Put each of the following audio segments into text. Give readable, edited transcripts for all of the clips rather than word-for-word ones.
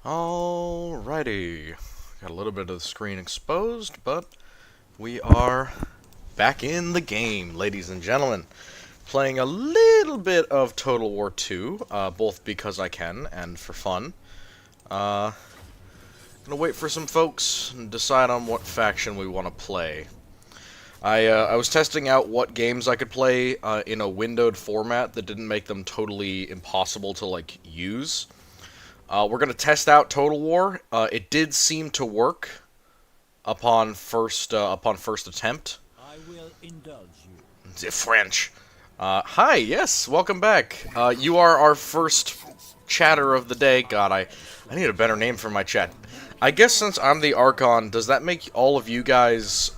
Alrighty. Got a little bit of the screen exposed, but we are back in the game, ladies and gentlemen. Playing a little bit of Total War 2, both because I can and for fun. Gonna wait for some folks and decide on what faction we want to play. I was testing out what games I could play in a windowed format that didn't make them totally impossible to, use. We're going to test out Total War. It did seem to work upon first attempt. I will indulge you. The French. Hi, yes, welcome back. You are our first chatter of the day. God, I need a better name for my chat. I guess since I'm the Archon, does that make all of you guys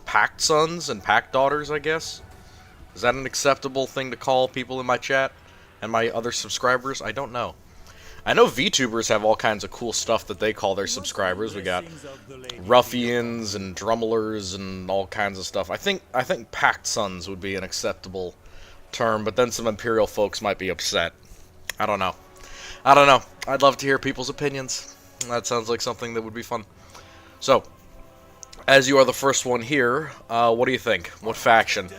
Pact Sons and Pact Daughters, I guess? Is that an acceptable thing to call people in my chat and my other subscribers? I don't know. I know VTubers have all kinds of cool stuff that they call their subscribers. We got ruffians and drummelers and all kinds of stuff. I think Pact Sons would be an acceptable term, but then some Imperial folks might be upset. I don't know. I'd love to hear people's opinions. That sounds like something that would be fun. So, as you are the first one here, what do you think? What faction?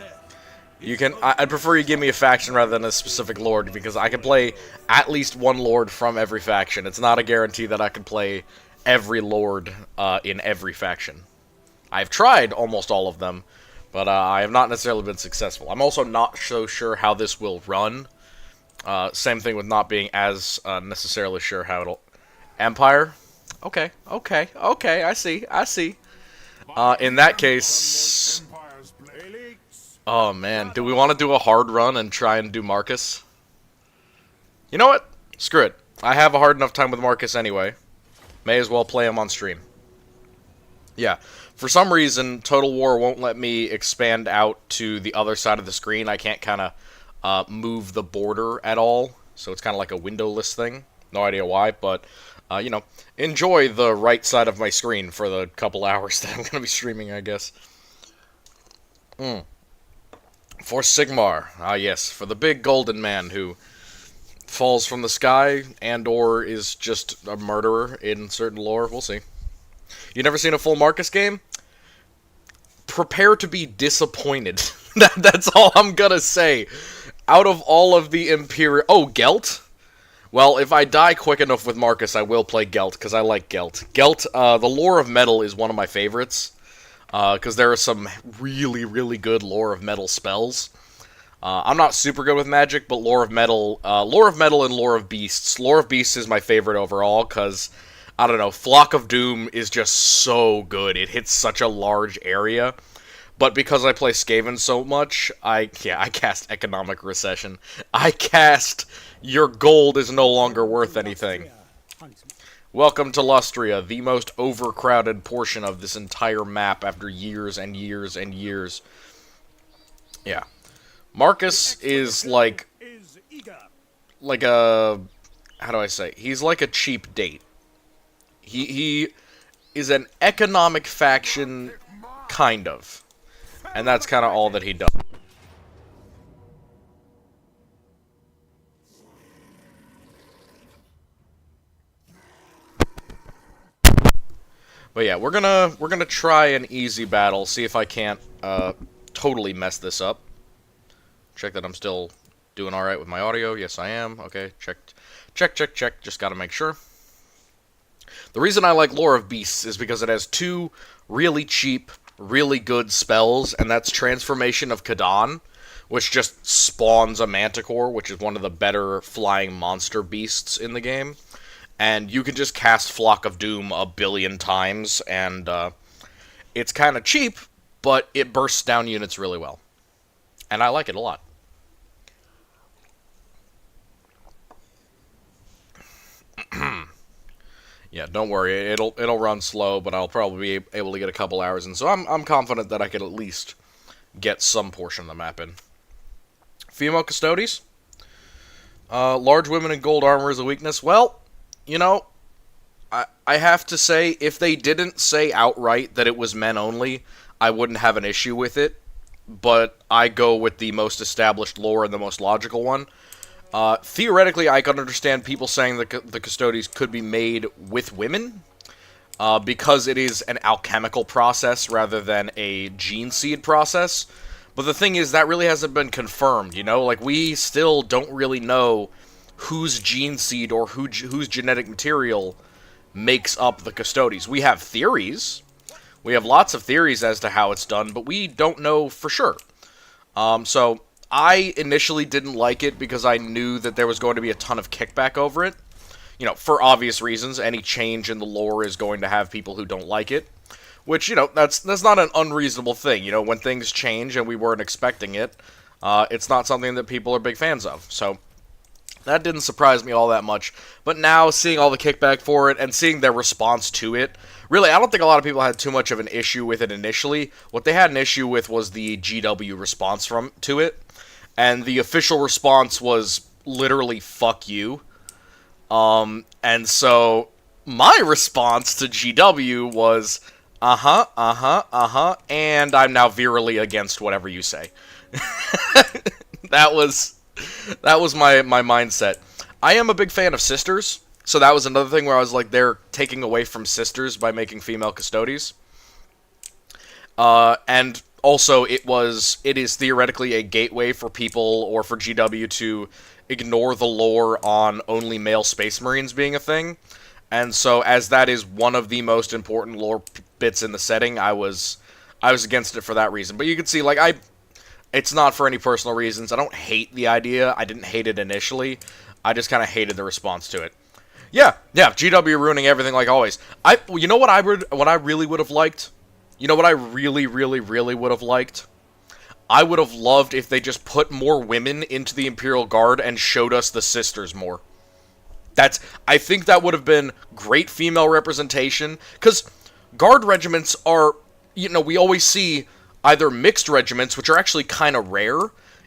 You can. I'd prefer you give me a faction rather than a specific lord, because I can play at least one lord from every faction. It's not a guarantee that I can play every lord in every faction. I've tried almost all of them, but I have not necessarily been successful. I'm also not so sure how this will run. Same thing with not being as necessarily sure how it'll... Empire? Okay, I see. In that case... Oh man, do we want to do a hard run and try and do Marcus? You know what? Screw it. I have a hard enough time with Marcus anyway. May as well play him on stream. Yeah. For some reason, Total War won't let me expand out to the other side of the screen. I can't kind of move the border at all. So it's kind of like a windowless thing. No idea why, but, you know, enjoy the right side of my screen for the couple hours that I'm going to be streaming, I guess. For Sigmar, yes, for the big golden man who falls from the sky and/or is just a murderer in certain lore. We'll see. You never seen a full Marcus game? Prepare to be disappointed. That's all I'm gonna say. Out of all of the Imperial... Oh, Gelt? Well, if I die quick enough with Marcus, I will play Gelt, because I like Gelt. Gelt, the Lore of Metal is one of my favorites. Because there are some really, really good Lore of Metal spells. I'm not super good with magic, but Lore of Metal and Lore of Beasts. Lore of Beasts is my favorite overall, because, I don't know, Flock of Doom is just so good. It hits such a large area. But because I play Skaven so much, I cast Economic Recession. I cast Your Gold is no longer worth anything. Welcome to Lustria, the most overcrowded portion of this entire map after years and years and years. Yeah. Marcus is like a... How do I say? He's like a cheap date. He is an economic faction, kind of. And that's kind of all that he does. But yeah, we're gonna try an easy battle, see if I can't totally mess this up. Check that I'm still doing alright with my audio. Yes, I am. Okay, check. Just gotta make sure. The reason I like Lore of Beasts is because it has two really cheap, really good spells, and that's Transformation of Kadan, which just spawns a Manticore, which is one of the better flying monster beasts in the game. And you can just cast Flock of Doom a billion times, and it's kind of cheap, but it bursts down units really well. And I like it a lot. Yeah, don't worry, it'll run slow, but I'll probably be able to get a couple hours in. So I'm confident that I could at least get some portion of the map in. Female Custodes? Large women in gold armor is a weakness. Well... You know, I have to say, if they didn't say outright that it was men only, I wouldn't have an issue with it. But I go with the most established lore and the most logical one. Theoretically, I can understand people saying that the Custodes could be made with women, because it is an alchemical process rather than a gene seed process. But the thing is, that really hasn't been confirmed, you know? Like, we still don't really know whose gene seed or whose genetic material makes up the Custodes. We have theories. We have lots of theories as to how it's done, but we don't know for sure. So I initially didn't like it because I knew that there was going to be a ton of kickback over it. You know, for obvious reasons, any change in the lore is going to have people who don't like it. Which, you know, that's not an unreasonable thing. You know, when things change and we weren't expecting it, it's not something that people are big fans of. So that didn't surprise me all that much. But now, seeing all the kickback for it and seeing their response to it, really, I don't think a lot of people had too much of an issue with it initially. What they had an issue with was the GW response to it. And the official response was literally, fuck you. And so my response to GW was, and I'm now virally against whatever you say. That was my mindset. I am a big fan of sisters, so that was another thing where I was like, they're taking away from sisters by making female Custodes. And also, it is theoretically a gateway for people, or for GW, to ignore the lore on only male Space Marines being a thing. And so, as that is one of the most important lore bits in the setting, I was against it for that reason. But you can see, like, it's not for any personal reasons. I don't hate the idea. I didn't hate it initially. I just kind of hated the response to it. Yeah, GW ruining everything like always. You know what I really would have liked? You know what I really, really, really would have liked? I would have loved if they just put more women into the Imperial Guard and showed us the sisters more. I think that would have been great female representation, because Guard regiments are, you know, we always see either mixed regiments, which are actually kind of rare.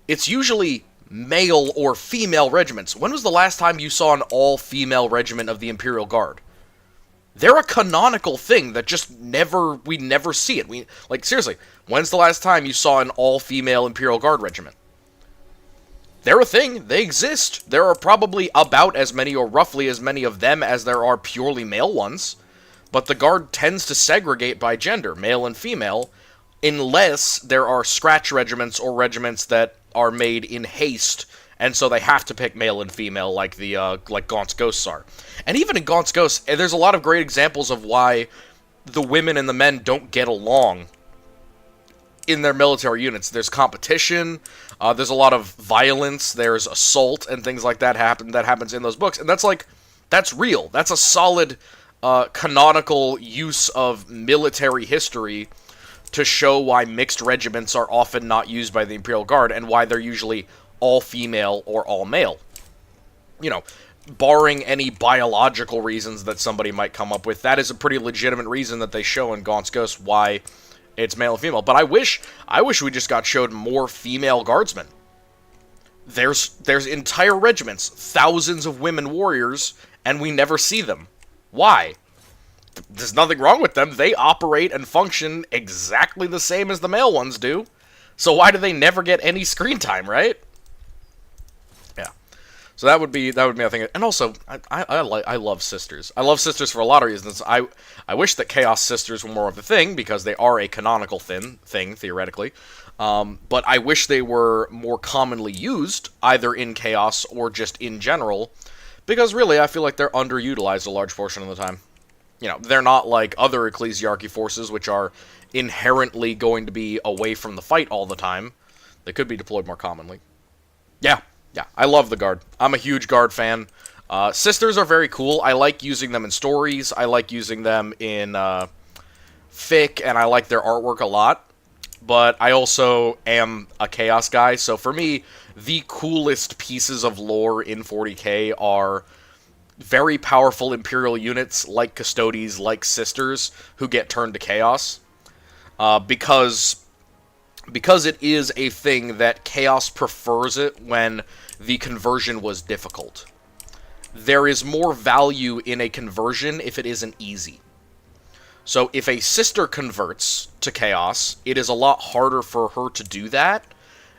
It's usually male or female regiments. When was the last time you saw an all-female regiment of the Imperial Guard? They're a canonical thing that just we never see it. Like, seriously, when's the last time you saw an all-female Imperial Guard regiment? They're a thing. They exist. There are probably about as many, or roughly as many of them as there are purely male ones. But the Guard tends to segregate by gender, male and female, unless there are scratch regiments or regiments that are made in haste, and so they have to pick male and female, like Gaunt's Ghosts are. And even in Gaunt's Ghosts, there's a lot of great examples of why the women and the men don't get along in their military units. There's competition, there's a lot of violence, there's assault, and things like that happens in those books. And that's real. That's a solid canonical use of military history to show why mixed regiments are often not used by the Imperial Guard, and why they're usually all female or all male. You know, barring any biological reasons that somebody might come up with, that is a pretty legitimate reason that they show in Gaunt's Ghost why it's male and female. But I wish we just got showed more female guardsmen. There's entire regiments, thousands of women warriors, and we never see them. Why? There's nothing wrong with them. They operate and function exactly the same as the male ones do. So why do they never get any screen time, right? Yeah. So that would be I think. And also, I love sisters. I love sisters for a lot of reasons. I wish that Chaos Sisters were more of a thing, because they are a canonical thing theoretically. But I wish they were more commonly used, either in Chaos or just in general, because really I feel like they're underutilized a large portion of the time. You know, they're not like other ecclesiarchy forces, which are inherently going to be away from the fight all the time. They could be deployed more commonly. Yeah, I love the Guard. I'm a huge Guard fan. Sisters are very cool. I like using them in stories. I like using them in fic, and I like their artwork a lot. But I also am a Chaos guy, so for me, the coolest pieces of lore in 40k are very powerful Imperial units like Custodes, like Sisters, who get turned to Chaos. Because it is a thing that Chaos prefers it when the conversion was difficult. There is more value in a conversion if it isn't easy. So if a Sister converts to Chaos, it is a lot harder for her to do that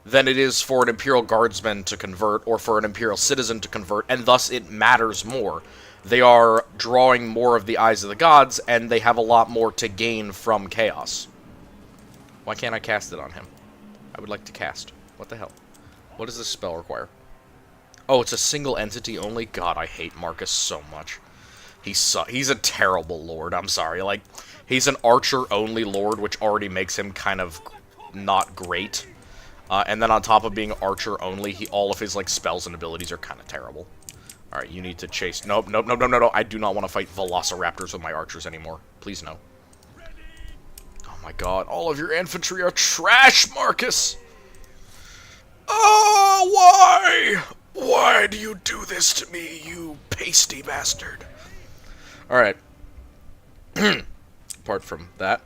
than it is for an Imperial Guardsman to convert or for an Imperial Citizen to convert, and thus it matters more. They are drawing more of the eyes of the gods, and they have a lot more to gain from chaos. Why can't I cast it on him? I would like to cast. What the hell? What does this spell require? Oh, it's a single entity only? God, I hate Marcus so much. He's a terrible lord, I'm sorry. Like, he's an archer-only lord, which already makes him kind of not great. And then on top of being archer-only, all of his, like, spells and abilities are kind of terrible. Alright, you need to chase... Nope, nope, nope, nope, no. I do not want to fight Velociraptors with my archers anymore. Please, no. Oh my god, all of your infantry are trash, Marcus! Oh, why? Why do you do this to me, you pasty bastard? Alright. Apart from that.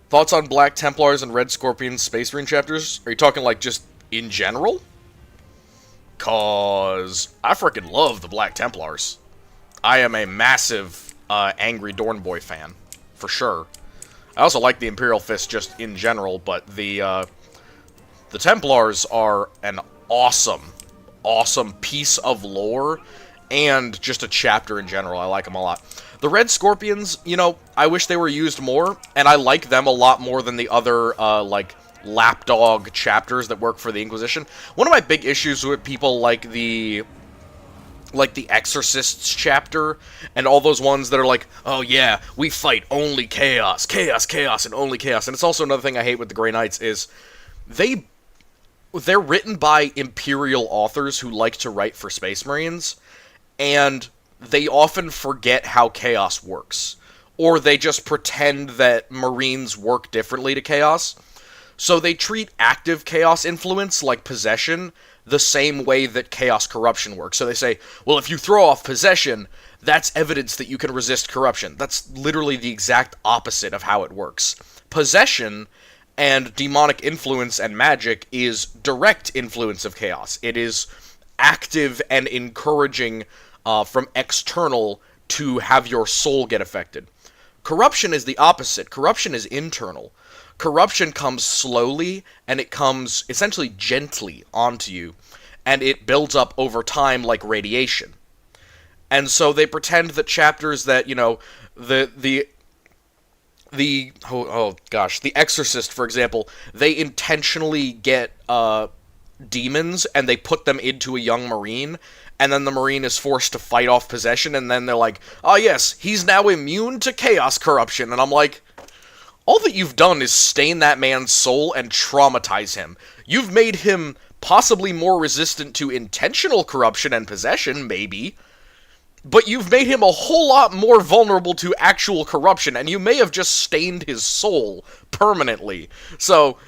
Thoughts on Black Templars and Red Scorpions Space Marine chapters? Are you talking, like, just in general? 'Cause I freaking love the Black Templars. I am a massive Angry Dornboy fan, for sure. I also like the Imperial Fist just in general, but the Templars are an awesome, awesome piece of lore and just a chapter in general. I like them a lot. The Red Scorpions, you know, I wish they were used more, and I like them a lot more than the other, like, lapdog chapters that work for the Inquisition. One of my big issues with people like the Exorcists chapter, and all those ones that are like, oh yeah, we fight only chaos, chaos, chaos, and only chaos. And it's also another thing I hate with the Grey Knights is they're written by Imperial authors who like to write for Space Marines, and they often forget how chaos works. Or they just pretend that Marines work differently to chaos. So they treat active chaos influence, like possession, the same way that chaos corruption works. So they say, well, if you throw off possession, that's evidence that you can resist corruption. That's literally the exact opposite of how it works. Possession and demonic influence and magic is direct influence of chaos. It is active and encouraging from external to have your soul get affected. Corruption is the opposite. Corruption is internal. Corruption comes slowly, and it comes essentially gently onto you, and it builds up over time like radiation. And so they pretend that chapters that, you know, the Exorcist, for example, they intentionally get demons, and they put them into a young Marine, and then the Marine is forced to fight off possession, and then they're like, oh yes, he's now immune to chaos corruption, and I'm like, all that you've done is stain that man's soul and traumatize him. You've made him possibly more resistant to intentional corruption and possession, maybe, but you've made him a whole lot more vulnerable to actual corruption, and you may have just stained his soul permanently. So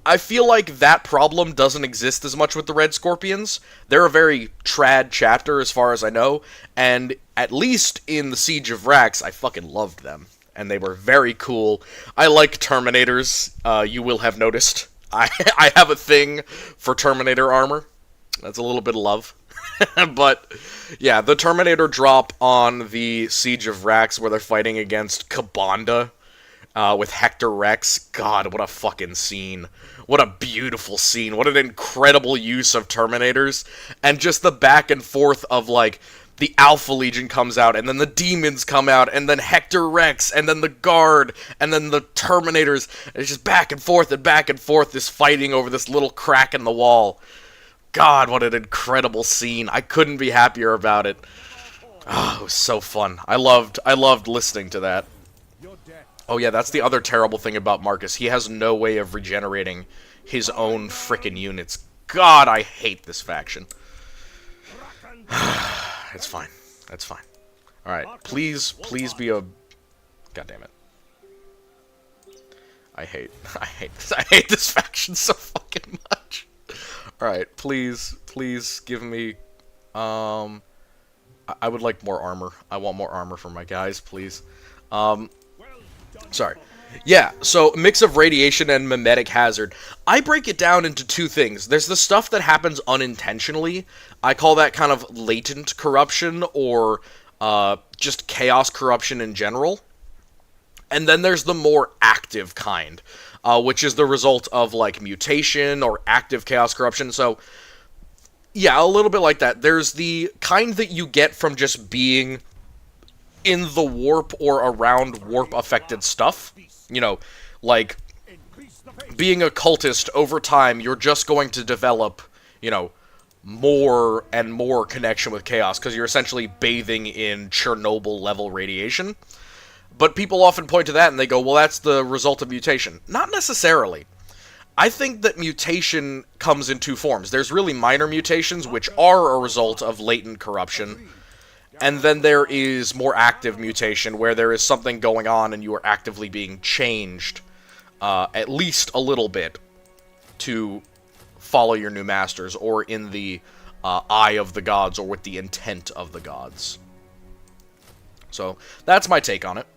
I feel like that problem doesn't exist as much with the Red Scorpions. They're a very trad chapter as far as I know, and at least in the Siege of Rax, I fucking loved them. And they were very cool. I like Terminators, you will have noticed. I have a thing for Terminator armor. That's a little bit of love. But, yeah, the Terminator drop on the Siege of Rax where they're fighting against Kabanda with Hector Rex. God, what a fucking scene. What a beautiful scene. What an incredible use of Terminators. And just the back and forth of, like, the Alpha Legion comes out, and then the Demons come out, and then Hector Rex, and then the Guard, and then the Terminators. It's just back and forth, this fighting over this little crack in the wall. God, what an incredible scene. I couldn't be happier about it. Oh, it was so fun. I loved listening to that. Oh yeah, that's the other terrible thing about Marcus. He has no way of regenerating his own frickin' units. God, I hate this faction. It's fine. That's fine. Alright, please be a... God damn it. I hate this. I hate this faction so fucking much. Alright, please give me, I would like more armor. I want more armor for my guys, please. Sorry. Yeah, so mix of radiation and mimetic hazard. I break it down into two things. There's the stuff that happens unintentionally. I call that kind of latent corruption, or just chaos corruption in general. And then there's the more active kind. which is the result of, like, mutation or active chaos corruption. So, yeah, a little bit like that. There's the kind that you get from just being in the warp or around warp-affected stuff. You know, like, being a cultist, over time, you're just going to develop, you know, more and more connection with chaos, because you're essentially bathing in Chernobyl-level radiation. But people often point to that and they go, well, that's the result of mutation. Not necessarily. I think that mutation comes in two forms. There's really minor mutations, which are a result of latent corruption, and then there is more active mutation, where there is something going on and you are actively being changed, at least a little bit, to follow your new masters, or in the eye of the gods, or with the intent of the gods. So, that's my take on it.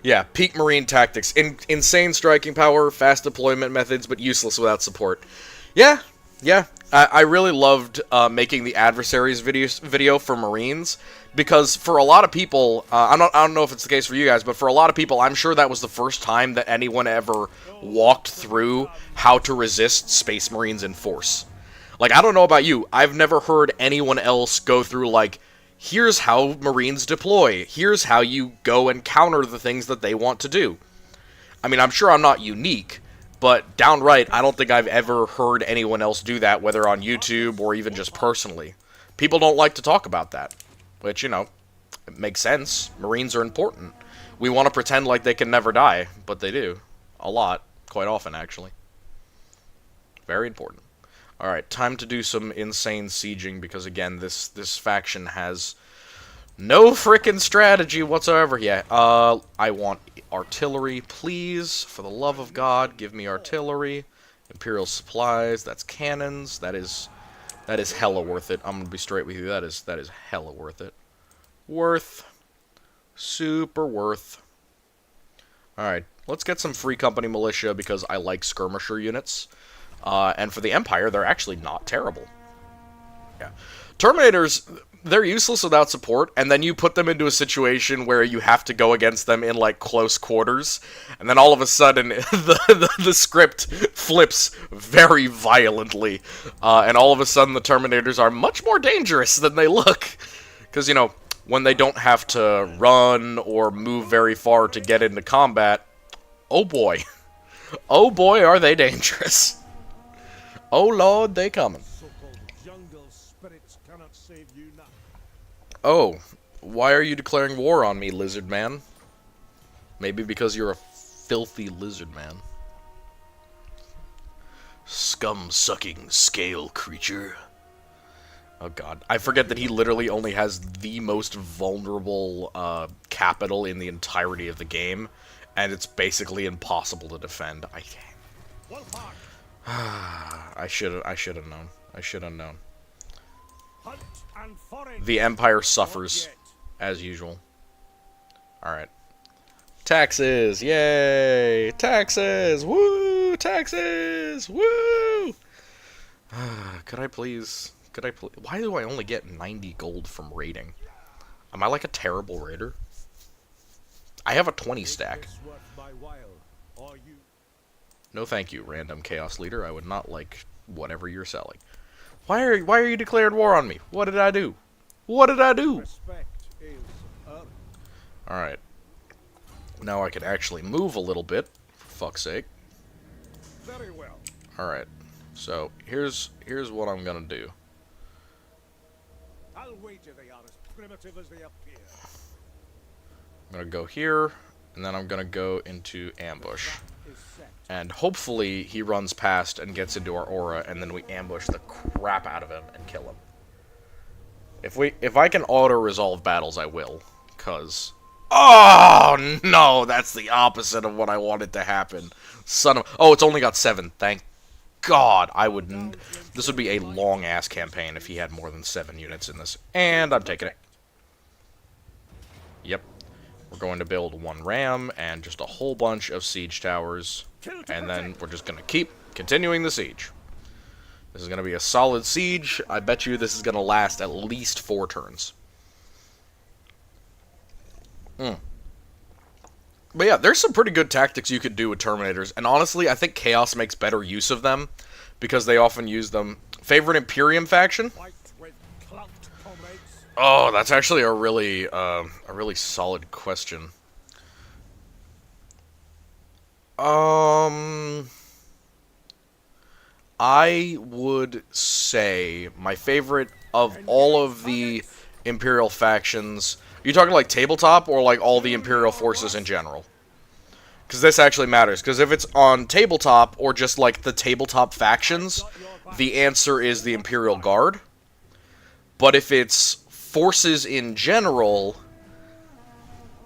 Yeah, peak Marine tactics. Insane striking power, fast deployment methods, but useless without support. Yeah. I really loved making the adversaries video for Marines, because for a lot of people, I don't know if it's the case for you guys, but for a lot of people, I'm sure that was the first time that anyone ever walked through how to resist Space Marines in force. Like, I don't know about you, I've never heard anyone else go through, like, here's how Marines deploy. Here's how you go and counter the things that they want to do. I mean, I'm sure I'm not unique, but downright, I don't think I've ever heard anyone else do that, whether on YouTube or even just personally. People don't like to talk about that, which, you know, it makes sense. Marines are important. We want to pretend like they can never die, but they do. A lot. Quite often, actually. Very important. Alright, time to do some insane sieging, because again, this faction has no frickin' strategy whatsoever. Yeah, I want artillery, please. For the love of God, give me artillery. Imperial supplies, that's cannons. That is hella worth it. I'm gonna be straight with you, that is hella worth it. Worth. Super worth. Alright, let's get some Free Company militia, because I like skirmisher units. And for the Empire, they're actually not terrible. Yeah. Terminators, they're useless without support, and then you put them into a situation where you have to go against them in, like, close quarters, and then all of a sudden, the script flips very violently, and all of a sudden the Terminators are much more dangerous than they look. Because, you know, when they don't have to run or move very far to get into combat, oh boy. Oh boy, are they dangerous. Oh lord, they coming. Oh, why are you declaring war on me, lizard man? Maybe because you're a filthy lizard man. Scum-sucking scale creature. Oh god, I forget that he literally only has the most vulnerable capital in the entirety of the game, and it's basically impossible to defend. I should have known. I should have known. The Empire suffers, as usual. Alright. Taxes! Yay! Taxes! Woo! Taxes! Woo! Could I please... Why do I only get 90 gold from raiding? Am I like a terrible raider? I have a 20 stack. No thank you, random chaos leader. I would not like whatever you're selling. Why are you declaring war on me? What did I do? What did I do? Alright. Now I can actually move a little bit, for fuck's sake. Very well. Alright. So, here's what I'm gonna do. I'll wager they are as primitive as they appear. I'm gonna go here, and then I'm gonna go into ambush. And hopefully he runs past and gets into our aura, and then we ambush the crap out of him and kill him. If I can auto-resolve battles, I will. 'Cause... Oh, no! That's the opposite of what I wanted to happen. Son of... Oh, it's only got 7. Thank God. This would be a long-ass campaign if he had more than 7 units in this. And I'm taking it. Yep. We're going to build 1 ram and just a whole bunch of siege towers. And then we're just going to keep continuing the siege. This is going to be a solid siege. I bet you this is going to last at least 4 turns. But yeah, there's some pretty good tactics you could do with Terminators, and honestly, I think Chaos makes better use of them because they often use them. Favorite Imperium faction? Fight with clout, comrades. Oh, that's actually a really solid question. Um, I would say my favorite of all of the Imperial factions. Are you talking like tabletop or like all the Imperial forces in general? Because this actually matters. Because if it's on tabletop or just like the tabletop factions, the answer is the Imperial Guard. But if it's forces in general,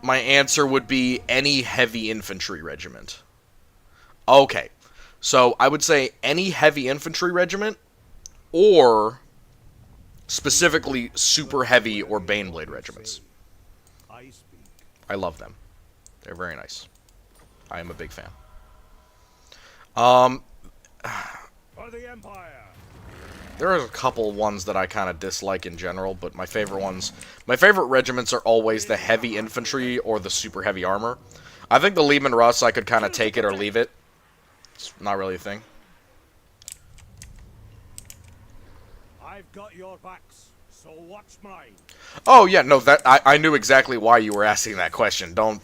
my answer would be any heavy infantry regiment. Okay, so I would say any heavy infantry regiment, or specifically super heavy or Baneblade regiments. I speak. I love them. They're very nice. I am a big fan. Um, For the Empire. there are a couple ones that I kind of dislike in general, but my favorite regiments are always the heavy infantry or the super heavy armor. I think the Lehman Russ, I could kind of take it or leave it. It's not really a thing. I've got your backs, so watch mine. Oh yeah, no, that I knew exactly why you were asking that question. Don't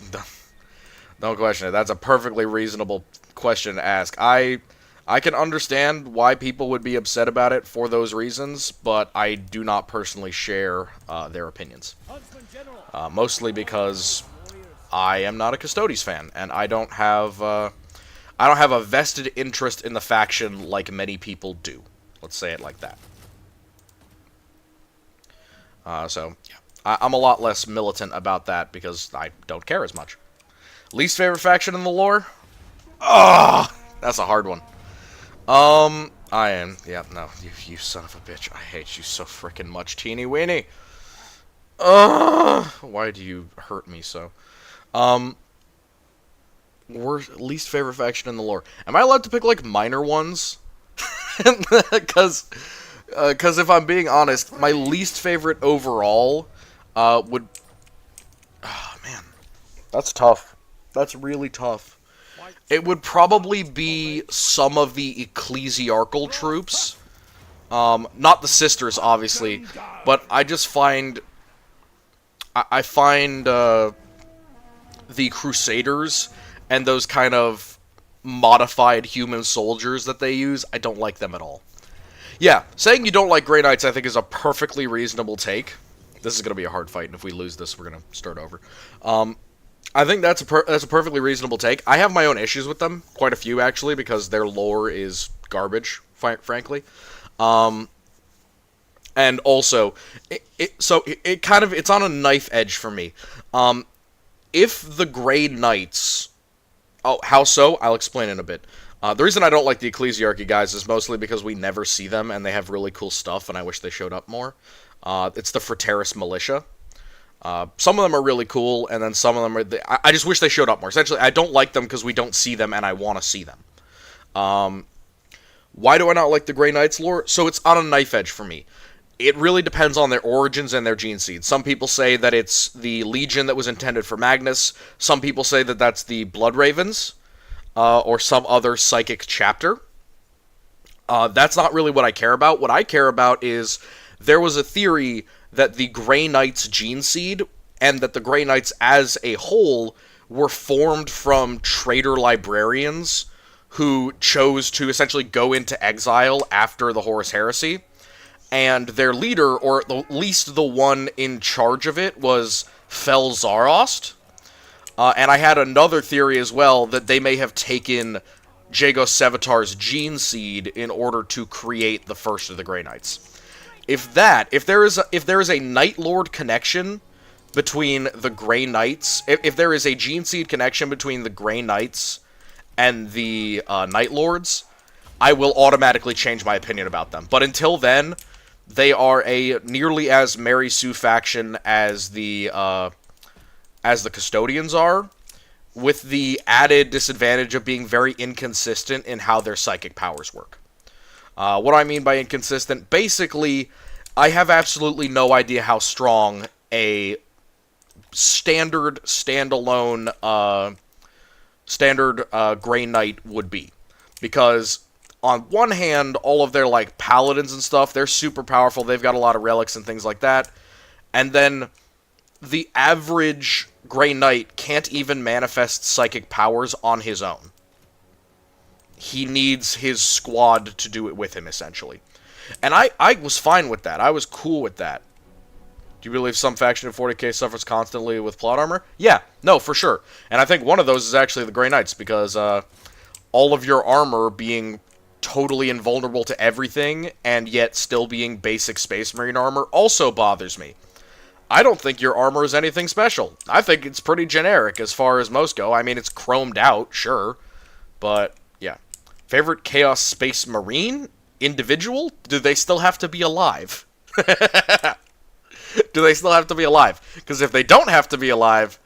question it. That's a perfectly reasonable question to ask. I can understand why people would be upset about it for those reasons, but I do not personally share their opinions. Huntsman General. Mostly because I am not a Custodes fan, and I don't have a vested interest in the faction like many people do. Let's say it like that. So, yeah. I'm a lot less militant about that because I don't care as much. Least favorite faction in the lore? Oh, that's a hard one. I am. Yeah, no, you son of a bitch. I hate you so freaking much, teeny weeny. Why do you hurt me so? Least favorite faction in the lore. Am I allowed to pick, like, minor ones? Because if I'm being honest, my least favorite overall would... Oh, man. That's tough. That's really tough. It would probably be some of the ecclesiarchal troops. Not the sisters, obviously, but I just find... I find the Crusaders and those kind of modified human soldiers that they use, I don't like them at all. Yeah, saying you don't like Grey Knights I think is a perfectly reasonable take. This is going to be a hard fight, and if we lose this, we're going to start over. I think that's a perfectly reasonable take. I have my own issues with them, quite a few actually, because their lore is garbage, frankly. And also, it's on a knife edge for me. If the Grey Knights... Oh, how so? I'll explain in a bit. The reason I don't like the Ecclesiarchy guys is mostly because we never see them, and they have really cool stuff, and I wish they showed up more. It's the Frateris Militia. Some of them are really cool, and then some of them are... I just wish they showed up more. Essentially, I don't like them because we don't see them, and I want to see them. Why do I not like the Grey Knights lore? So it's on a knife edge for me. It really depends on their origins and their gene seed. Some people say that it's the Legion that was intended for Magnus. Some people say that that's the Blood Ravens, or some other psychic chapter. That's not really what I care about. What I care about is there was a theory that the Grey Knights gene seed, and that the Grey Knights as a whole, were formed from traitor librarians who chose to essentially go into exile after the Horus Heresy. And their leader, or at least the one in charge of it, was Fel Zarost. And I had another theory as well, that they may have taken Jago Sevatar's gene seed in order to create the first of the Grey Knights. If there is a Night Lord connection between the Grey Knights, if there is a gene seed connection between the Grey Knights and the Night Lords, I will automatically change my opinion about them. But until then, they are a nearly as Mary Sue faction as the Custodians are, with the added disadvantage of being very inconsistent in how their psychic powers work. What do I mean by inconsistent? Basically, I have absolutely no idea how strong a standard, standalone, standard Grey Knight would be. Because on one hand, all of their like paladins and stuff, they're super powerful. They've got a lot of relics and things like that. And then the average Grey Knight can't even manifest psychic powers on his own. He needs his squad to do it with him, essentially. And I was fine with that. I was cool with that. Do you believe some faction in 40k suffers constantly with plot armor? Yeah, no, for sure. And I think one of those is actually the Grey Knights, because all of your armor being totally invulnerable to everything, and yet still being basic Space Marine armor, also bothers me. I don't think your armor is anything special. I think it's pretty generic as far as most go. I mean, it's chromed out, sure. But, yeah. Favorite Chaos Space Marine? Individual? Do they still have to be alive? Do they still have to be alive? Because if they don't have to be alive,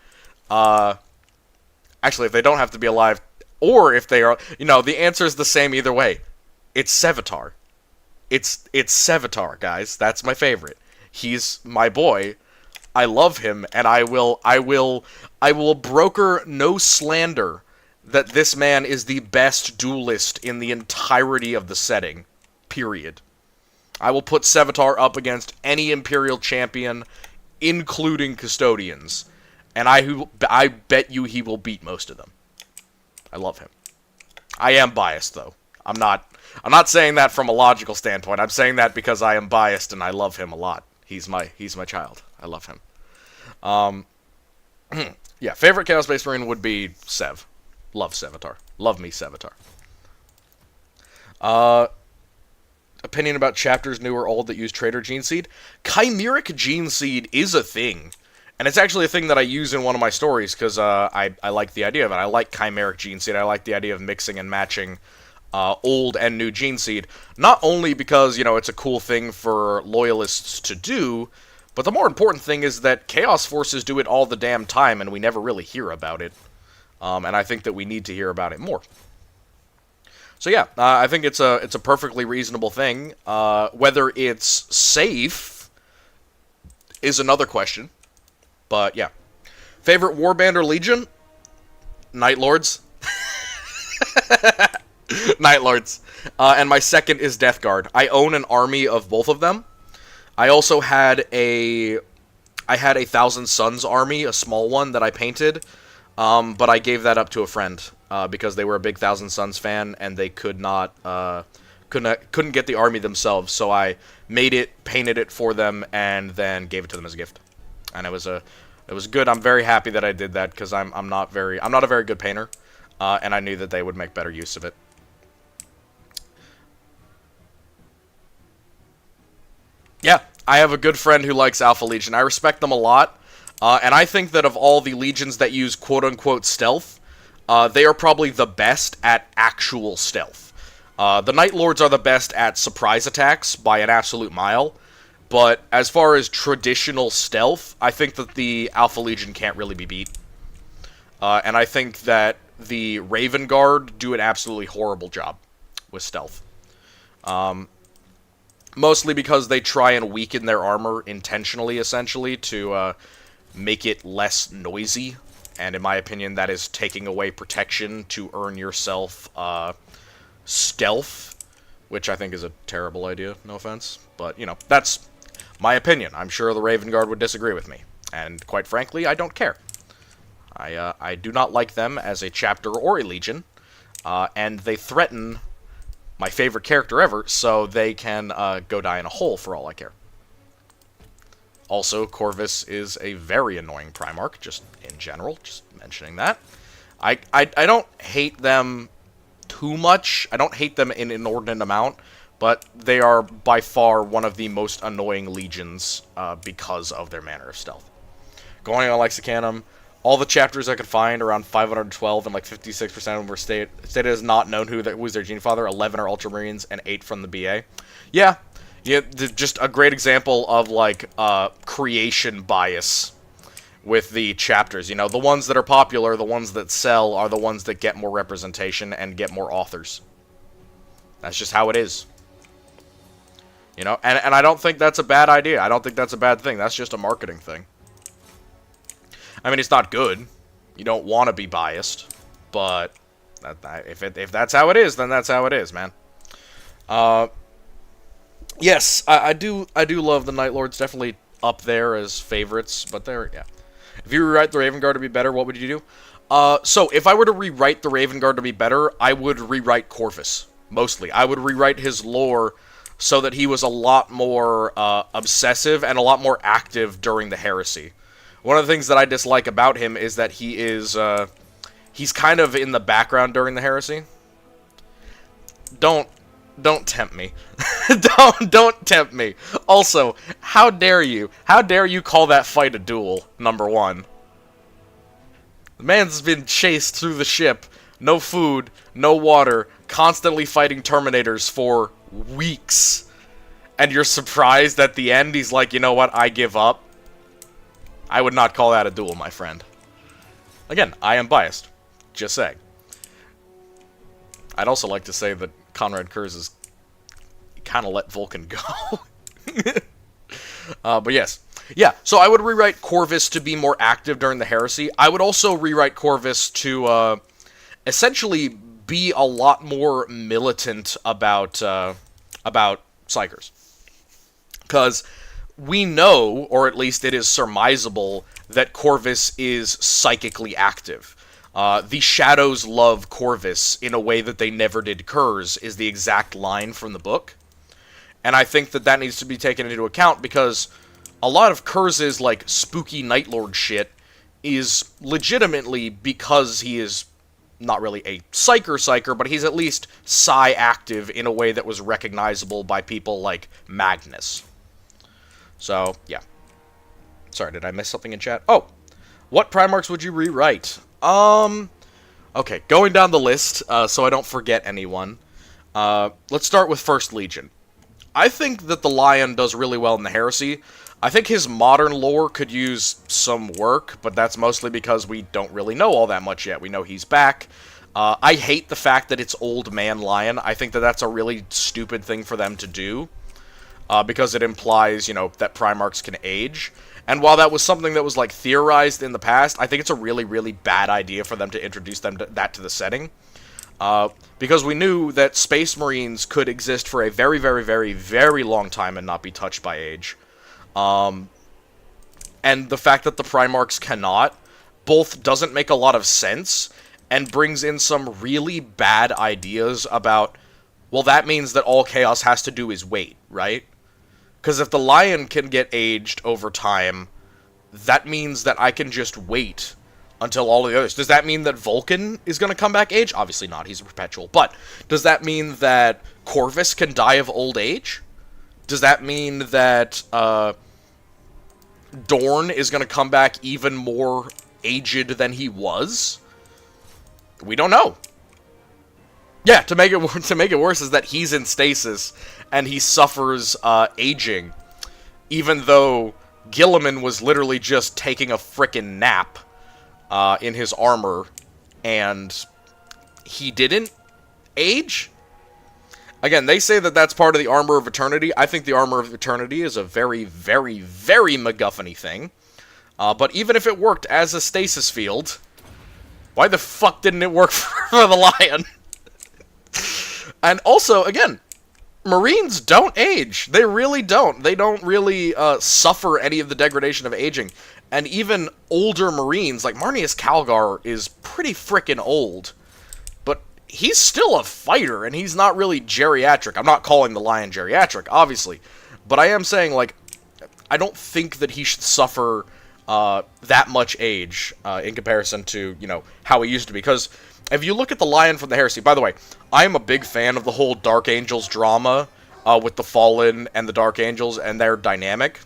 actually, if they don't have to be alive, or if they are, you know, the answer is the same either way. It's Sevatar. It's Sevatar, guys. That's my favorite. He's my boy. I love him, and I will broker no slander that this man is the best duelist in the entirety of the setting. Period. I will put Sevatar up against any Imperial champion, including Custodians, and I bet you he will beat most of them. I love him. I am biased, though. I'm not saying that from a logical standpoint. I'm saying that because I am biased and I love him a lot. He's my child. I love him. Yeah, favorite Chaos Space Marine would be Sev. Love Sevatar. Love me Sevatar. Opinion about chapters new or old that use Traitor Gene Seed? Chimeric Gene Seed is a thing. And it's actually a thing that I use in one of my stories, because I like the idea of it. I like Chimeric Gene Seed. I like the idea of mixing and matching old and new Gene Seed. Not only because, you know, it's a cool thing for loyalists to do, but the more important thing is that Chaos Forces do it all the damn time, and we never really hear about it. And I think that we need to hear about it more. So yeah, I think it's a perfectly reasonable thing. Whether it's safe is another question. But yeah. Favorite Warband or Legion? Night Lords. Night Lords. And my second is Death Guard. I own an army of both of them. I also had a Thousand Suns army, a small one that I painted. But I gave that up to a friend. Because they were a big Thousand Suns fan, and they couldn't get the army themselves, so I made it, painted it for them, and then gave it to them as a gift. And it was good. I'm very happy that I did that, because I'm not a very good painter, and I knew that they would make better use of it. Yeah, I have a good friend who likes Alpha Legion. I respect them a lot, and I think that of all the legions that use quote-unquote stealth, they are probably the best at actual stealth. The Night Lords are the best at surprise attacks by an absolute mile, but as far as traditional stealth, I think that the Alpha Legion can't really be beat. And I think that the Raven Guard do an absolutely horrible job with stealth. Mostly because they try and weaken their armor intentionally, essentially, to make it less noisy. And in my opinion, that is taking away protection to earn yourself stealth, which I think is a terrible idea, no offense. But, you know, that's my opinion. I'm sure the Raven Guard would disagree with me. And quite frankly, I don't care. I do not like them as a chapter or a legion, and they threaten my favorite character ever, so they can go die in a hole for all I care. Also, Corvus is a very annoying Primarch, just in general, just mentioning that. I don't hate them too much. I don't hate them in an inordinate amount, but they are by far one of the most annoying legions because of their manner of stealth. Going on Lexicanum, all the chapters I could find, around 512, and like 56% of them were stated as not known who's their gene father. 11 are Ultramarines, and 8 from the BA. Yeah, just a great example of, like, creation bias with the chapters. You know, the ones that are popular, the ones that sell, are the ones that get more representation and get more authors. That's just how it is. You know, and I don't think that's a bad idea. I don't think that's a bad thing. That's just a marketing thing. I mean, it's not good. You don't want to be biased. but if that's how it is, then that's how it is, man. Yes, I do love the Night Lords. Definitely up there as favorites, but yeah. If you rewrite the Raven Guard to be better, what would you do? So if I were to rewrite the Raven Guard to be better, I would rewrite Corvus, mostly. I would rewrite his lore so that he was a lot more obsessive and a lot more active during the Heresy. One of the things that I dislike about him is that he's kind of in the background during the Heresy. Don't tempt me. don't tempt me. Also, how dare you? How dare you call that fight a duel, number one? The man's been chased through the ship, no food, no water, constantly fighting Terminators for weeks. And you're surprised at the end he's like, you know what, I give up? I would not call that a duel, my friend. Again, I am biased. Just saying. I'd also like to say that Conrad Curze is kind of let Vulcan go. But yes. Yeah, so I would rewrite Corvus to be more active during the Heresy. I would also rewrite Corvus to essentially be a lot more militant about Psychers. Because we know, or at least it is surmisable, that Corvus is psychically active. The Shadows love Corvus in a way that they never did Curze, is the exact line from the book. And I think that that needs to be taken into account, because a lot of Curze's, like, spooky Night Lord shit is legitimately because he is not really a psyker, but he's at least psi-active in a way that was recognizable by people like Magnus. So, yeah. Sorry, did I miss something in chat? Oh! What Primarchs would you rewrite? Okay, going down the list, so I don't forget anyone. Let's start with First Legion. I think that the Lion does really well in the Heresy. I think his modern lore could use some work, but that's mostly because we don't really know all that much yet. We know he's back. I hate the fact that it's Old Man Lion. I think that that's a really stupid thing for them to do, because it implies, you know, that Primarchs can age. And while that was something that was, like, theorized in the past, I think it's a really, really bad idea for them to introduce that to the setting. Because we knew that Space Marines could exist for a very, very, very, very long time and not be touched by age. And the fact that the Primarchs cannot, both doesn't make a lot of sense, and brings in some really bad ideas about, well, that means that all Chaos has to do is wait, right? Because if the Lion can get aged over time, that means that I can just wait until all of the others. Does that mean that Vulcan is going to come back age? Obviously not, he's a perpetual. But does that mean that Corvus can die of old age? Does that mean that Dorn is going to come back even more aged than he was? We don't know. Yeah, to make it worse is that he's in stasis and he suffers aging, even though Gilliman was literally just taking a frickin' nap in his armor, and he didn't age? Again, they say that that's part of the Armor of Eternity. I think the Armor of Eternity is a very, very, very MacGuffin-y thing. But even if it worked as a stasis field, why the fuck didn't it work for the Lion? And also, again, Marines don't age. They really don't. They don't really suffer any of the degradation of aging. And even older Marines, like Marneus Calgar, is pretty frickin' old. But he's still a fighter, and he's not really geriatric. I'm not calling the Lion geriatric, obviously. But I am saying, like, I don't think that he should suffer that much age in comparison to, you know, how he used to be. Because if you look at the Lion from the Heresy, by the way, I am a big fan of the whole Dark Angels drama with the Fallen and the Dark Angels and their dynamic.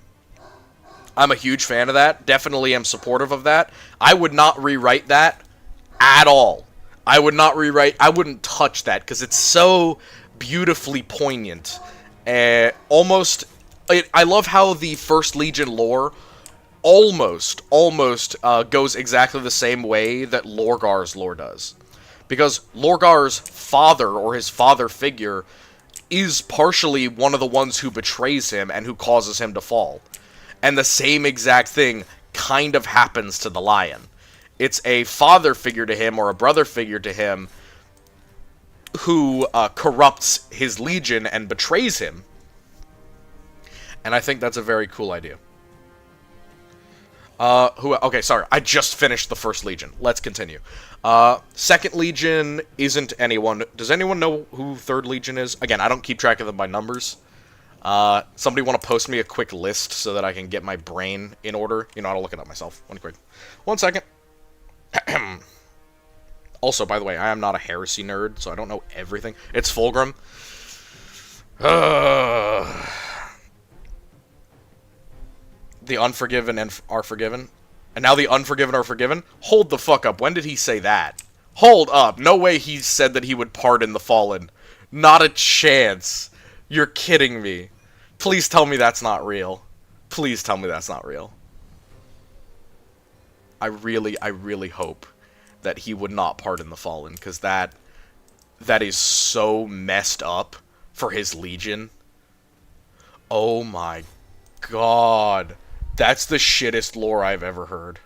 I'm a huge fan of that. Definitely am supportive of that. I would not rewrite that at all. I would not rewrite, I wouldn't touch that, because it's so beautifully poignant. I love how the First Legion lore almost goes exactly the same way that Lorgar's lore does. Because Lorgar's father, or his father figure, is partially one of the ones who betrays him and who causes him to fall. And the same exact thing kind of happens to the Lion. It's a father figure to him or a brother figure to him who corrupts his legion and betrays him. And I think that's a very cool idea. Okay, sorry. I just finished the first Legion. Let's continue. Second Legion isn't anyone. Does anyone know who Third Legion is? Again, I don't keep track of them by numbers. Somebody want to post me a quick list so that I can get my brain in order? You know, I'll look it up myself. One second. Also, by the way, I am not a heresy nerd, so I don't know everything. It's Fulgrim. The unforgiven and are forgiven. And now the unforgiven are forgiven? Hold the fuck up. When did he say that? Hold up. No way he said that he would pardon the fallen. Not a chance. You're kidding me. Please tell me that's not real. Please tell me that's not real. I really hope that he would not pardon the fallen, because that is so messed up for his legion. Oh my god. That's the shittest lore I've ever heard.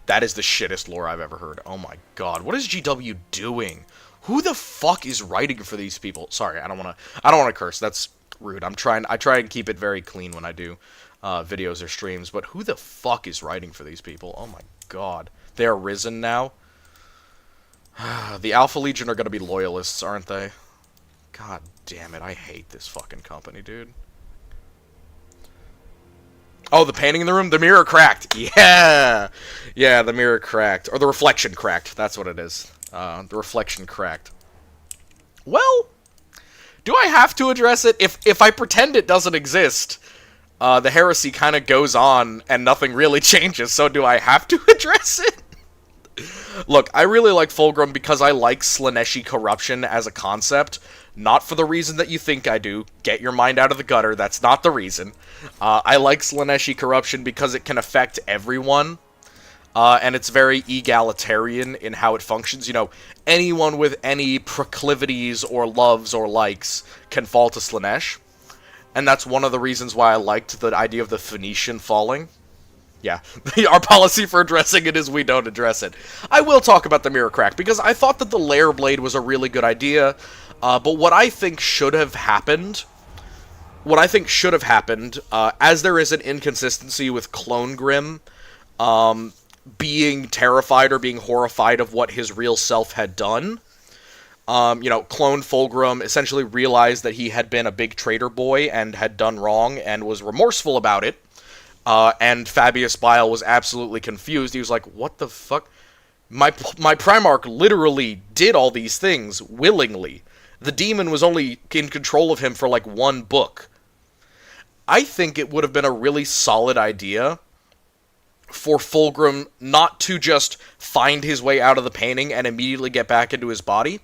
That is the shittest lore I've ever heard. Oh my god. What is GW doing? Who the fuck is writing for these people? Sorry, I don't want to curse. That's rude. I try and keep it very clean when I do videos or streams, but who the fuck is writing for these people? Oh my god. They are risen now. The Alpha Legion are going to be loyalists, aren't they? God damn it. I hate this fucking company, dude. Oh, the painting in the room? The mirror cracked. Yeah! Yeah, the mirror cracked. Or the reflection cracked. That's what it is. The reflection cracked. Well, do I have to address it? If I pretend it doesn't exist, the heresy kind of goes on and nothing really changes, so do I have to address it? Look, I really like Fulgrim because I like Slaneshi corruption as a concept. Not for the reason that you think I do. Get your mind out of the gutter. That's not the reason. I like Slaneshi corruption because it can affect everyone. And it's very egalitarian in how it functions. You know, anyone with any proclivities or loves or likes can fall to Slanesh. And that's one of the reasons why I liked the idea of the Phoenician falling. Yeah, our policy for addressing it is we don't address it. I will talk about the mirror crack, because I thought that the Lair Blade was a really good idea, but what I think should have happened, as there is an inconsistency with Clone Grim being terrified or being horrified of what his real self had done, you know, Clone Fulgrim essentially realized that he had been a big traitor boy and had done wrong and was remorseful about it. And Fabius Bile was absolutely confused. He was like, what the fuck? My Primarch literally did all these things willingly. The demon was only in control of him for like one book. I think it would have been a really solid idea for Fulgrim not to just find his way out of the painting and immediately get back into his body.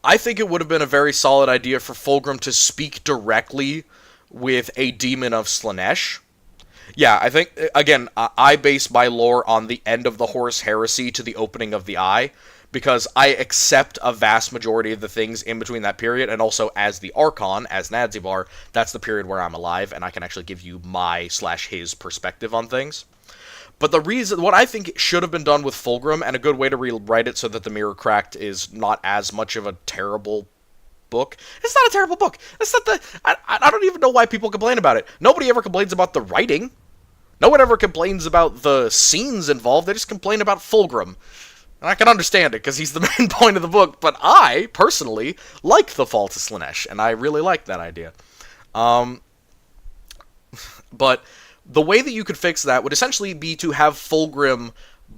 I think it would have been a very solid idea for Fulgrim to speak directly with a demon of Slanesh. Yeah, I think, again, I base my lore on the end of the Horus Heresy to the opening of the Eye, because I accept a vast majority of the things in between that period, and also as the Archon, as Nadzibar, that's the period where I'm alive, and I can actually give you my/his perspective on things. But what I think should have been done with Fulgrim, and a good way to rewrite it so that the Mirror Cracked is not as much of a terrible book. It's not a terrible book. It's not I don't even know why people complain about it. Nobody ever complains about the writing. No one ever complains about the scenes involved. They just complain about Fulgrim. And I can understand it, because he's the main point of the book. But I, personally, like the Fall to Slanesh, and I really like that idea. But the way that you could fix that would essentially be to have Fulgrim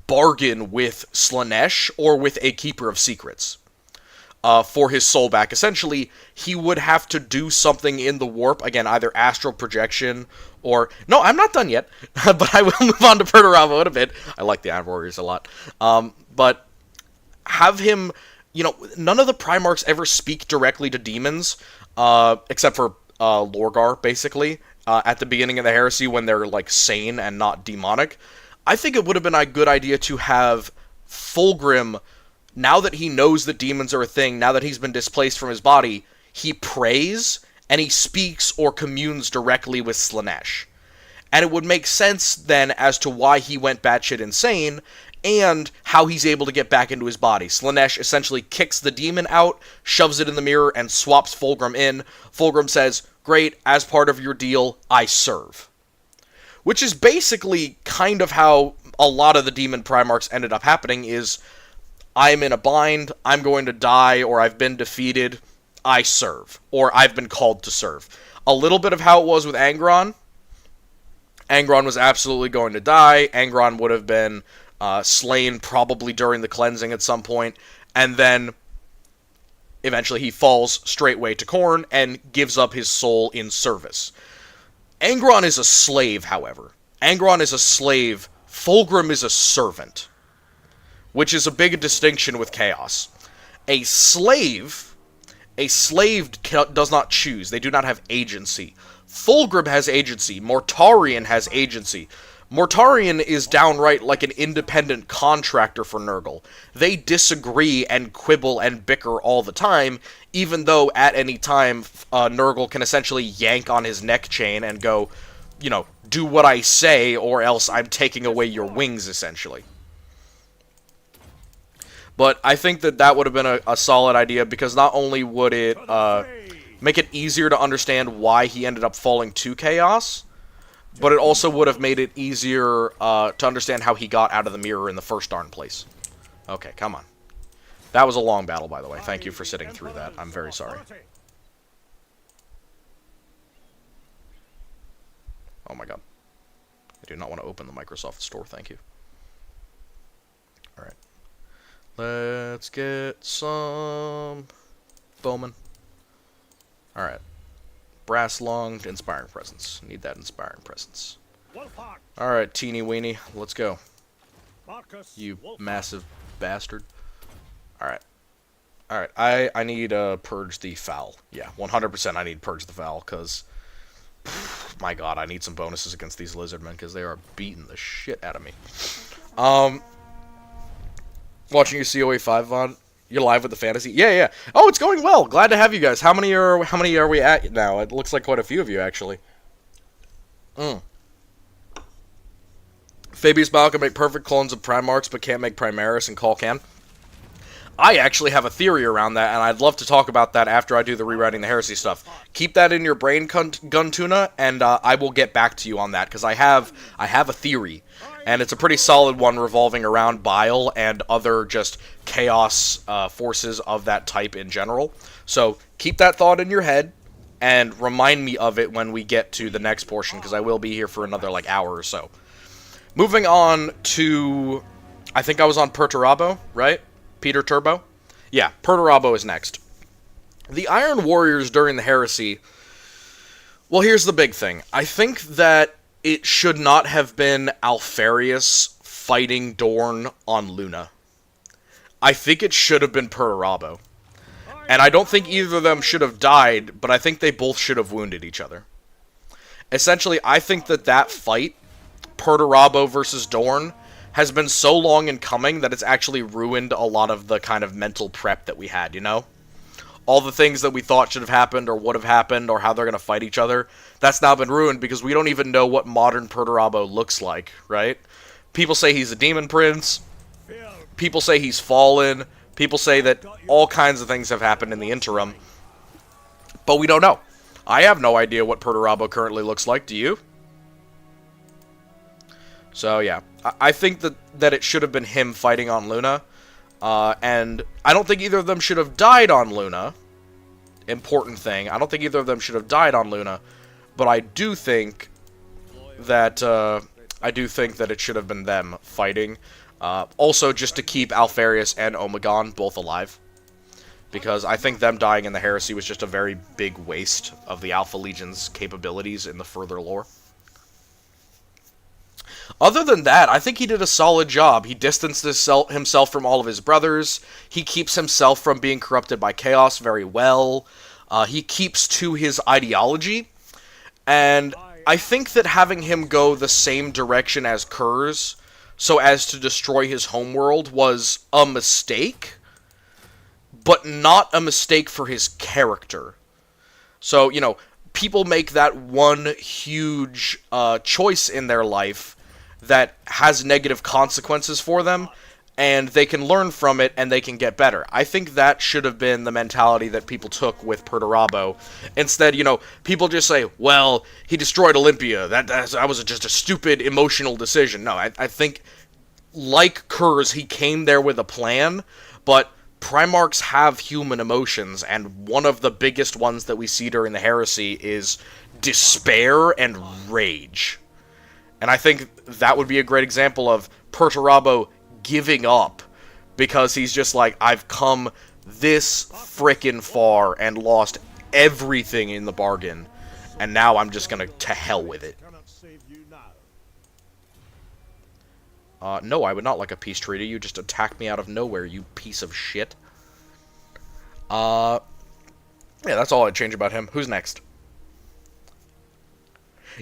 bargain with Slanesh or with a Keeper of Secrets. For his soul back. Essentially, he would have to do something in the warp, again, either astral projection or... No, I'm not done yet, but I will move on to Perturabo in a bit. I like the Iron Warriors a lot. But have him... You know, none of the Primarchs ever speak directly to demons, except for Lorgar, basically, at the beginning of the Heresy when they're, like, sane and not demonic. I think it would have been a good idea to have Fulgrim... Now that he knows that demons are a thing, now that he's been displaced from his body, he prays, and he speaks or communes directly with Slanesh. And it would make sense, then, as to why he went batshit insane, and how he's able to get back into his body. Slaanesh essentially kicks the demon out, shoves it in the mirror, and swaps Fulgrim in. Fulgrim says, "Great, as part of your deal, I serve." Which is basically kind of how a lot of the demon Primarchs ended up happening is, I'm in a bind, I'm going to die, or I've been defeated, I serve. Or I've been called to serve. A little bit of how it was with Angron. Angron was absolutely going to die. Angron would have been slain probably during the cleansing at some point, and then eventually he falls straightway to Khorne and gives up his soul in service. Angron is a slave, however. Angron is a slave. Fulgrim is a servant, which is a big distinction with Chaos. A slave does not choose. They do not have agency. Fulgrim has agency. Mortarion has agency. Mortarion is downright like an independent contractor for Nurgle. They disagree and quibble and bicker all the time, even though at any time Nurgle can essentially yank on his neck chain and go, do what I say or else I'm taking away your wings, essentially. But I think that would have been a solid idea, because not only would it make it easier to understand why he ended up falling to Chaos, but it also would have made it easier to understand how he got out of the mirror in the first darn place. Okay, come on. That was a long battle, by the way. Thank you for sitting through that. I'm very sorry. Oh my god. I do not want to open the Microsoft Store, thank you. Alright. Let's get some bowmen. Alright. Brass-lunged, inspiring presence. Need that inspiring presence. Alright, teeny weeny, let's go. You massive bastard. Alright. Alright, I need purge the foul. Yeah, 100% I need purge the foul, because my god, I need some bonuses against these lizardmen, because they are beating the shit out of me. Watching your COA 5 VOD. You're live with the fantasy? Yeah. Oh, it's going well. Glad to have you guys. How many are we at now? It looks like quite a few of you, actually. Fabius Bile can make perfect clones of Primarchs, but can't make Primaris, and Call can. I actually have a theory around that, and I'd love to talk about that after I do the rewriting the heresy stuff. Keep that in your brain, Gun Tuna, and I will get back to you on that, because I have a theory, and it's a pretty solid one revolving around Bile and other just chaos forces of that type in general. So keep that thought in your head, and remind me of it when we get to the next portion, because I will be here for another hour or so. Moving on to, I think I was on Perturabo, right? Peter Turbo? Yeah, Perturabo is next. The Iron Warriors during the Heresy, well, here's the big thing. I think that it should not have been Alfarius fighting Dorn on Luna. I think it should have been Perturabo. And I don't think either of them should have died, but I think they both should have wounded each other. Essentially, I think that fight, Perturabo versus Dorn, has been so long in coming that it's actually ruined a lot of the kind of mental prep that we had, All the things that we thought should have happened or would have happened or how they're going to fight each other, that's now been ruined because we don't even know what modern Perturabo looks like, right? People say he's a demon prince. People say he's fallen. People say that all kinds of things have happened in the interim. But we don't know. I have no idea what Perturabo currently looks like. Do you? So, yeah. I think that it should have been him fighting on Luna. And I don't think either of them should have died on Luna. Important thing. I don't think either of them should have died on Luna. But I do think that it should have been them fighting. Also, just to keep Alfarius and Omegon both alive. Because I think them dying in the Heresy was just a very big waste of the Alpha Legion's capabilities in the further lore. Other than that, I think he did a solid job. He distanced himself from all of his brothers. He keeps himself from being corrupted by chaos very well. He keeps to his ideology. And I think that having him go the same direction as Curze, so as to destroy his homeworld, was a mistake. But not a mistake for his character. So, people make that one huge choice in their life, that has negative consequences for them, and they can learn from it and they can get better. I think that should have been the mentality that people took with Perturabo. Instead, people just say, well, he destroyed Olympia. That was just a stupid emotional decision. No, I think, like Curze, he came there with a plan, but Primarchs have human emotions, and one of the biggest ones that we see during the Heresy is despair and rage. And I think that would be a great example of Perturabo giving up, because he's just like, I've come this frickin' far and lost everything in the bargain, and now I'm just gonna to hell with it. No, I would not like a peace treaty. You just attacked me out of nowhere, you piece of shit. Yeah, that's all I'd change about him. Who's next?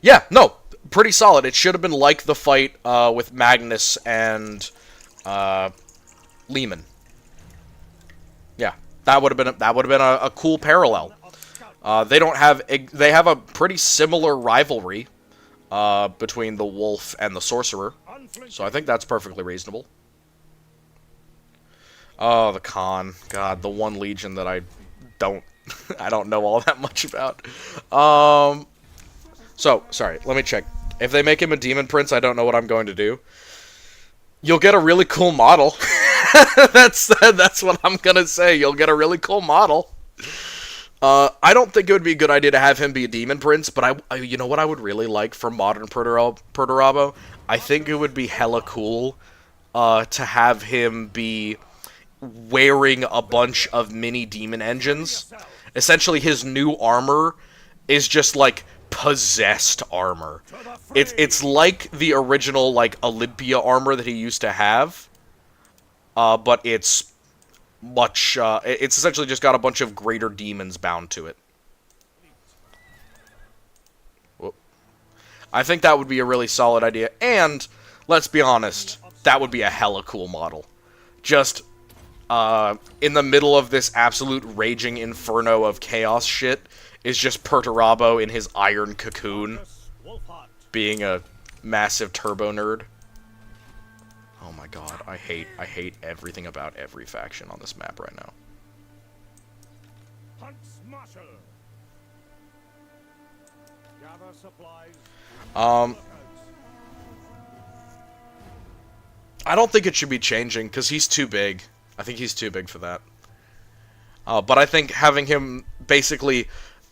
Yeah, no, pretty solid. It should have been like the fight with Magnus and Lehman. Yeah, that would have been a cool parallel. They have a pretty similar rivalry between the Wolf and the Sorcerer, so I think that's perfectly reasonable. Oh, the Khan. God, the one Legion that I don't know all that much about. So, sorry, let me check. If they make him a Demon Prince, I don't know what I'm going to do. You'll get a really cool model. That's what I'm gonna say. You'll get a really cool model. I don't think it would be a good idea to have him be a Demon Prince, but you know what I would really like for modern Perturabo? I think it would be hella cool to have him be wearing a bunch of mini demon engines. Essentially, his new armor is just like possessed armor. It's like the original like Olympia armor that he used to have, but it's much. It's essentially just got a bunch of greater demons bound to it. Whoop. I think that would be a really solid idea, and let's be honest, that would be a hella cool model. Just in the middle of this absolute raging inferno of chaos shit is just Perturabo in his iron cocoon, being a massive turbo nerd. Oh my god, I hate everything about every faction on this map right now. I don't think it should be changing, because he's too big. I think he's too big for that. But I think having him basically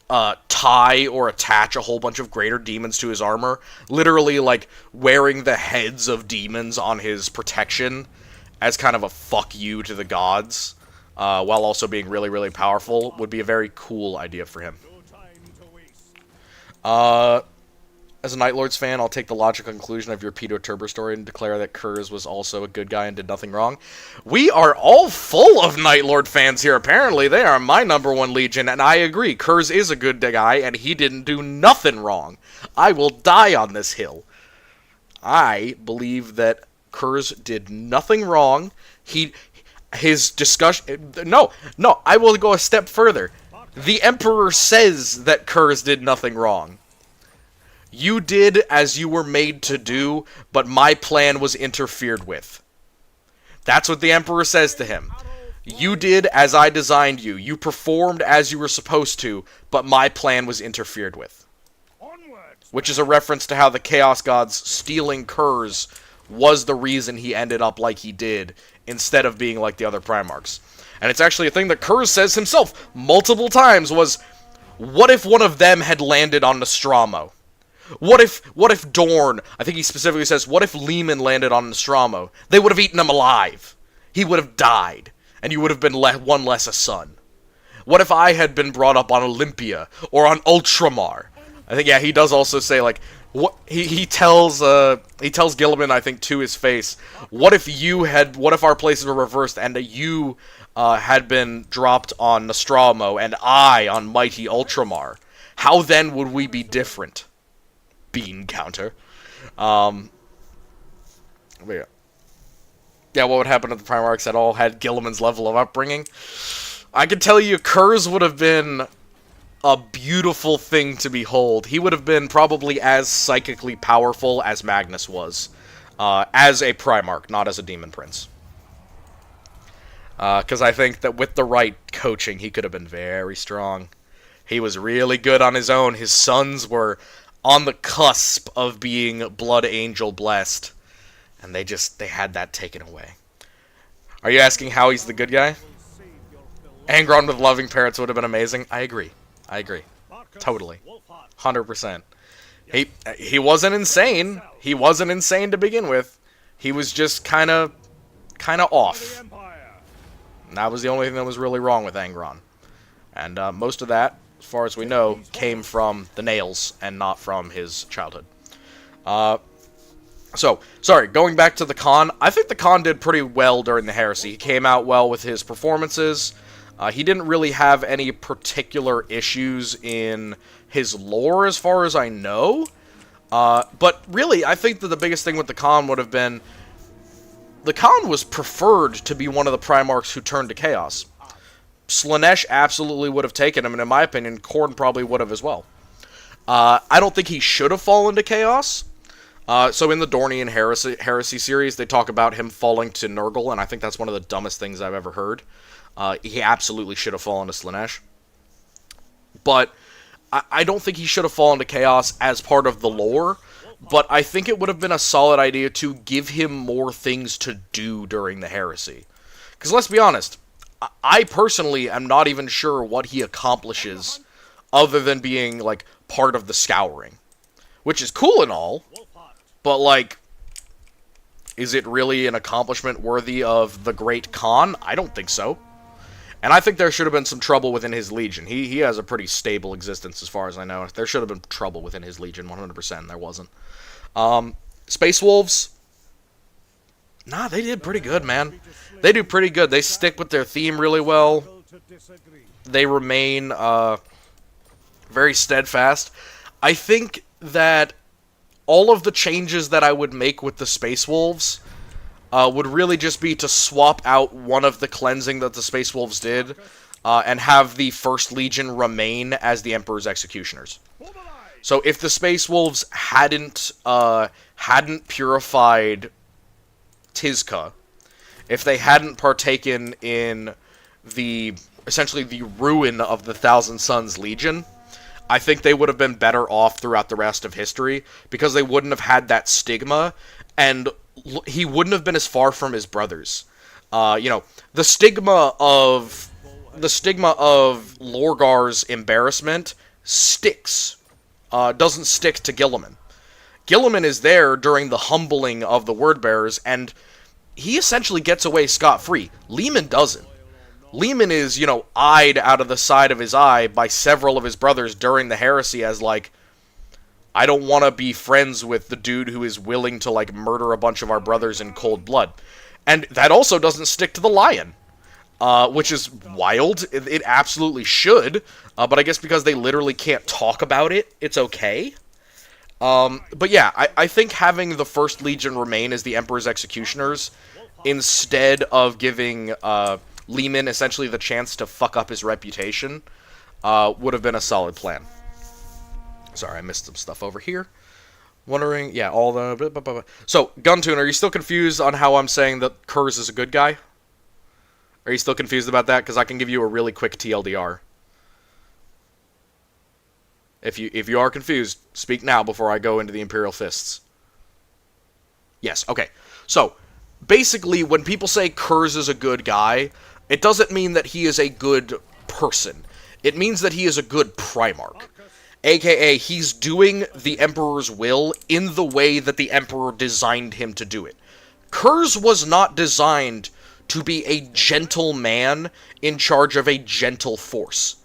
tie or attach a whole bunch of greater demons to his armor, literally like wearing the heads of demons on his protection as kind of a fuck you to the gods, while also being really, really powerful, would be a very cool idea for him. As a Night Lords fan, I'll take the logical conclusion of your Pedo Turbo story and declare that Curze was also a good guy and did nothing wrong. We are all full of Night Lord fans here, apparently. They are my #1 Legion, and I agree. Curze is a good guy, and he didn't do nothing wrong. I will die on this hill. I believe that Curze did nothing wrong. His discussion... No, I will go a step further. The Emperor says that Curze did nothing wrong. You did as you were made to do, but my plan was interfered with. That's what the Emperor says to him. You did as I designed you. You performed as you were supposed to, but my plan was interfered with. Which is a reference to how the Chaos Gods stealing Curze was the reason he ended up like he did, instead of being like the other Primarchs. And it's actually a thing that Curze says himself multiple times was, what if one of them had landed on Nostromo? What if Dorn, I think he specifically says, what if Lehman landed on Nostromo? They would have eaten him alive. He would have died, and you would have been one less a son. What if I had been brought up on Olympia, or on Ultramar? I think, yeah, he does also say, like, what he tells Gilliman, I think, to his face, what if our places were reversed, and you had been dropped on Nostromo, and I on mighty Ultramar? How then would we be different? Bean counter. Yeah, what would happen to the Primarchs that all had Gilliman's level of upbringing? I can tell you, Curze would have been a beautiful thing to behold. He would have been probably as psychically powerful as Magnus was. as a Primarch, not as a Demon Prince. Because I think that with the right coaching, he could have been very strong. He was really good on his own. His sons were on the cusp of being Blood Angel blessed. And they had that taken away. Are you asking how he's the good guy? Angron with loving parents would have been amazing. I agree. Totally. 100%. He wasn't insane. He wasn't insane to begin with. He was just kind of off. And that was the only thing that was really wrong with Angron. And most of that, as far as we know, came from the nails and not from his childhood. So, sorry, going back to the Khan, I think the Khan did pretty well during the Heresy. He came out well with his performances. He didn't really have any particular issues in his lore, as far as I know. But really, I think that the biggest thing with the Khan would have been the Khan was preferred to be one of the Primarchs who turned to Chaos. Slaanesh absolutely would have taken him, and in my opinion, Khorne probably would have as well. I don't think he should have fallen to Chaos. So in the Dornian Heresy series, they talk about him falling to Nurgle, and I think that's one of the dumbest things I've ever heard. He absolutely should have fallen to Slaanesh. But I don't think he should have fallen to Chaos as part of the lore, but I think it would have been a solid idea to give him more things to do during the Heresy. Because let's be honest, I personally am not even sure what he accomplishes other than being, like, part of the Scouring. Which is cool and all, but, like, is it really an accomplishment worthy of the Great Khan? I don't think so. And I think there should have been some trouble within his Legion. He has a pretty stable existence as far as I know. There should have been trouble within his Legion, 100%, and there wasn't. Space Wolves, nah, they did pretty good, man. They do pretty good. They stick with their theme really well. They remain very steadfast. I think that all of the changes that I would make with the Space Wolves would really just be to swap out one of the cleansing that the Space Wolves did and have the First Legion remain as the Emperor's Executioners. So if the Space Wolves hadn't purified Tizca, if they hadn't partaken in essentially the ruin of the Thousand Sons Legion, I think they would have been better off throughout the rest of history, because they wouldn't have had that stigma, and he wouldn't have been as far from his brothers. The stigma of Lorgar's embarrassment sticks. Doesn't stick to Guilliman. Guilliman is there during the humbling of the Wordbearers, and he essentially gets away scot-free. Leman doesn't. Leman is, eyed out of the side of his eye by several of his brothers during the Heresy as, like, I don't want to be friends with the dude who is willing to, like, murder a bunch of our brothers in cold blood. And that also doesn't stick to the Lion, which is wild. It absolutely should, but I guess because they literally can't talk about it, it's okay. But yeah, I think having the First Legion remain as the Emperor's Executioners, instead of giving Leman essentially the chance to fuck up his reputation, would have been a solid plan. Sorry, I missed some stuff over here. Wondering, yeah, all the... Blah, blah, blah. So, Guntoon, are you still confused on how I'm saying that Curze is a good guy? Are you still confused about that? Because I can give you a really quick TLDR. If you are confused, speak now before I go into the Imperial Fists. Yes, okay. So, basically, when people say Curze is a good guy, it doesn't mean that he is a good person. It means that he is a good Primarch. AKA, he's doing the Emperor's will in the way that the Emperor designed him to do it. Curze was not designed to be a gentle man in charge of a gentle force.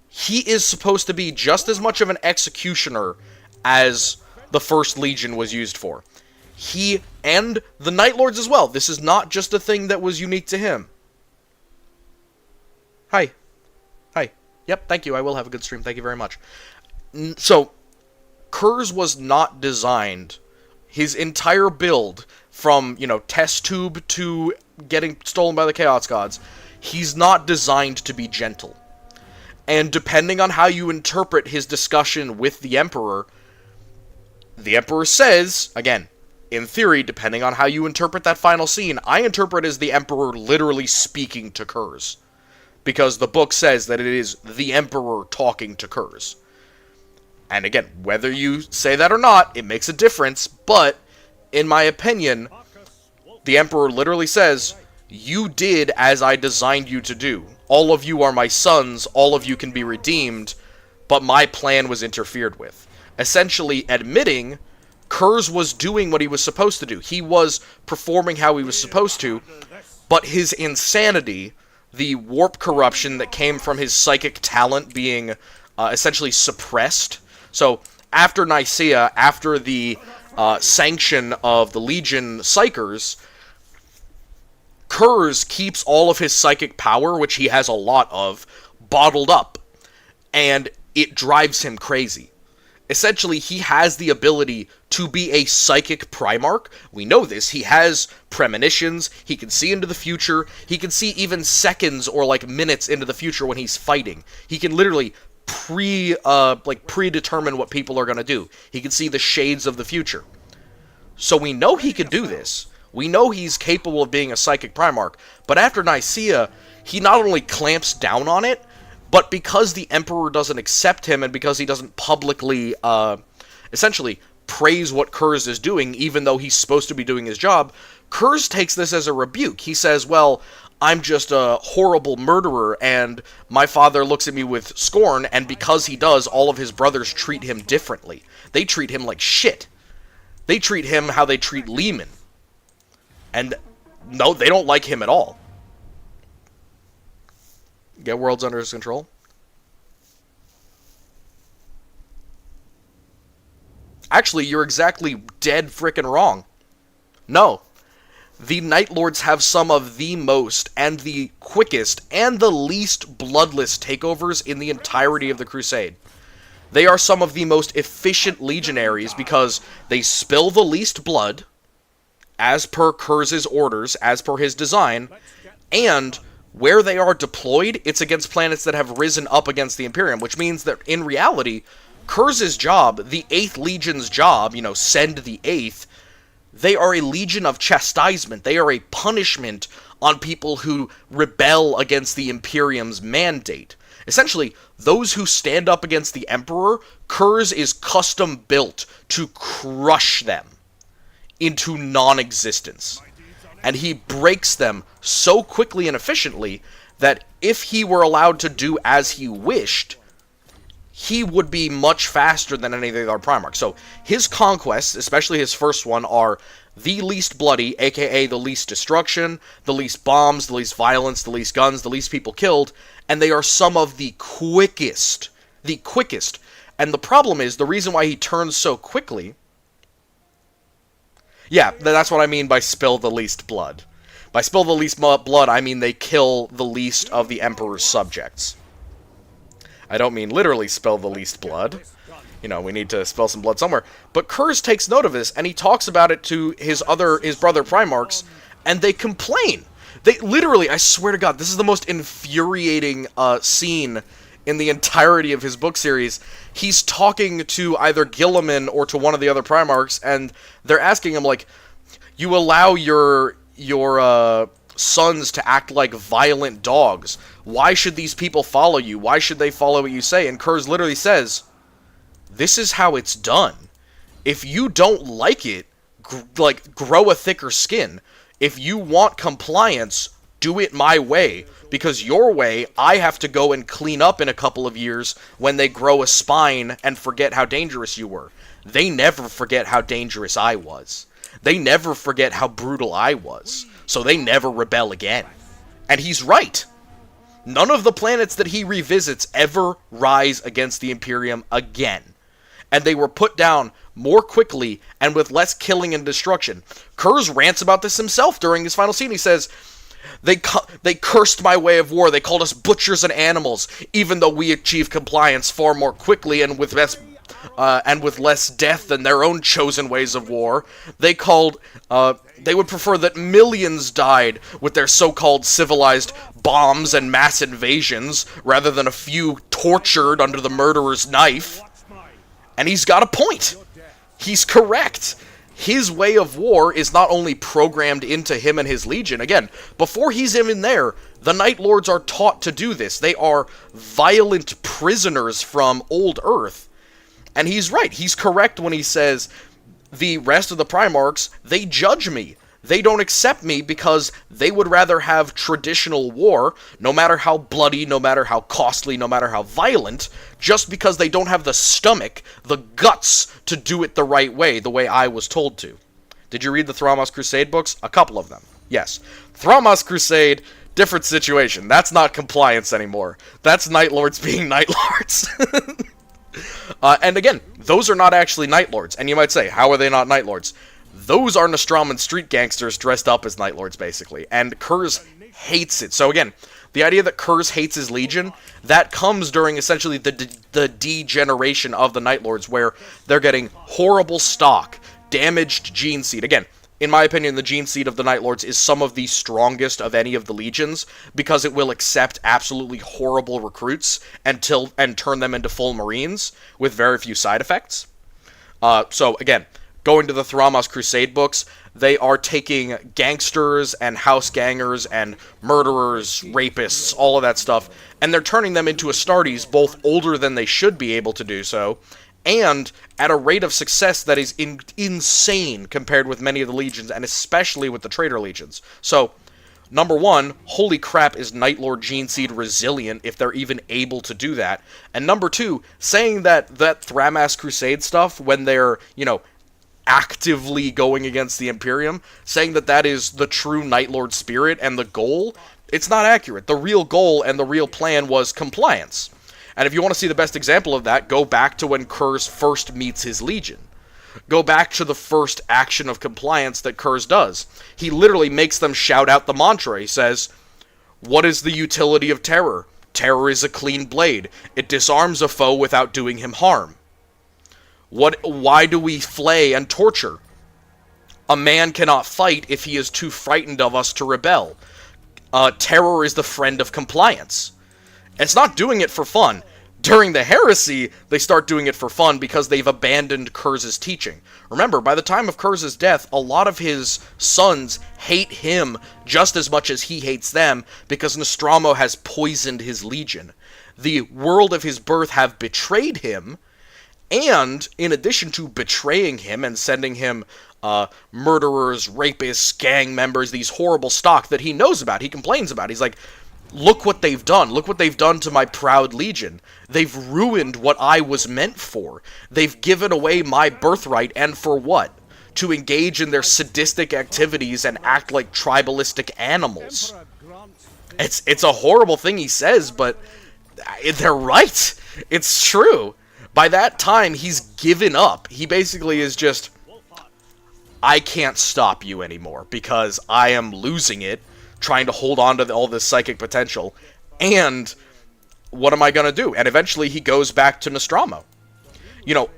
He is supposed to be just as much of an executioner as the First Legion was used for. He, and the Night Lords as well. This is not just a thing that was unique to him. Hi. Hi. Yep, thank you. I will have a good stream. Thank you very much. So, Curze was not designed, his entire build, from, test tube to getting stolen by the Chaos Gods, he's not designed to be gentle. And depending on how you interpret his discussion with the Emperor says, again, In theory, depending on how you interpret that final scene, I interpret as the Emperor literally speaking to Curze. Because the book says that it is the Emperor talking to Curze. And again, whether you say that or not, it makes a difference, but, in my opinion, the Emperor literally says, "You did as I designed you to do. All of you are my sons, all of you can be redeemed, but my plan was interfered with." Essentially admitting Curze was doing what he was supposed to do. He was performing how he was supposed to, but his insanity, the warp corruption that came from his psychic talent being essentially suppressed. So, after Nicaea, after the sanction of the Legion Psychers, Curze keeps all of his psychic power, which he has a lot of, bottled up, and it drives him crazy. Essentially, he has the ability to be a psychic Primarch. We know this. He has premonitions. He can see into the future. He can see even seconds or like minutes into the future when he's fighting. He can literally predetermine what people are going to do. He can see the shades of the future. So we know he can do this. We know he's capable of being a psychic Primarch. But after Nicaea, he not only clamps down on it, but because the Emperor doesn't accept him and because he doesn't publicly, essentially, praise what Curze is doing, even though he's supposed to be doing his job, Curze takes this as a rebuke. He says, well, I'm just a horrible murderer, and my father looks at me with scorn, and because he does, all of his brothers treat him differently. They treat him like shit. They treat him how they treat Lehman. And no, they don't like him at all. Get worlds under his control. Actually, you're exactly dead frickin' wrong. No. The Night Lords have some of the most, and the quickest, and the least bloodless takeovers in the entirety of the Crusade. They are some of the most efficient legionaries because they spill the least blood, as per Curze's orders, as per his design, and where they are deployed, it's against planets that have risen up against the Imperium, which means that, in reality, Curze's job, the 8th Legion's job, send the 8th, they are a legion of chastisement. They are a punishment on people who rebel against the Imperium's mandate. Essentially, those who stand up against the Emperor, Curze is custom built to crush them into non-existence. And he breaks them so quickly and efficiently that if he were allowed to do as he wished, he would be much faster than any of the other Primarchs. So his conquests, especially his first one, are the least bloody, aka the least destruction, the least bombs, the least violence, the least guns, the least people killed, and they are some of the quickest. The quickest. And the problem is, the reason why he turns so quickly... Yeah, that's what I mean by spill the least blood. By spill the least blood, I mean they kill the least of the Emperor's subjects. I don't mean literally spill the least blood. We need to spill some blood somewhere. But Curze takes note of this, and he talks about it to his brother Primarchs, and they complain. They literally, I swear to God, this is the most infuriating scene in the entirety of his book series. He's talking to either Guilliman or to one of the other Primarchs, and they're asking him, like, you allow your sons to act like violent dogs. Why should these people follow you? Why should they follow what you say? And Curze literally says, this is how it's done. If you don't like it, grow a thicker skin. If you want compliance, do it my way. Because your way, I have to go and clean up in a couple of years when they grow a spine and forget how dangerous you were. They never forget how dangerous I was. They never forget how brutal I was. So they never rebel again. And he's right. None of the planets that he revisits ever rise against the Imperium again. And they were put down more quickly and with less killing and destruction. Curze rants about this himself during his final scene. He says, They cursed my way of war. They called us butchers and animals, even though we achieved compliance far more quickly and with less death than their own chosen ways of war. They would prefer that millions died with their so-called civilized bombs and mass invasions, rather than a few tortured under the murderer's knife. And he's got a point. He's correct. his way of war is not only programmed into him and his legion. Again, before he's even there, the Night Lords are taught to do this. They are violent prisoners from old Earth. And he's right. He's correct when he says the rest of the Primarchs, they judge me. They don't accept me because they would rather have traditional war, no matter how bloody, no matter how costly, no matter how violent, just because they don't have the stomach, the guts to do it the right way, the way I was told to. Did you read the Thramas Crusade books? A couple of them. Yes. Thramas Crusade, different situation. That's not compliance anymore. That's Night Lords being Night Lords. And again, those are not actually Night Lords. And you might say, how are they not Night Lords? Those are Nostraman street gangsters dressed up as Night Lords, basically. And Curze hates it. So again, the idea that Curze hates his legion, that comes during essentially the degeneration of the Night Lords, where they're getting horrible stock, damaged gene seed. Again, in my opinion, the gene seed of the Night Lords is some of the strongest of any of the legions, because it will accept absolutely horrible recruits and turn them into full Marines with very few side effects. So again, going to the Thramas Crusade books, they are taking gangsters and house gangers and murderers, rapists, all of that stuff, and they're turning them into Astartes, both older than they should be able to do so, and at a rate of success that is insane compared with many of the legions, and especially with the traitor legions. So, number one, holy crap, is Night Lord Gene Seed resilient if they're even able to do that? And number two, saying that Thramas Crusade stuff, when they're, actively going against the Imperium, saying that is the true Night Lord spirit and the goal, it's not accurate. The real goal and the real plan was compliance. And if you want to see the best example of that, go back to when Curze first meets his legion. Go back to the first action of compliance that Curze does. He literally makes them shout out the mantra. He says, "What is the utility of terror? Terror is a clean blade. It disarms a foe without doing him harm. Why do we flay and torture? A man cannot fight if he is too frightened of us to rebel. Terror is the friend of compliance." It's not doing it for fun. During the heresy, they start doing it for fun because they've abandoned Curze's teaching. Remember, by the time of Curze's death, a lot of his sons hate him just as much as he hates them because Nostromo has poisoned his legion. The world of his birth have betrayed him, and in addition to betraying him and sending him murderers, rapists, gang members, these horrible stock that he knows about, he complains about. He's like, look what they've done. Look what they've done to my proud legion. They've ruined what I was meant for. They've given away my birthright, and for what? To engage in their sadistic activities and act like tribalistic animals. It's a horrible thing he says, but they're right. It's true. By that time, he's given up. He basically is just, I can't stop you anymore because I am losing it, trying to hold on to all this psychic potential, and what am I going to do? And eventually he goes back to Nostromo.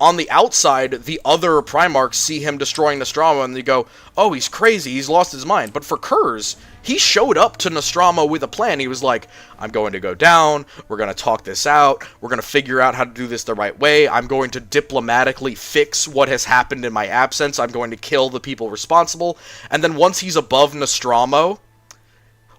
On the outside, the other Primarchs see him destroying Nostromo, and they go, oh, he's crazy, he's lost his mind. But for Curze, he showed up to Nostromo with a plan. He was like, I'm going to go down, we're going to talk this out, we're going to figure out how to do this the right way, I'm going to diplomatically fix what has happened in my absence, I'm going to kill the people responsible. And then once he's above Nostromo,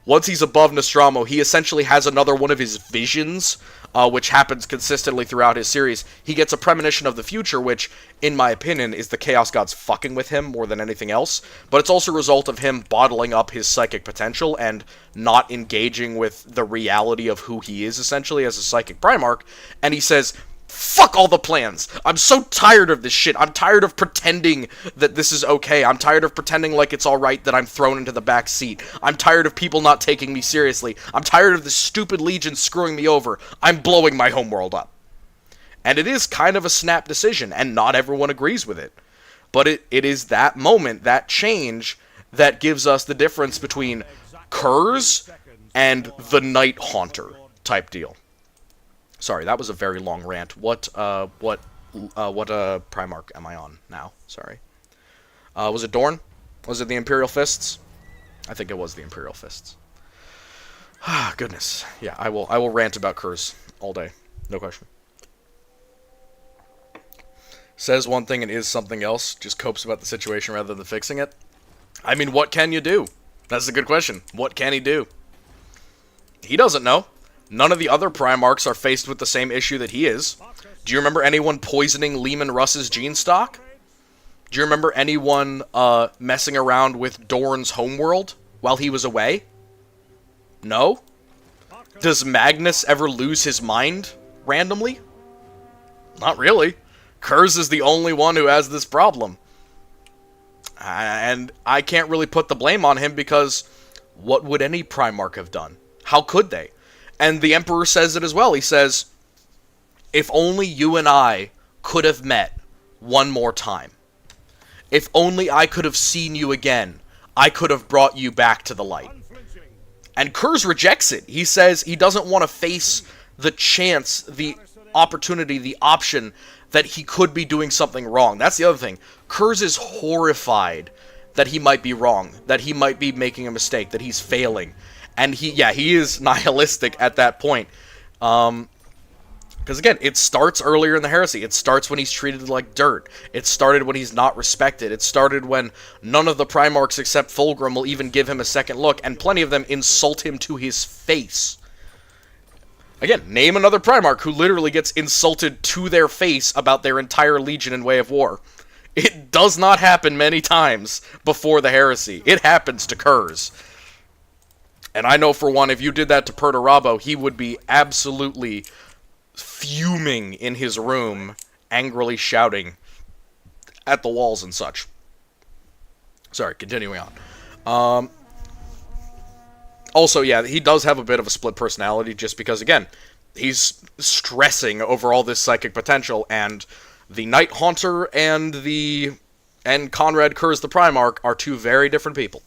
he essentially has another one of his visions, which happens consistently throughout his series. He gets a premonition of the future, which, in my opinion, is the Chaos Gods fucking with him more than anything else. But it's also a result of him bottling up his psychic potential and not engaging with the reality of who he is, essentially, as a psychic Primarch. And he says, fuck all the plans. I'm so tired of this shit. I'm tired of pretending that this is okay. I'm tired of pretending like it's alright that I'm thrown into the back seat. I'm tired of people not taking me seriously. I'm tired of this stupid legion screwing me over. I'm blowing my homeworld up. And it is kind of a snap decision, and not everyone agrees with it. But it is that moment, that change, that gives us the difference between Curze and the Night Haunter type deal. Sorry, that was a very long rant. What Primarch am I on now? Sorry. Was it Dorn? Was it the Imperial Fists? I think it was the Imperial Fists. Ah, goodness. Yeah, I will rant about Curze all day. No question. says one thing and is something else, just copes about the situation rather than fixing it. I mean, what can you do? That's a good question. What can he do? He doesn't know. None of the other Primarchs are faced with the same issue that he is. Do you remember anyone poisoning Lehman Russ's gene stock? Do you remember anyone messing around with Dorn's homeworld while he was away? No? Does Magnus ever lose his mind randomly? Not really. Curze is the only one who has this problem. And I can't really put the blame on him because what would any Primarch have done? How could they? And the Emperor says it as well. He says, if only you and I could have met one more time. If only I could have seen you again, I could have brought you back to the light. And Curze rejects it. He says he doesn't want to face the chance, the opportunity, the option that he could be doing something wrong. That's the other thing. Curze is horrified that he might be wrong, that he might be making a mistake, that he's failing. And he is nihilistic at that point. Because again, it starts earlier in the heresy. It starts when he's treated like dirt. It started when he's not respected. It started when none of the Primarchs except Fulgrim will even give him a second look, and plenty of them insult him to his face. Again, name another Primarch who literally gets insulted to their face about their entire legion and way of war. It does not happen many times before the heresy. It happens to Curze. And I know for one, if you did that to Perturabo, he would be absolutely fuming in his room, angrily shouting at the walls and such. Sorry, continuing on. Also, yeah, he does have a bit of a split personality just because, again, he's stressing over all this psychic potential, and the Night Haunter and Conrad Curze the Primarch are two very different people.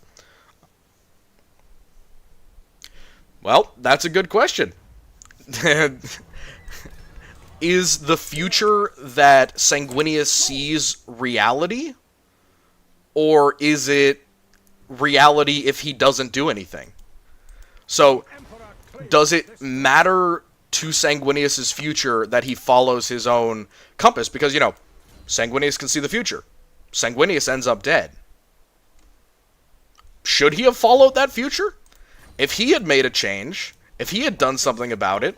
Well, that's a good question. Is the future that Sanguinius sees reality? Or is it reality if he doesn't do anything? So, does it matter to Sanguinius' future that he follows his own compass? Because, Sanguinius can see the future. Sanguinius ends up dead. Should he have followed that future? If he had made a change, if he had done something about it,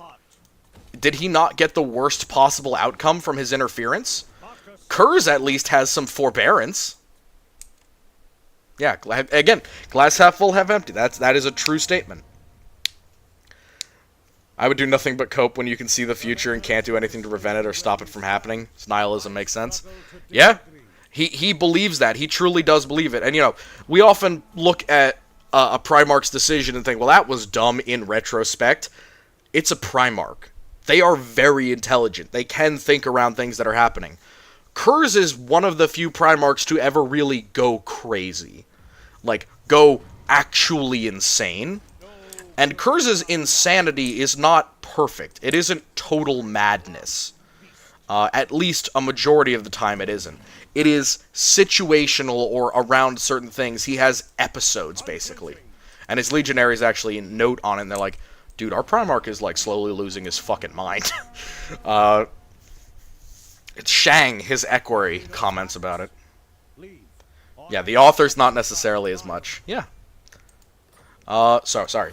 did he not get the worst possible outcome from his interference? Curze at least has some forbearance. Yeah, again, glass half full, half empty. That is a true statement. I would do nothing but cope when you can see the future and can't do anything to prevent it or stop it from happening. Nihilism makes sense. Yeah, he believes that. He truly does believe it. And, we often look at a Primarch's decision and think, well, that was dumb in retrospect. It's a Primarch. They are very intelligent. They can think around things that are happening. Curze is one of the few Primarchs to ever really go crazy. Like, go actually insane. And Curze's insanity is not perfect. It isn't total madness. At least a majority of the time it isn't. It is situational or around certain things. He has episodes, basically. And his legionaries actually note on it, and they're like, dude, our Primarch is, slowly losing his fucking mind. It's Shang, his equerry, comments about it. Yeah, the author's not necessarily as much. Yeah. Sorry.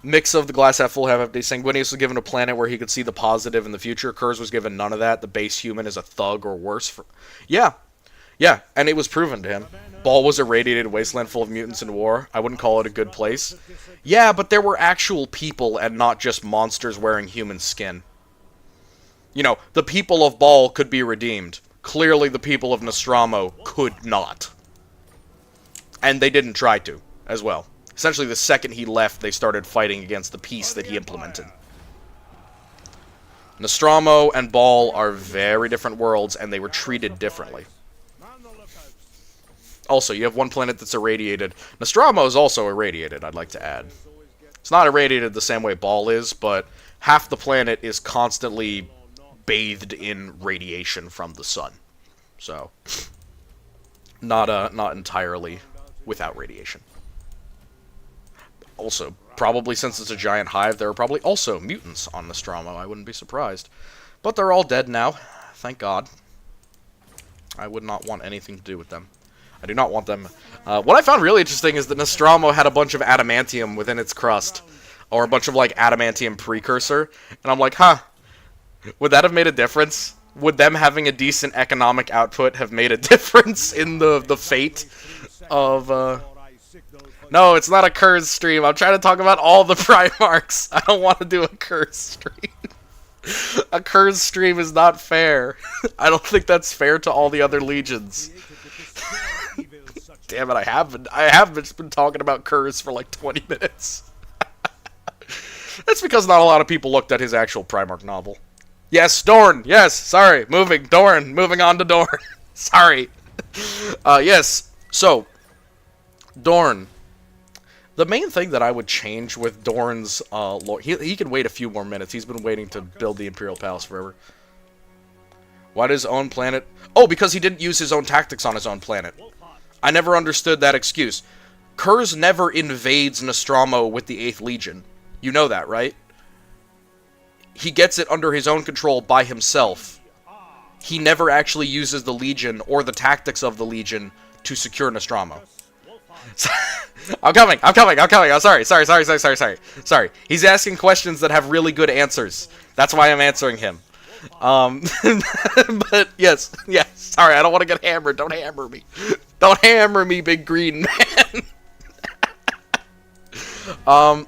Mix of the glass half full, half empty. Sanguinius was given a planet where he could see the positive in the future. Curze was given none of that. The base human is a thug or worse. Yeah, and it was proven to him. Ball was a radiated wasteland full of mutants in war. I wouldn't call it a good place. Yeah, but there were actual people and not just monsters wearing human skin. The people of Ball could be redeemed. Clearly the people of Nostromo could not. And they didn't try to, as well. Essentially, the second he left, they started fighting against the peace that he implemented. Nostromo and Ball are very different worlds, and they were treated differently. Also, you have one planet that's irradiated. Nostromo is also irradiated, I'd like to add. It's not irradiated the same way Ball is, but half the planet is constantly bathed in radiation from the sun. So, not entirely without radiation. Also, probably since it's a giant hive, there are probably also mutants on Nostromo. I wouldn't be surprised. But they're all dead now. Thank God. I would not want anything to do with them. I do not want them. What I found really interesting is that Nostromo had a bunch of adamantium within its crust. Or a bunch of, like, adamantium precursor. And I'm like, huh. Would that have made a difference? Would them having a decent economic output have made a difference in the fate of, No, it's not a Curze stream. I'm trying to talk about all the Primarchs. I don't want to do a Curze stream. A Curze stream is not fair. I don't think that's fair to all the other legions. Damn it, I have been talking about Curze for like 20 minutes. That's because not a lot of people looked at his actual Primarch novel. Yes, Dorn. Yes, sorry. Dorn. Moving on to Dorn. Sorry. Yes. So, Dorn. The main thing that I would change with Dorn's lore... He can wait a few more minutes. He's been waiting to build the Imperial Palace forever. Why does his own planet... Oh, because he didn't use his own tactics on his own planet. I never understood that excuse. Curze never invades Nostromo with the 8th Legion. You know that, right? He gets it under his own control by himself. He never actually uses the Legion or the tactics of the Legion to secure Nostromo. I'm coming. I'm sorry. He's asking questions that have really good answers. That's why I'm answering him. But yes. Sorry, I don't want to get hammered. Don't hammer me. Don't hammer me, big green man.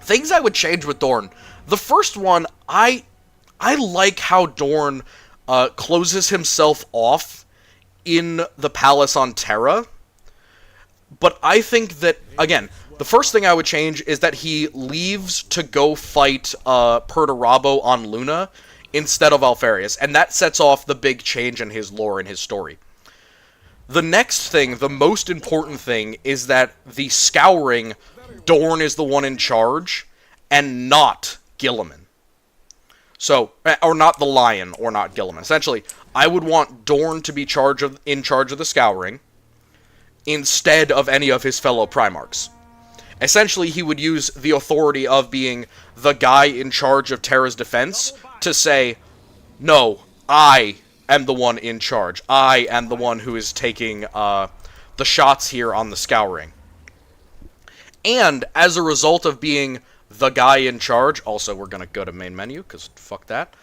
Things I would change with Dorn. The first one, I like how Dorn closes himself off in the palace on Terra. But I think that, again, the first thing I would change is that he leaves to go fight Perturabo on Luna instead of Alpharius. And that sets off the big change in his lore and his story. The next thing, the most important thing, is that the Scouring, Dorn is the one in charge, and not Guilliman. So, or not the Lion, or not Guilliman. Essentially, I would want Dorn to be in charge of the Scouring, instead of any of his fellow Primarchs. Essentially, he would use the authority of being the guy in charge of Terra's defense to say, no, I am the one in charge. I am the one who is taking the shots here on the Scouring. And, as a result of being the guy in charge, also, we're going to go to main menu, because fuck that.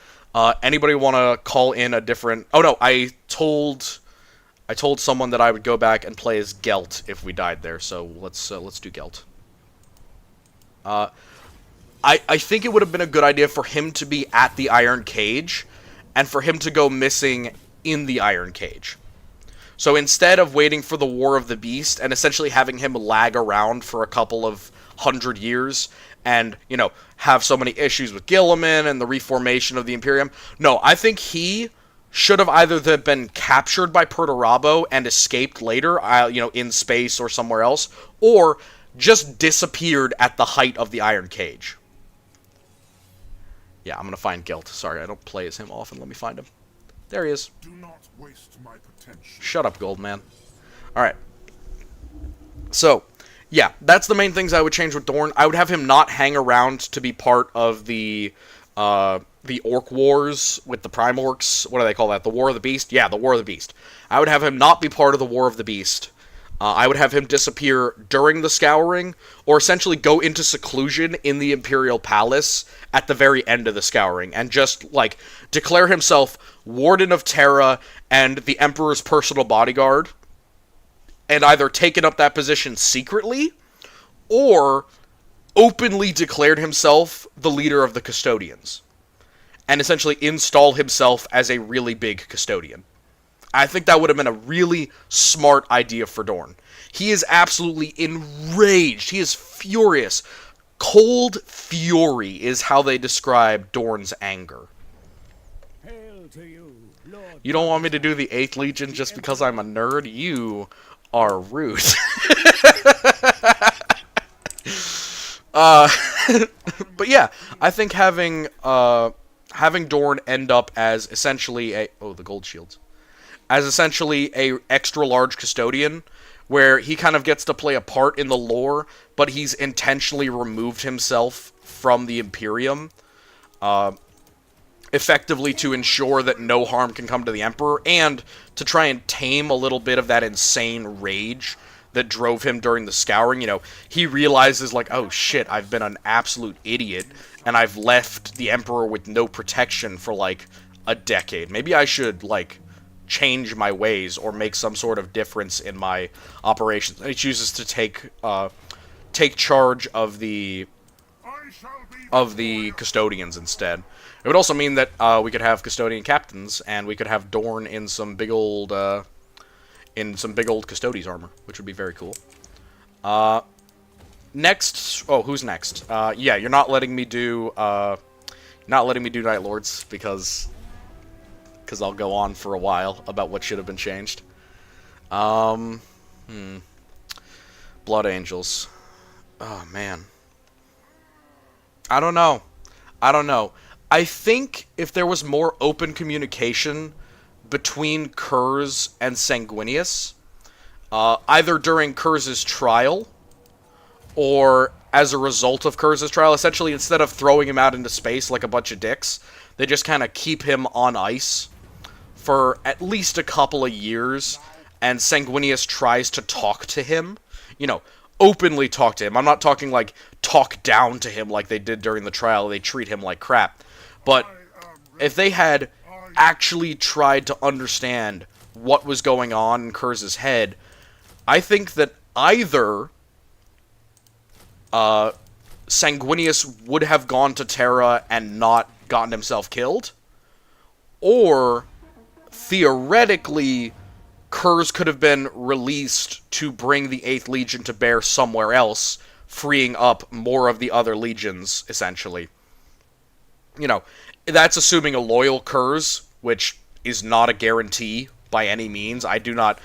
Anybody want to call in a different... Oh, no, I told someone that I would go back and play as Gelt if we died there, so let's do Gelt. I think it would have been a good idea for him to be at the Iron Cage, and for him to go missing in the Iron Cage. So instead of waiting for the War of the Beast, and essentially having him lag around for a couple of 100 years, and, you know, have so many issues with Guilliman and the reformation of the Imperium, no, I think he should have either been captured by Perturabo and escaped later, you know, in space or somewhere else, or just disappeared at the height of the Iron Cage. Yeah, I'm gonna find Gelt. Sorry, I don't play as him often. Let me find him. There he is. Do not waste my potential. Shut up, Goldman. Alright. So, yeah, that's the main things I would change with Dorn. I would have him not hang around to be part of the Orc Wars with the Primorcs. What do they call that? The War of the Beast? Yeah, the War of the Beast. I would have him not be part of the War of the Beast. I would have him disappear during the Scouring, or essentially go into seclusion in the Imperial Palace at the very end of the Scouring, and just, like, declare himself Warden of Terra and the Emperor's personal bodyguard, and either taken up that position secretly, or openly declared himself the leader of the Custodians, and essentially install himself as a really big Custodian. I think that would have been a really smart idea for Dorn. He is absolutely enraged. He is furious. Cold fury is how they describe Dorn's anger. Hail to you, Lord. You don't want me to do the 8th Legion just because I'm a nerd? You are rude. But yeah, I think having Dorn end up as essentially a... Oh, the gold shields. As essentially a extra large custodian, where he kind of gets to play a part in the lore, but he's intentionally removed himself from the Imperium. effectively to ensure that no harm can come to the Emperor, and to try and tame a little bit of that insane rage that drove him during the scouring. You know, he realizes, like, oh shit, I've been an absolute idiot, and I've left the Emperor with no protection for, like, a decade. Maybe I should, like, change my ways or make some sort of difference in my operations. And he chooses to take charge of the custodians instead. It would also mean that we could have custodian captains, and we could have Dorn in some big old Custodes armor, which would be very cool. Next, oh, who's next? Yeah, you're not letting me do Night Lords because I'll go on for a while about what should have been changed. Blood Angels. Oh man. I don't know. I think if there was more open communication between Curze and Sanguinius, either during Curze's trial or as a result of Curze's trial, essentially instead of throwing him out into space like a bunch of dicks, they just kind of keep him on ice for at least a couple of years, and Sanguinius tries to talk to him. You know, openly talk to him. I'm not talking like talk down to him like they did during the trial. They treat him like crap. But if they had actually tried to understand what was going on in Curze's head, I think that either Sanguinius would have gone to Terra and not gotten himself killed, or theoretically Curze could have been released to bring the 8th Legion to bear somewhere else, freeing up more of the other legions, essentially. You know, that's assuming a loyal Curze, which is not a guarantee by any means. I do not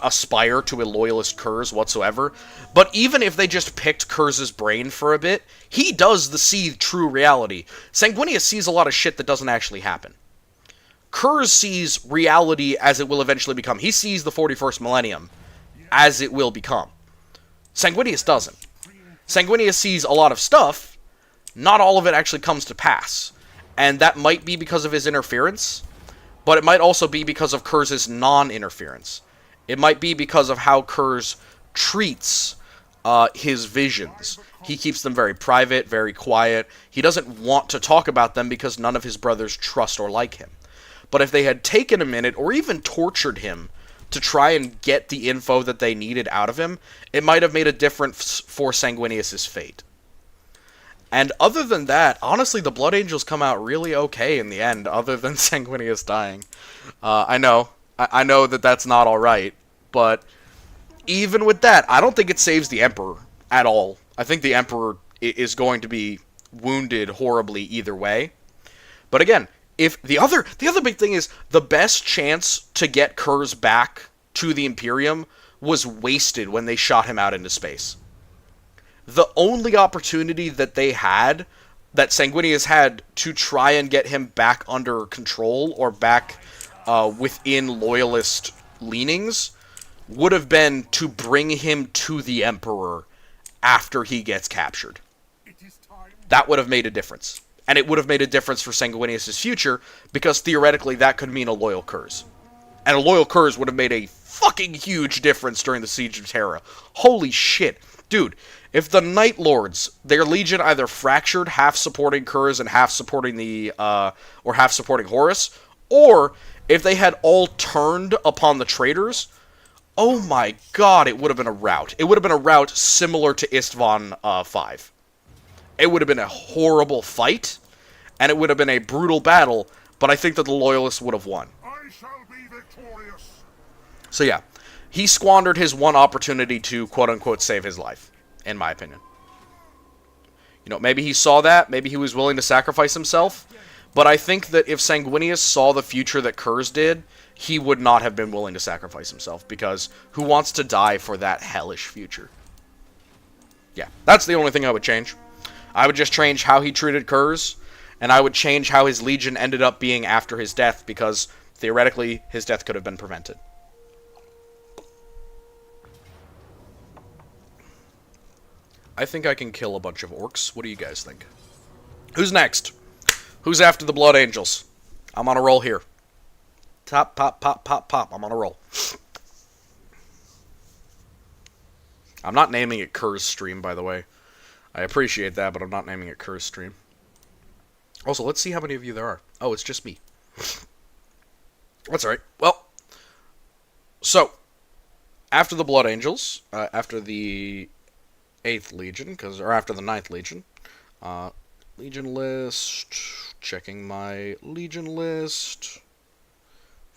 aspire to a loyalist Curze whatsoever. But even if they just picked Curze's brain for a bit, he does see true reality. Sanguinius sees a lot of shit that doesn't actually happen. Curze sees reality as it will eventually become. He sees the 41st millennium as it will become. Sanguinius doesn't. Sanguinius sees a lot of stuff. Not all of it actually comes to pass. And that might be because of his interference, but it might also be because of Curze's non-interference. It might be because of how Curze treats his visions. He keeps them very private, very quiet. He doesn't want to talk about them because none of his brothers trust or like him. But if they had taken a minute, or even tortured him, to try and get the info that they needed out of him, it might have made a difference for Sanguinius' fate. And other than that, honestly, the Blood Angels come out really okay in the end, other than Sanguinius dying. I know that that's not alright, but even with that, I don't think it saves the Emperor at all. I think the Emperor is going to be wounded horribly either way. But again, if the other big thing is, the best chance to get Curze back to the Imperium was wasted when they shot him out into space. The only opportunity that they had, that Sanguinius had, to try and get him back under control or back within loyalist leanings would have been to bring him to the Emperor after he gets captured. That would have made a difference. And it would have made a difference for Sanguinius' future, because theoretically that could mean a loyal Curze. And a loyal Curze would have made a fucking huge difference during the Siege of Terra. Holy shit. Dude, if the Night Lords, their legion either fractured, half supporting Curze and half supporting or half supporting Horus, or if they had all turned upon the traitors, oh my god, it would have been a rout. It would have been a rout similar to Istvan 5. It would have been a horrible fight, and it would have been a brutal battle, but I think that the Loyalists would have won. I shall be victorious. So yeah, he squandered his one opportunity to quote-unquote save his life, in my opinion. You know, maybe he saw that, maybe he was willing to sacrifice himself, but I think that if Sanguinius saw the future that Curze did, he would not have been willing to sacrifice himself, because who wants to die for that hellish future? Yeah, that's the only thing I would change. I would just change how he treated Curze, and I would change how his legion ended up being after his death, because theoretically his death could have been prevented. I think I can kill a bunch of orcs. What do you guys think? Who's next? Who's after the Blood Angels? I'm on a roll here. Top, pop, pop, pop, pop. I'm on a roll. I'm not naming it Curze Stream, by the way. I appreciate that, but I'm not naming it Curze Stream. Also, let's see how many of you there are. Oh, it's just me. That's alright. Well, so, after the Blood Angels, after the 8th Legion, or after the 9th Legion, Legion list, checking my Legion list,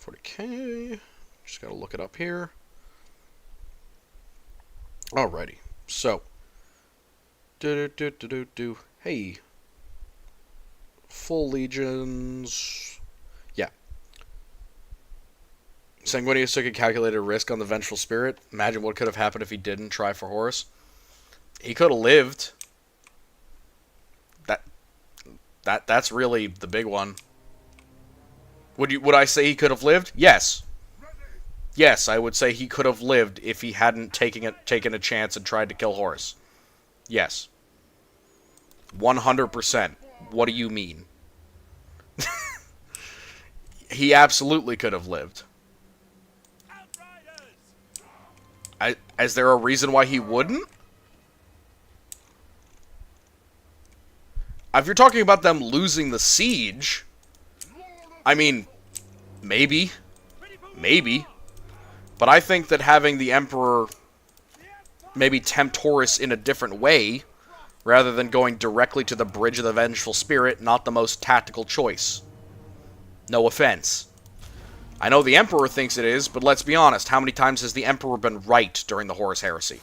40k, just gotta look it up here. Alrighty, so, hey, full Legions, yeah. Sanguinius took a calculated risk on the Vengeful Spirit. Imagine what could have happened if he didn't try for Horus. He could have lived. That's really the big one. Would I say he could have lived? Yes. Yes, I would say he could have lived if he hadn't taken a chance and tried to kill Horus. Yes. 100%. What do you mean? He absolutely could have lived. Is there a reason why he wouldn't? If you're talking about them losing the siege, I mean, maybe. Maybe. But I think that having the Emperor maybe tempt Horus in a different way, rather than going directly to the Bridge of the Vengeful Spirit, not the most tactical choice. No offense. I know the Emperor thinks it is, but let's be honest, how many times has the Emperor been right during the Horus Heresy?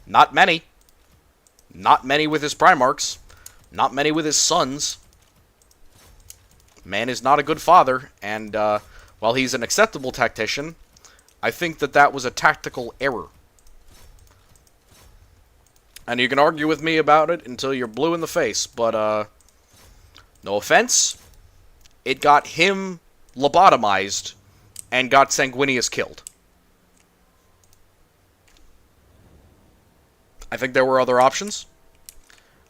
Not many. Not many with his Primarchs. Not many with his sons. Man is not a good father, and while he's an acceptable tactician, I think that was a tactical error. And you can argue with me about it until you're blue in the face, but no offense, it got him lobotomized and got Sanguinius killed. I think there were other options.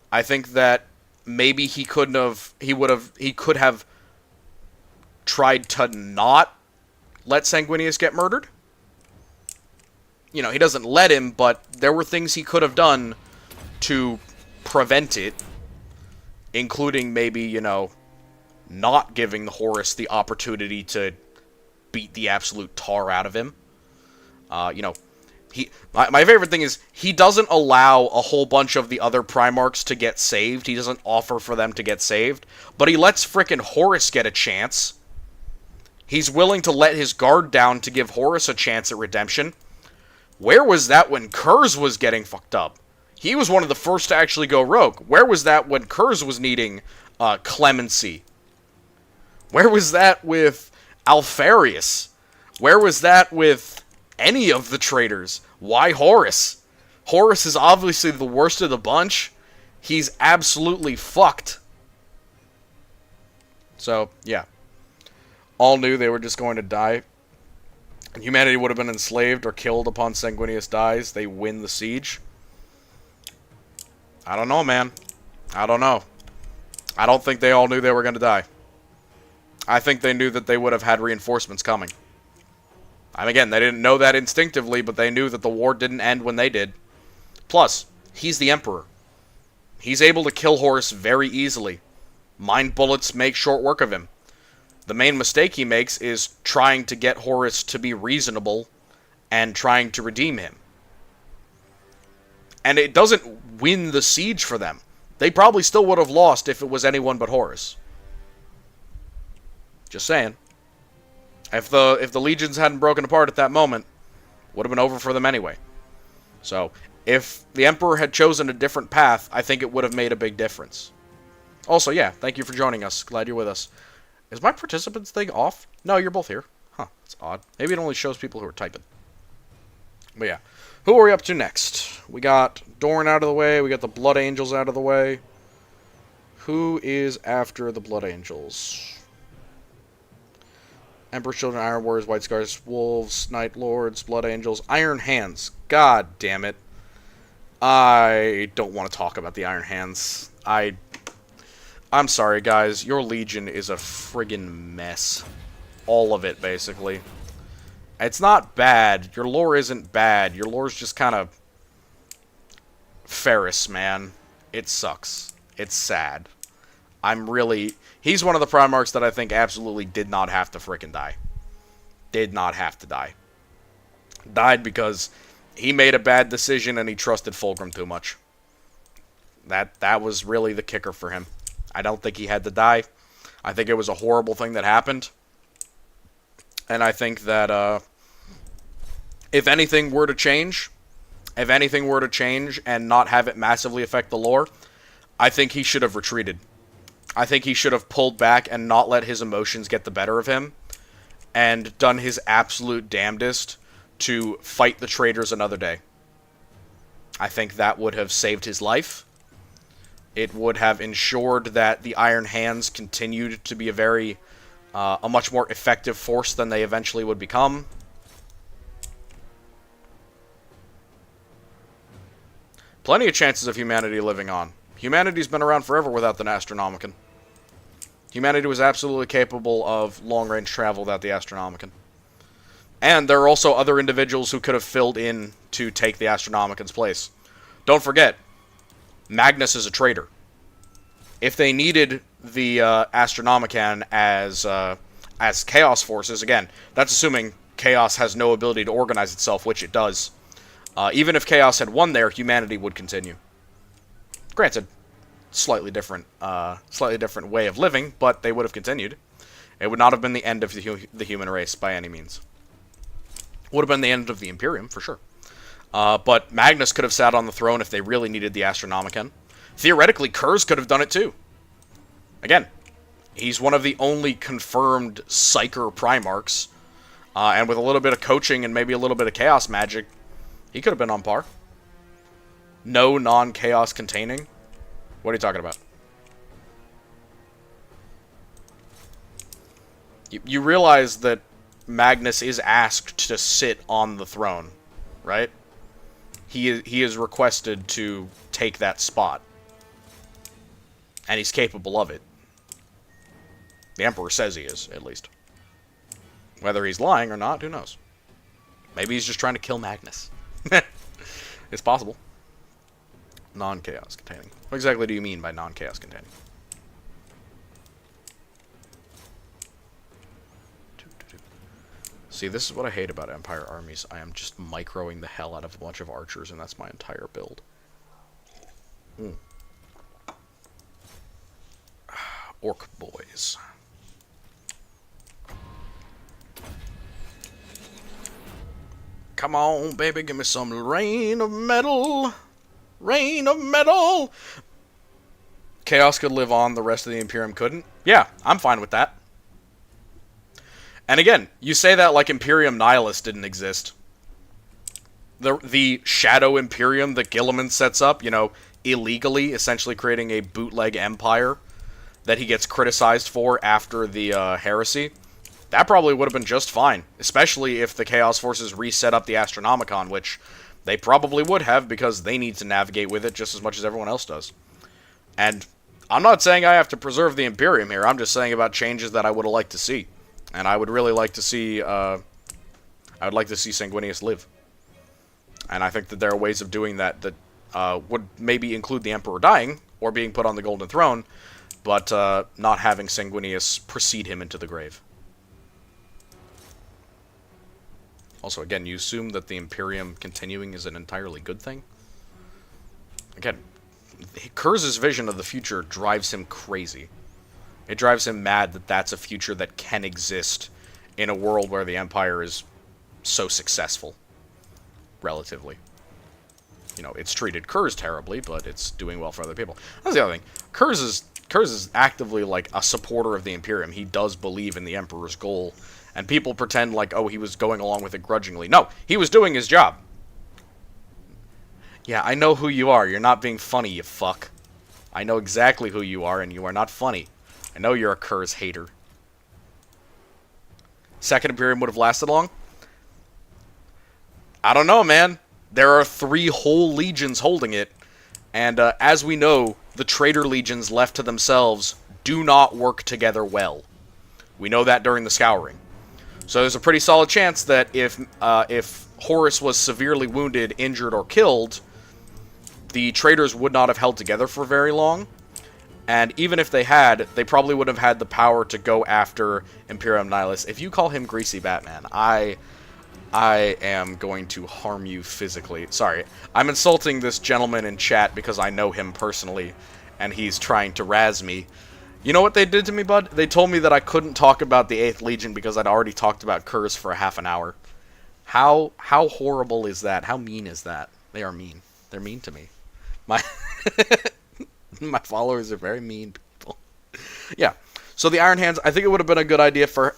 I think that maybe he could have tried to not let Sanguinius get murdered. You know, he doesn't let him, but there were things he could have done to prevent it, including maybe, you know, not giving Horus the opportunity to beat the absolute tar out of him. You know, my favorite thing is he doesn't allow a whole bunch of the other Primarchs to get saved. He doesn't offer for them to get saved, but he lets frickin' Horus get a chance. He's willing to let his guard down to give Horus a chance at redemption. Where was that when Curze was getting fucked up? He was one of the first to actually go rogue. Where was that when Curze was needing clemency? Where was that with Alfarius? Where was that with any of the traitors? Why Horus? Horus is obviously the worst of the bunch. He's absolutely fucked. So, yeah. All knew they were just going to die. Humanity would have been enslaved or killed upon Sanguinius dies. They win the siege. I don't know, man. I don't know. I don't think they all knew they were going to die. I think they knew that they would have had reinforcements coming. And again, they didn't know that instinctively, but they knew that the war didn't end when they did. Plus, he's the Emperor. He's able to kill Horus very easily. Mind bullets make short work of him. The main mistake he makes is trying to get Horus to be reasonable and trying to redeem him. And it doesn't win the siege for them. They probably still would have lost if it was anyone but Horus. Just saying. If the legions hadn't broken apart at that moment, it would have been over for them anyway. So, if the Emperor had chosen a different path, I think it would have made a big difference. Also, yeah, thank you for joining us. Glad you're with us. Is my participants thing off? No, you're both here. Huh, that's odd. Maybe it only shows people who are typing. But yeah. Who are we up to next? We got Dorn out of the way. We got the Blood Angels out of the way. Who is after the Blood Angels? Emperor's Children, Iron Warriors, White Scars, Wolves, Night Lords, Blood Angels, Iron Hands. God damn it. I don't want to talk about the Iron Hands. I'm sorry, guys. Your Legion is a friggin' mess. All of it, basically. It's not bad. Your lore isn't bad. Your lore's just kind of... Ferris, man. It sucks. It's sad. I'm really... He's one of the Primarchs that I think absolutely did not have to frickin' die. Did not have to die. Died because he made a bad decision and he trusted Fulgrim too much. That was really the kicker for him. I don't think he had to die. I think it was a horrible thing that happened. And I think that if anything were to change, and not have it massively affect the lore, I think he should have retreated. I think he should have pulled back and not let his emotions get the better of him, and done his absolute damnedest to fight the traitors another day. I think that would have saved his life. It would have ensured that the Iron Hands continued to be a much more effective force than they eventually would become. Plenty of chances of humanity living on. Humanity's been around forever without the Astronomicon. Humanity was absolutely capable of long-range travel without the Astronomicon. And there are also other individuals who could have filled in to take the Astronomicon's place. Don't forget, Magnus is a traitor. If they needed the Astronomicon as Chaos forces, again, that's assuming Chaos has no ability to organize itself, which it does. Even if Chaos had won there, humanity would continue. Granted, slightly different way of living, but they would have continued. It would not have been the end of the human race by any means. Would have been the end of the Imperium, for sure. But Magnus could have sat on the throne if they really needed the Astronomicon. Theoretically, Curze could have done it too. Again, he's one of the only confirmed Psyker Primarchs. And with a little bit of coaching and maybe a little bit of Chaos magic, he could have been on par. No non-Chaos containing? What are you talking about? You realize that Magnus is asked to sit on the throne, right? He is requested to take that spot. And he's capable of it. The Emperor says he is, at least. Whether he's lying or not, who knows? Maybe he's just trying to kill Magnus. It's possible. Non-chaos containing. What exactly do you mean by non-chaos containing? See, this is what I hate about Empire armies. I am just microing the hell out of a bunch of archers, and that's my entire build. Orc boys. Come on, baby, give me some rain of metal. Rain of metal! Chaos could live on, the rest of the Imperium couldn't. Yeah, I'm fine with that. And again, you say that like Imperium Nihilus didn't exist. The Shadow Imperium that Guilliman sets up, you know, illegally, essentially creating a bootleg empire that he gets criticized for after the heresy, that probably would have been just fine. Especially if the Chaos Forces reset up the Astronomicon, which they probably would have because they need to navigate with it just as much as everyone else does. And I'm not saying I have to preserve the Imperium here, I'm just saying about changes that I would have liked to see. And I would really like to see, I would like to see Sanguinius live. And I think that there are ways of doing that that would maybe include the Emperor dying, or being put on the Golden Throne, but not having Sanguinius precede him into the grave. Also, again, you assume that the Imperium continuing is an entirely good thing? Again, Curze's vision of the future drives him crazy. It drives him mad that that's a future that can exist in a world where the Empire is so successful. Relatively. You know, it's treated Curze terribly, but it's doing well for other people. That's the other thing. Curze is actively, like, a supporter of the Imperium. He does believe in the Emperor's goal. And people pretend like, oh, he was going along with it grudgingly. No, he was doing his job. Yeah, I know who you are. You're not being funny, you fuck. I know exactly who you are, and you are not funny. I know you're a Curze hater. Second Imperium would have lasted long? I don't know, man. There are 3 whole legions holding it. And as we know, the traitor legions left to themselves do not work together well. We know that during the Scouring. So there's a pretty solid chance that if Horus was severely wounded, injured, or killed, the traitors would not have held together for very long. And even if they had, they probably would have had the power to go after Imperium Nihilus. If you call him Greasy Batman, I am going to harm you physically. Sorry, I'm insulting this gentleman in chat because I know him personally, and he's trying to razz me. You know what they did to me, bud? They told me that I couldn't talk about the 8th Legion because I'd already talked about Curze for a half an hour. How horrible is that? How mean is that? They are mean. They're mean to me. My followers are very mean people. Yeah. So the Iron Hands, I think it would have been a good idea for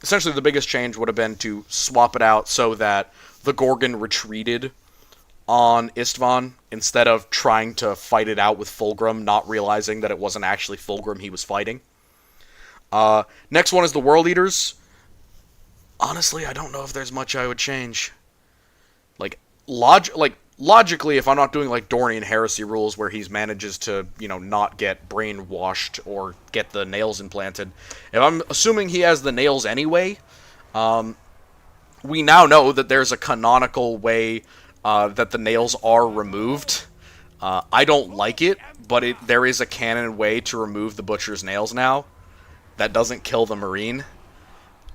essentially the biggest change would have been to swap it out so that the Gorgon retreated on Istvan instead of trying to fight it out with Fulgrim, not realizing that it wasn't actually Fulgrim he was fighting. Next one is the World Eaters. Honestly, I don't know if there's much I would change. Logically, if I'm not doing like Dorian Heresy rules where he manages to, not get brainwashed or get the nails implanted, if I'm assuming he has the nails anyway, we now know that there's a canonical way that the nails are removed. I don't like it, but there is a canon way to remove the Butcher's nails now that doesn't kill the Marine.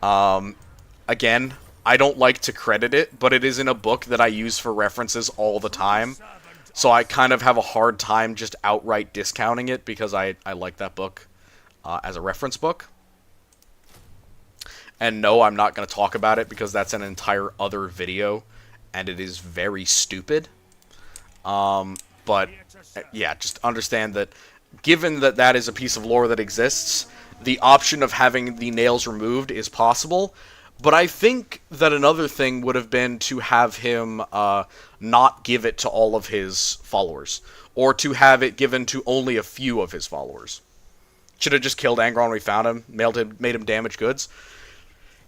Again, I don't like to credit it, but it is in a book that I use for references all the time. So I kind of have a hard time just outright discounting it because I like that book as a reference book. And no, I'm not going to talk about it because that's an entire other video, and it is very stupid. But yeah, just understand that given that that is a piece of lore that exists, the option of having the nails removed is possible. But I think that another thing would have been to have him not give it to all of his followers, or to have it given to only a few of his followers. Should have just killed Angron when we found him, made him damaged goods.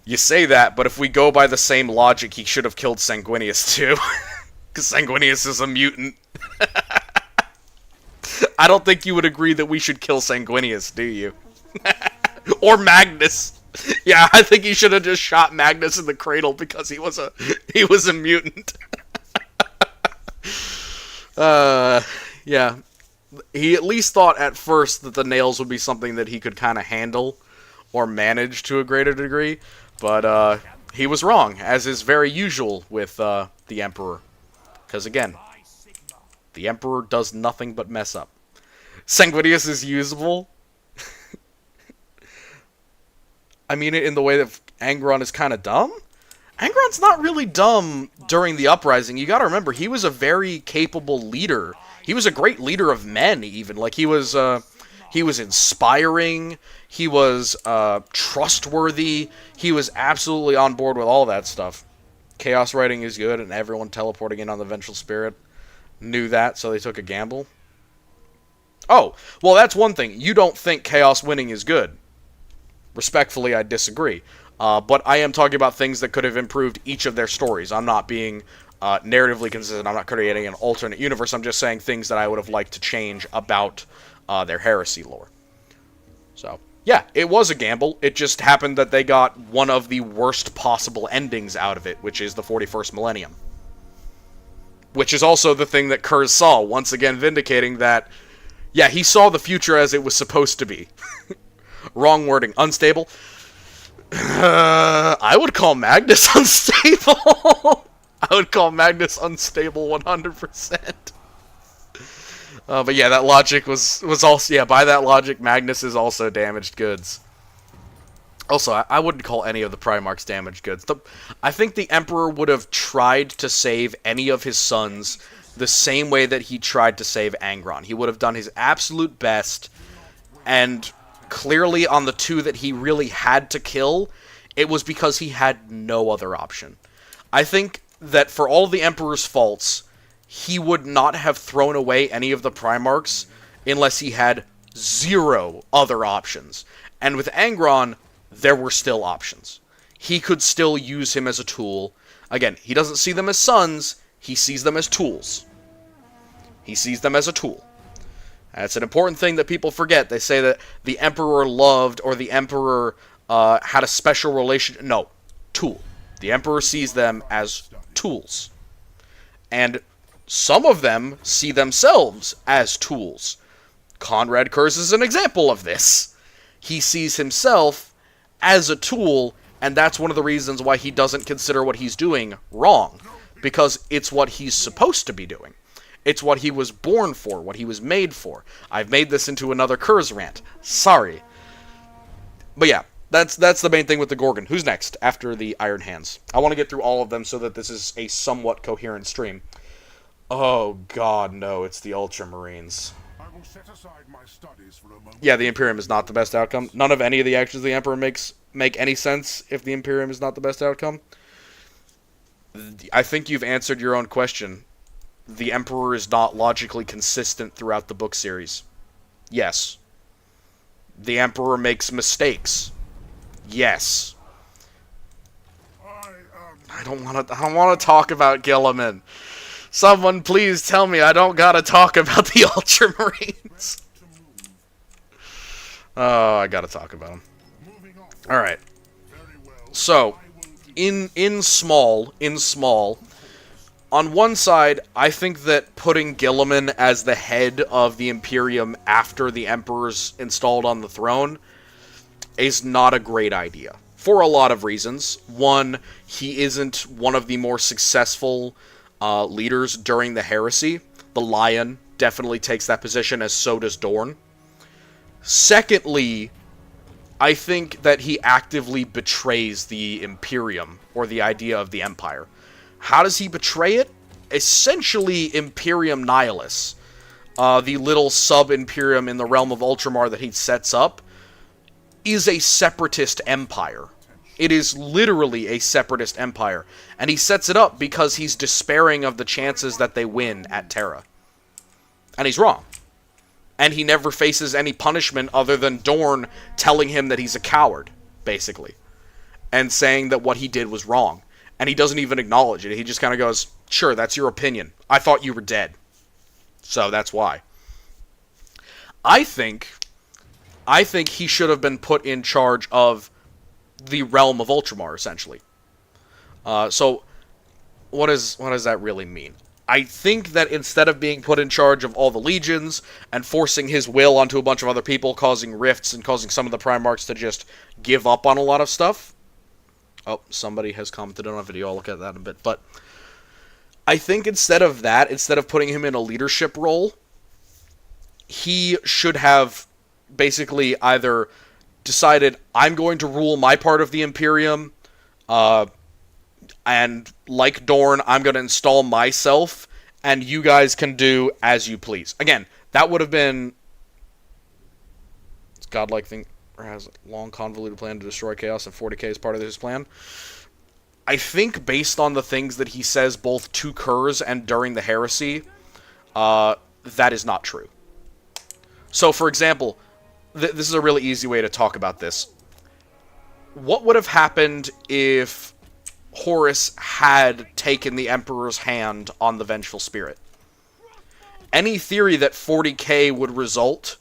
You say that, but if we go by the same logic, he should have killed Sanguinius too, because Sanguinius is a mutant. I don't think you would agree that we should kill Sanguinius, do you? Or Magnus. Yeah, I think he should have just shot Magnus in the cradle because he was a mutant. Yeah. He at least thought at first that the nails would be something that he could kind of handle or manage to a greater degree, but he was wrong, as is very usual with the Emperor. Because again, the Emperor does nothing but mess up. Sanguinius is usable. I mean it in the way that Angron is kind of dumb. Angron's not really dumb during the Uprising. You gotta remember, he was a very capable leader. He was a great leader of men, even. Like, he was inspiring. He was trustworthy. He was absolutely on board with all that stuff. Chaos writing is good, and everyone teleporting in on the Vengeful Spirit knew that, so they took a gamble. Oh, well, that's one thing. You don't think Chaos winning is good. Respectfully, I disagree. But I am talking about things that could have improved each of their stories. I'm not being narratively consistent. I'm not creating an alternate universe. I'm just saying things that I would have liked to change about their heresy lore. So, yeah, it was a gamble. It just happened that they got one of the worst possible endings out of it, which is the 41st millennium. Which is also the thing that Curze saw, once again vindicating that, yeah, he saw the future as it was supposed to be. Wrong wording. Unstable. I would call Magnus unstable. I would call Magnus unstable 100%. But yeah, that logic was also... Yeah, by that logic, Magnus is also damaged goods. Also, I wouldn't call any of the Primarchs damaged goods. I think the Emperor would have tried to save any of his sons the same way that he tried to save Angron. He would have done his absolute best, and... clearly on the two that he really had to kill, it was because he had no other option. I think that for all of the Emperor's faults, he would not have thrown away any of the Primarchs unless he had zero other options. And with Angron, there were still options. He could still use him as a tool. Again, he doesn't see them as sons, he sees them as tools. He sees them as a tool. That's an important thing that people forget. They say that the Emperor loved, or the Emperor had a special relation. No, tool. The Emperor sees them as tools. And some of them see themselves as tools. Conrad Curze is an example of this. He sees himself as a tool, and that's one of the reasons why he doesn't consider what he's doing wrong. Because it's what he's supposed to be doing. It's what he was born for, what he was made for. I've made this into another Curze rant. Sorry. But yeah, that's the main thing with the Gorgon. Who's next after the Iron Hands? I want to get through all of them so that this is a somewhat coherent stream. Oh god, no, it's the Ultramarines. I will set aside my studies for a moment. Yeah, the Imperium is not the best outcome. None of any of the actions of the Emperor make any sense if the Imperium is not the best outcome. I think you've answered your own question. The Emperor is not logically consistent throughout the book series. Yes. The Emperor makes mistakes. Yes. I don't want to talk about Gilliman. Someone please tell me I don't gotta talk about the Ultramarines. Oh, I gotta talk about them. Alright. So, in small, on one side, I think that putting Gilliman as the head of the Imperium after the Emperor's installed on the throne is not a great idea. For a lot of reasons. One, he isn't one of the more successful leaders during the heresy. The Lion definitely takes that position, as so does Dorn. Secondly, I think that he actively betrays the Imperium, or the idea of the Empire. How does he betray it? Essentially, Imperium Nihilus, the little sub-Imperium in the realm of Ultramar that he sets up, is a separatist empire. It is literally a separatist empire. And he sets it up because he's despairing of the chances that they win at Terra. And he's wrong. And he never faces any punishment other than Dorn telling him that he's a coward, basically. And saying that what he did was wrong. And he doesn't even acknowledge it. He just kind of goes, sure, that's your opinion. I thought you were dead. So that's why. I think he should have been put in charge of the realm of Ultramar, essentially. So, what does that really mean? I think that instead of being put in charge of all the legions and forcing his will onto a bunch of other people, causing rifts and causing some of the Primarchs to just give up on a lot of stuff. Oh, somebody has commented on a video. I'll look at that in a bit. But I think instead of that, instead of putting him in a leadership role, he should have basically either decided, I'm going to rule my part of the Imperium, and like Dorn, I'm going to install myself, and you guys can do as you please. Again, that would have been godlike thing, or has a long convoluted plan to destroy chaos, and 40k is part of his plan. I think based on the things that he says both to Curze and during the heresy, that is not true. So, for example, this is a really easy way to talk about this. What would have happened if Horus had taken the Emperor's hand on the Vengeful Spirit? Any theory that 40k would result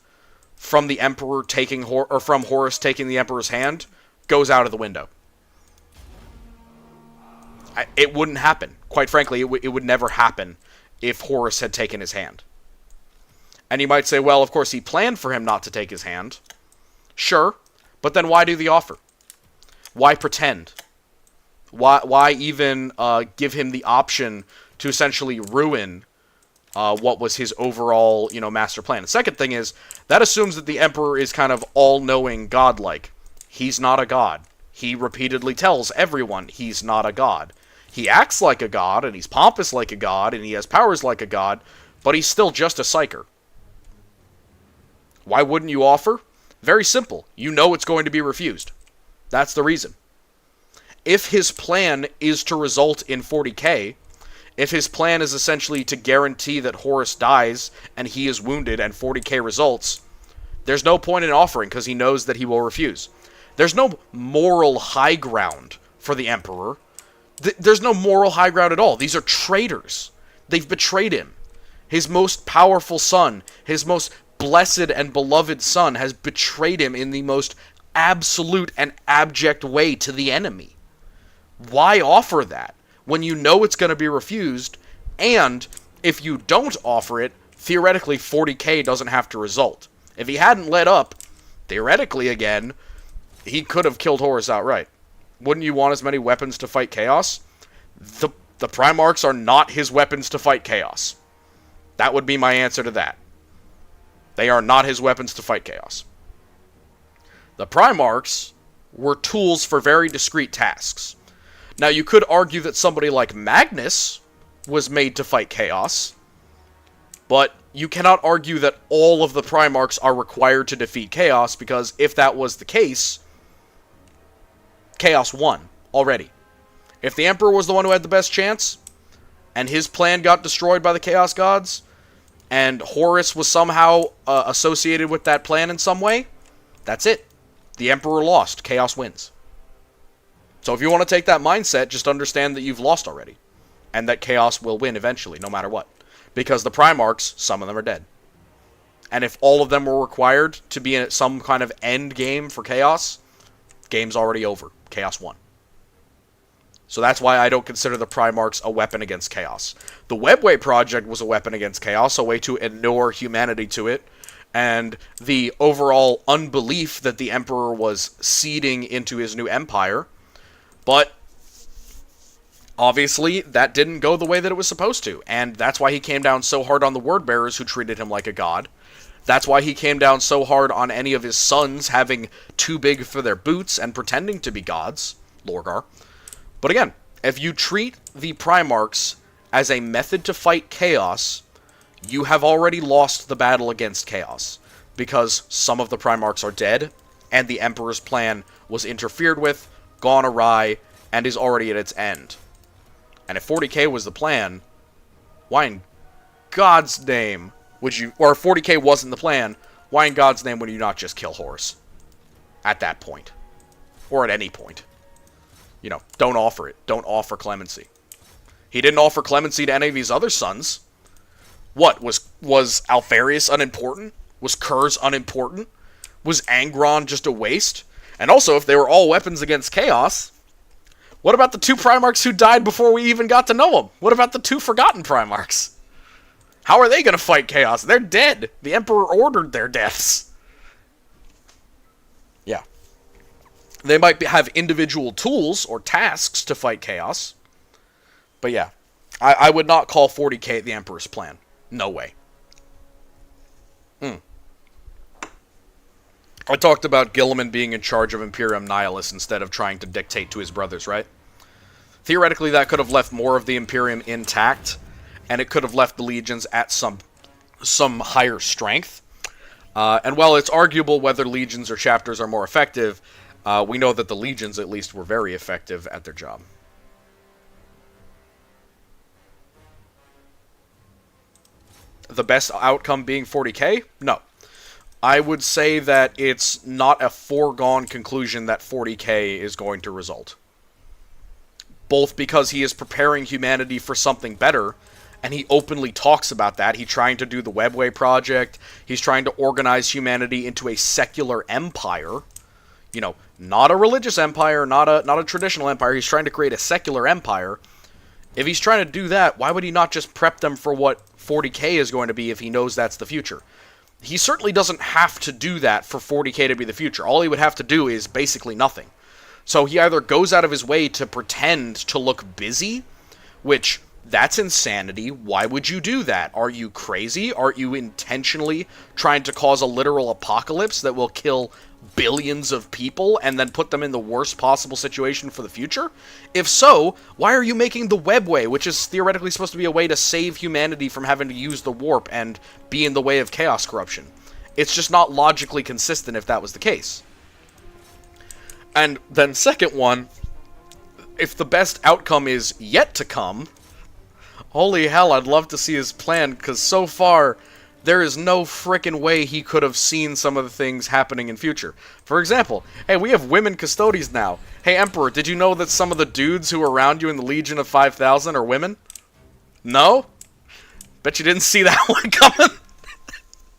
from the Emperor taking or from Horus taking the Emperor's hand goes out of the window. It wouldn't happen. Quite frankly, it would never happen if Horus had taken his hand. And you might say, well, of course he planned for him not to take his hand. Sure, but then why do the offer? Why pretend? Why even give him the option to essentially ruin what was his overall, master plan? The second thing is, that assumes that the Emperor is kind of all-knowing, godlike. He's not a god. He repeatedly tells everyone he's not a god. He acts like a god, and he's pompous like a god, and he has powers like a god, but he's still just a psyker. Why wouldn't you offer? Very simple. You know it's going to be refused. That's the reason. If his plan is to result in 40k, if his plan is essentially to guarantee that Horus dies and he is wounded and 40k results, there's no point in offering because he knows that he will refuse. There's no moral high ground for the Emperor. There's no moral high ground at all. These are traitors. They've betrayed him. His most powerful son, his most blessed and beloved son has betrayed him in the most absolute and abject way to the enemy. Why offer that when you know it's going to be refused, and if you don't offer it, theoretically 40k doesn't have to result. If he hadn't let up, theoretically again, he could have killed Horus outright. Wouldn't you want as many weapons to fight Chaos? The Primarchs are not his weapons to fight Chaos. That would be my answer to that. They are not his weapons to fight Chaos. The Primarchs were tools for very discrete tasks. Now, you could argue that somebody like Magnus was made to fight Chaos, but you cannot argue that all of the Primarchs are required to defeat Chaos, because if that was the case, Chaos won already. If the Emperor was the one who had the best chance, and his plan got destroyed by the Chaos Gods, and Horus was somehow associated with that plan in some way, that's it. The Emperor lost. Chaos wins. So if you want to take that mindset, just understand that you've lost already. And that Chaos will win eventually, no matter what. Because the Primarchs, some of them are dead. And if all of them were required to be in some kind of end game for Chaos, game's already over. Chaos won. So that's why I don't consider the Primarchs a weapon against Chaos. The Webway Project was a weapon against Chaos, a way to inure humanity to it, and the overall unbelief that the Emperor was seeding into his new empire. But obviously, that didn't go the way that it was supposed to, and that's why he came down so hard on the Wordbearers, who treated him like a god. That's why he came down so hard on any of his sons having too big for their boots and pretending to be gods, Lorgar. But again, if you treat the Primarchs as a method to fight Chaos, you have already lost the battle against Chaos, because some of the Primarchs are dead, and the Emperor's plan was interfered with, gone awry, and is already at its end. And if 40k was the plan, why in God's name would you... Or if 40k wasn't the plan, why in God's name would you not just kill Horus? At that point. Or at any point. You know, don't offer it. Don't offer clemency. He didn't offer clemency to any of his other sons. What? Was Alpharius unimportant? Was Curze unimportant? Was Angron just a waste? And also, if they were all weapons against Chaos, what about the two Primarchs who died before we even got to know them? What about the two forgotten Primarchs? How are they going to fight Chaos? They're dead. The Emperor ordered their deaths. Yeah. They might have individual tools or tasks to fight Chaos. But yeah, I would not call 40k the Emperor's plan. No way. I talked about Guilliman being in charge of Imperium Nihilus instead of trying to dictate to his brothers, right? Theoretically, that could have left more of the Imperium intact, and it could have left the legions at some higher strength. And while it's arguable whether legions or chapters are more effective, we know that the legions, at least, were very effective at their job. The best outcome being 40k? No. I would say that it's not a foregone conclusion that 40k is going to result. Both because he is preparing humanity for something better, and he openly talks about that. He's trying to do the Webway Project. He's trying to organize humanity into a secular empire. You know, not a religious empire, not a traditional empire. He's trying to create a secular empire. If he's trying to do that, why would he not just prep them for what 40k is going to be if he knows that's the future? He certainly doesn't have to do that for 40k to be the future. All he would have to do is basically nothing. So he either goes out of his way to pretend to look busy, which, that's insanity. Why would you do that? Are you crazy? Are you intentionally trying to cause a literal apocalypse that will kill billions of people and then put them in the worst possible situation for the future? If so, why are you making the Webway, which is theoretically supposed to be a way to save humanity from having to use the warp and be in the way of chaos corruption? It's just not logically consistent if that was the case. And then second one, if the best outcome is yet to come, holy hell, I'd love to see his plan, because so far, there is no frickin' way he could have seen some of the things happening in future. For example, hey, we have women custodies now. Hey, Emperor, did you know that some of the dudes who are around you in the Legion of 5,000 are women? No? Bet you didn't see that one coming.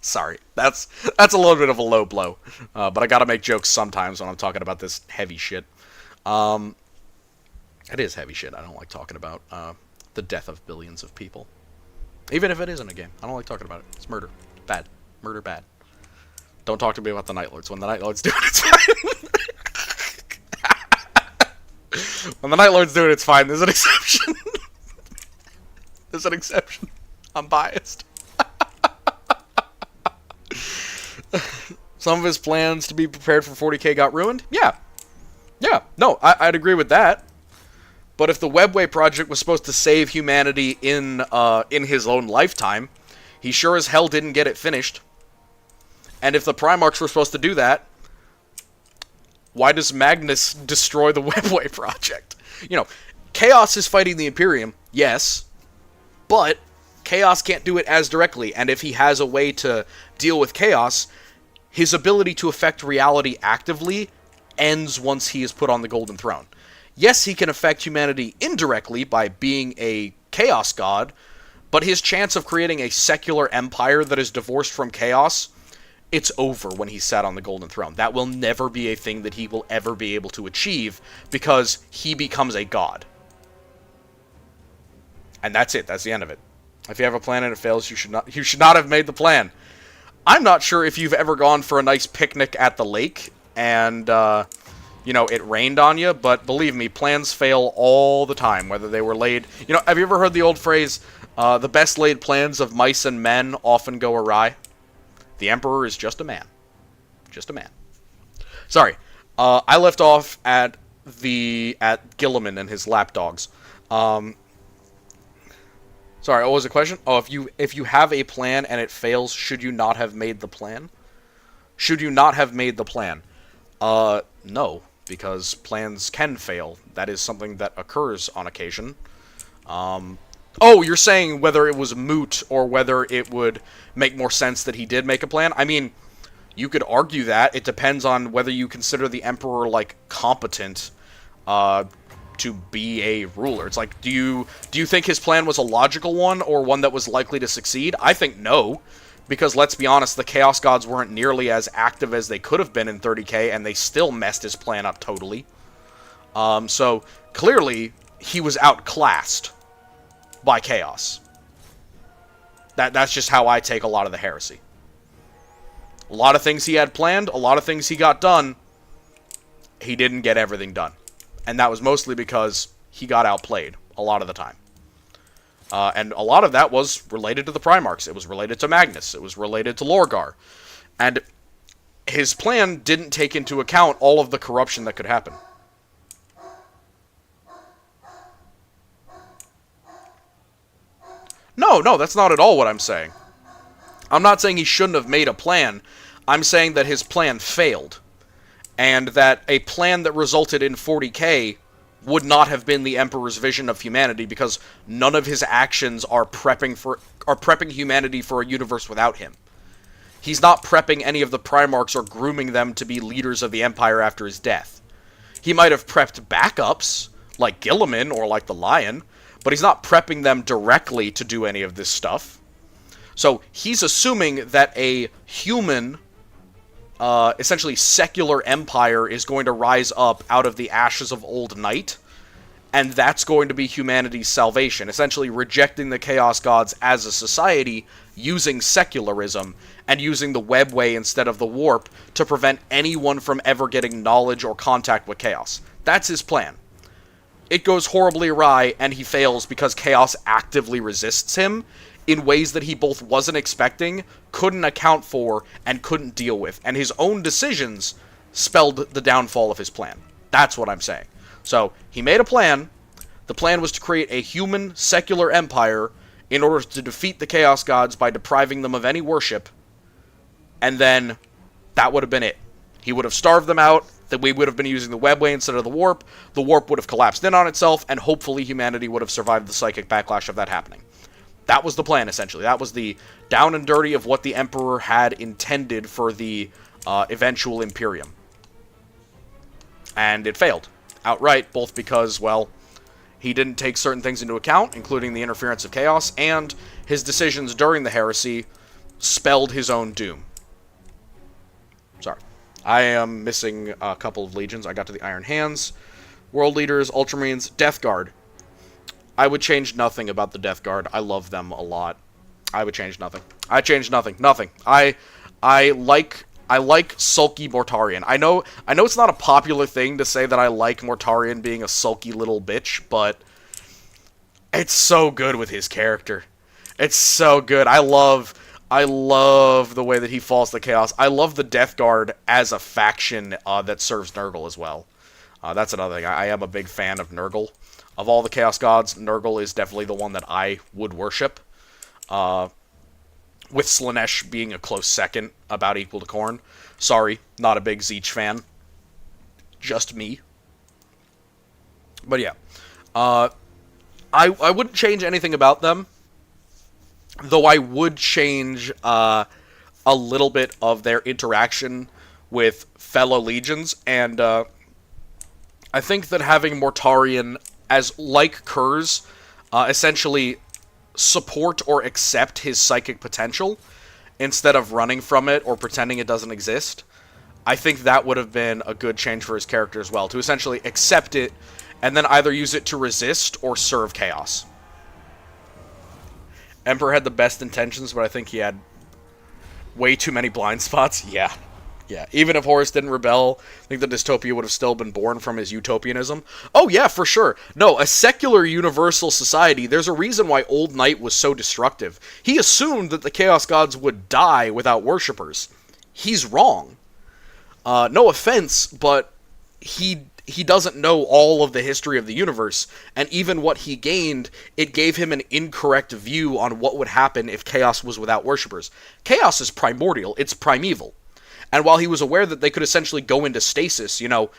Sorry, that's a little bit of a low blow, but I gotta make jokes sometimes when I'm talking about this heavy shit. It is heavy shit. I don't like talking about the death of billions of people, even if it isn't a game. I don't like talking about it. It's murder, bad, murder, bad. Don't talk to me about the Night Lords. When the Night Lords do it, it's fine. When the Night Lords do it, it's fine. There's an exception. There's an exception. I'm biased. Some of his plans to be prepared for 40k got ruined? Yeah. Yeah. No, I'd agree with that. But if the Webway project was supposed to save humanity in his own lifetime, he sure as hell didn't get it finished. And if the Primarchs were supposed to do that, why does Magnus destroy the Webway project? You know, Chaos is fighting the Imperium, yes, but Chaos can't do it as directly, and if he has a way to deal with Chaos, his ability to affect reality actively ends once he is put on the Golden Throne. Yes, he can affect humanity indirectly by being a Chaos God, but his chance of creating a secular empire that is divorced from Chaos, it's over when he's sat on the Golden Throne. That will never be a thing that he will ever be able to achieve, because he becomes a god. And that's it. That's the end of it. If you have a plan and it fails, you should not have made the plan. I'm not sure if you've ever gone for a nice picnic at the lake and, it rained on you, but believe me, plans fail all the time, whether they were laid... have you ever heard the old phrase, the best laid plans of mice and men often go awry? The Emperor is just a man. Just a man. Sorry. I left off at Gilliman and his lapdogs. Sorry, what was the question? Oh, if you have a plan and it fails, should you not have made the plan? Should you not have made the plan? No, because plans can fail. That is something that occurs on occasion. Oh, you're saying whether it was moot or whether it would make more sense that he did make a plan? I mean, you could argue that. It depends on whether you consider the Emperor, competent, to be a ruler. It's like, do you think his plan was a logical one or one that was likely to succeed? I think no, because let's be honest, the Chaos Gods weren't nearly as active as they could have been in 30k, and they still messed his plan up totally. So, clearly, he was outclassed by Chaos. That's just how I take a lot of the heresy. A lot of things he had planned, a lot of things he got done, he didn't get everything done. And that was mostly because he got outplayed a lot of the time. And a lot of that was related to the Primarchs. It was related to Magnus. It was related to Lorgar. And his plan didn't take into account all of the corruption that could happen. No, that's not at all what I'm saying. I'm not saying he shouldn't have made a plan. I'm saying that his plan failed. And that a plan that resulted in 40k would not have been the Emperor's vision of humanity, because none of his actions are prepping humanity for a universe without him. He's not prepping any of the Primarchs or grooming them to be leaders of the Empire after his death. He might have prepped backups, like Gilliman or like the Lion, but he's not prepping them directly to do any of this stuff. So he's assuming that a human... essentially secular empire is going to rise up out of the ashes of old night, and that's going to be humanity's salvation, essentially rejecting the Chaos Gods as a society, using secularism, and using the Webway instead of the Warp to prevent anyone from ever getting knowledge or contact with Chaos. That's his plan. It goes horribly awry, and he fails because Chaos actively resists him, in ways that he both wasn't expecting, couldn't account for, and couldn't deal with. And his own decisions spelled the downfall of his plan. That's what I'm saying. So, he made a plan. The plan was to create a human, secular empire in order to defeat the Chaos Gods by depriving them of any worship. And then, that would have been it. He would have starved them out, that we would have been using the Webway instead of the Warp would have collapsed in on itself, and hopefully humanity would have survived the psychic backlash of that happening. That was the plan, essentially. That was the down and dirty of what the Emperor had intended for the eventual Imperium. And it failed. Outright, both because, well, he didn't take certain things into account, including the interference of Chaos, and his decisions during the heresy spelled his own doom. Sorry. I am missing a couple of legions. I got to the Iron Hands, World Leaders, Ultramarines, Death Guard. I would change nothing about the Death Guard. I love them a lot. I would change nothing. I change nothing. Nothing. I like sulky Mortarion. I know it's not a popular thing to say that I like Mortarion being a sulky little bitch, but it's so good with his character. It's so good. I love the way that he falls to chaos. I love the Death Guard as a faction that serves Nurgle as well. That's another thing. I am a big fan of Nurgle. Of all the Chaos Gods, Nurgle is definitely the one that I would worship. With Slaanesh being a close second, about equal to Khorne. Sorry, not a big Tzeentch fan. Just me. But yeah. I wouldn't change anything about them. Though I would change a little bit of their interaction with fellow legions. And I think that having Mortarion as, like Curze, essentially support or accept his psychic potential instead of running from it or pretending it doesn't exist. I think that would have been a good change for his character as well, to essentially accept it and then either use it to resist or serve chaos. Emperor had the best intentions, but I think he had way too many blind spots. Yeah. Yeah, even if Horus didn't rebel, I think the dystopia would have still been born from his utopianism. Oh yeah, for sure. No, a secular universal society, there's a reason why Old Knight was so destructive. He assumed that the Chaos Gods would die without worshippers. He's wrong. No offense, but he doesn't know all of the history of the universe, and even what he gained, it gave him an incorrect view on what would happen if Chaos was without worshippers. Chaos is primordial, it's primeval. And while he was aware that they could essentially go into stasis, you know,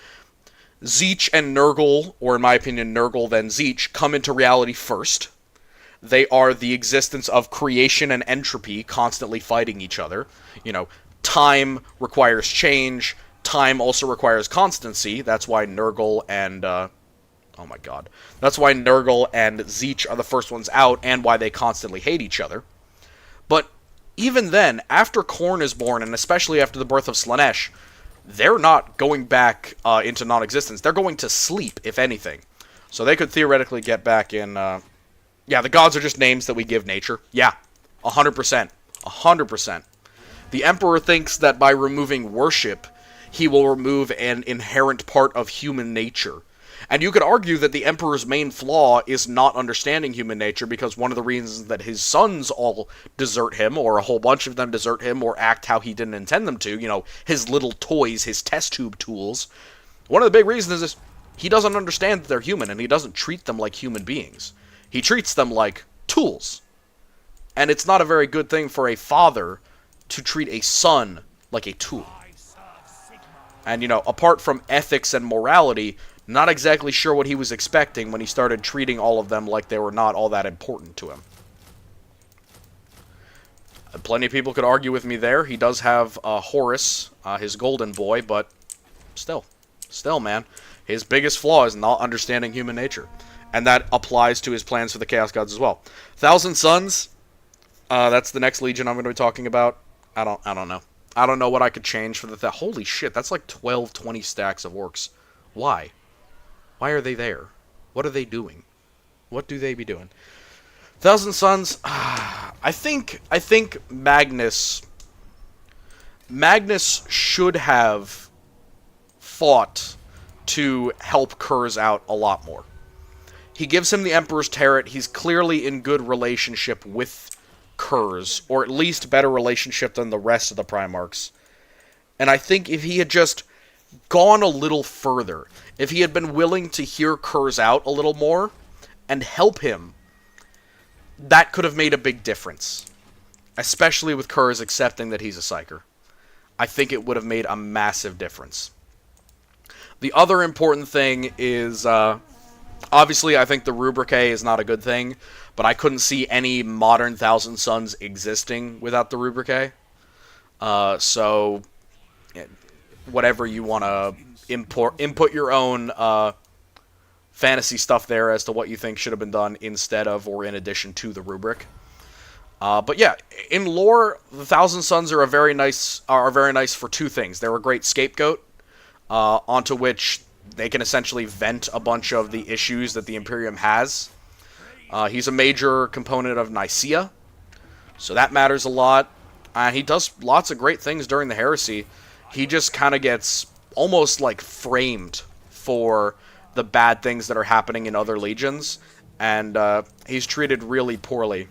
Tzeentch and Nurgle, or in my opinion, Nurgle then Tzeentch, come into reality first. They are the existence of creation and entropy constantly fighting each other. You know, time requires change. Time also requires constancy. That's why Nurgle and, oh my god. That's why Nurgle and Tzeentch are the first ones out, and why they constantly hate each other. But even then, after Khorne is born, and especially after the birth of Slaanesh, they're not going back into non-existence. They're going to sleep, if anything. So they could theoretically get back in... yeah, the gods are just names that we give nature. Yeah, 100%. 100%. The Emperor thinks that by removing worship, he will remove an inherent part of human nature. And you could argue that the Emperor's main flaw is not understanding human nature, because one of the reasons that his sons all desert him, or a whole bunch of them desert him, or act how he didn't intend them to, you know, his little toys, his test tube tools, one of the big reasons is he doesn't understand that they're human, and he doesn't treat them like human beings. He treats them like tools. And it's not a very good thing for a father to treat a son like a tool. And, you know, apart from ethics and morality, not exactly sure what he was expecting when he started treating all of them like they were not all that important to him. Plenty of people could argue with me there. He does have Horus, his golden boy, but still, man. His biggest flaw is not understanding human nature. And that applies to his plans for the Chaos Gods as well. Thousand Sons, that's the next legion I'm going to be talking about. I don't know. I don't know what I could change for the... Holy shit, that's like 12, 20 stacks of orcs. Why? Why are they there? What are they doing? What do they be doing? Thousand Sons, I think Magnus should have fought to help Curze out a lot more. He gives him the Emperor's Turret. He's clearly in good relationship with Curze, or at least better relationship than the rest of the Primarchs. And I think if he had just gone a little further, if he had been willing to hear Curze out a little more and help him, that could have made a big difference. Especially with Curze accepting that he's a psyker. I think it would have made a massive difference. The other important thing is, obviously I think the Rubrique is not a good thing, but I couldn't see any modern Thousand Sons existing without the Rubrique. So, whatever you want to input your own fantasy stuff there as to what you think should have been done instead of or in addition to the rubric. But yeah, in lore, the Thousand Sons are very nice for two things. They're a great scapegoat onto which they can essentially vent a bunch of the issues that the Imperium has. He's a major component of Nicaea, so that matters a lot. He does lots of great things during the Heresy. He just kind of gets almost like framed for the bad things that are happening in other legions, and he's treated really poorly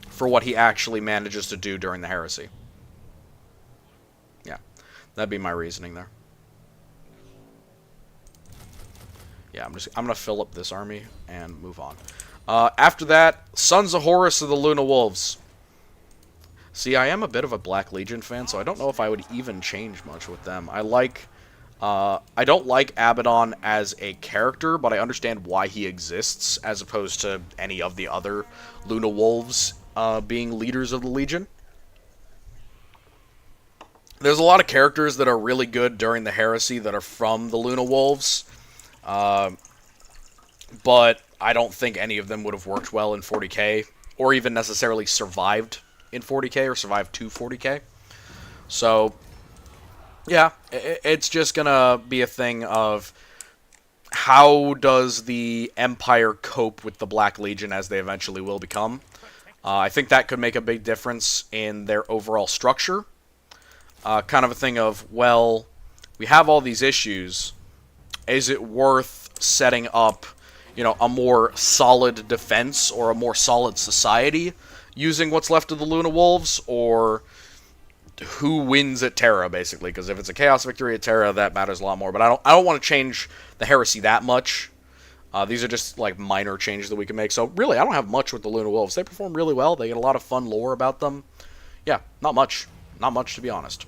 for what he actually manages to do during the Heresy. Yeah, that'd be my reasoning there. Yeah, I'm gonna fill up this army and move on. After that, Sons of Horus of the Luna Wolves. See, I am a bit of a Black Legion fan, so I don't know if I would even change much with them. I don't like Abaddon as a character, but I understand why he exists, as opposed to any of the other Luna Wolves being leaders of the Legion. There's a lot of characters that are really good during the Heresy that are from the Luna Wolves, but I don't think any of them would have worked well in 40k, or even necessarily survived in 40k, or survived to 40k. So, yeah, it's just gonna be a thing of how does the Empire cope with the Black Legion as they eventually will become. I think that could make a big difference in their overall structure. Kind of a thing of, well, we have all these issues. Is it worth setting up, a more solid defense or a more solid society using what's left of the Luna Wolves, or who wins at Terra, basically? Because if it's a Chaos victory at Terra, that matters a lot more. But I don't want to change the Heresy that much. These are just like minor changes that we can make. So really, I don't have much with the Luna Wolves. They perform really well. They get a lot of fun lore about them. Yeah, not much. Not much, to be honest.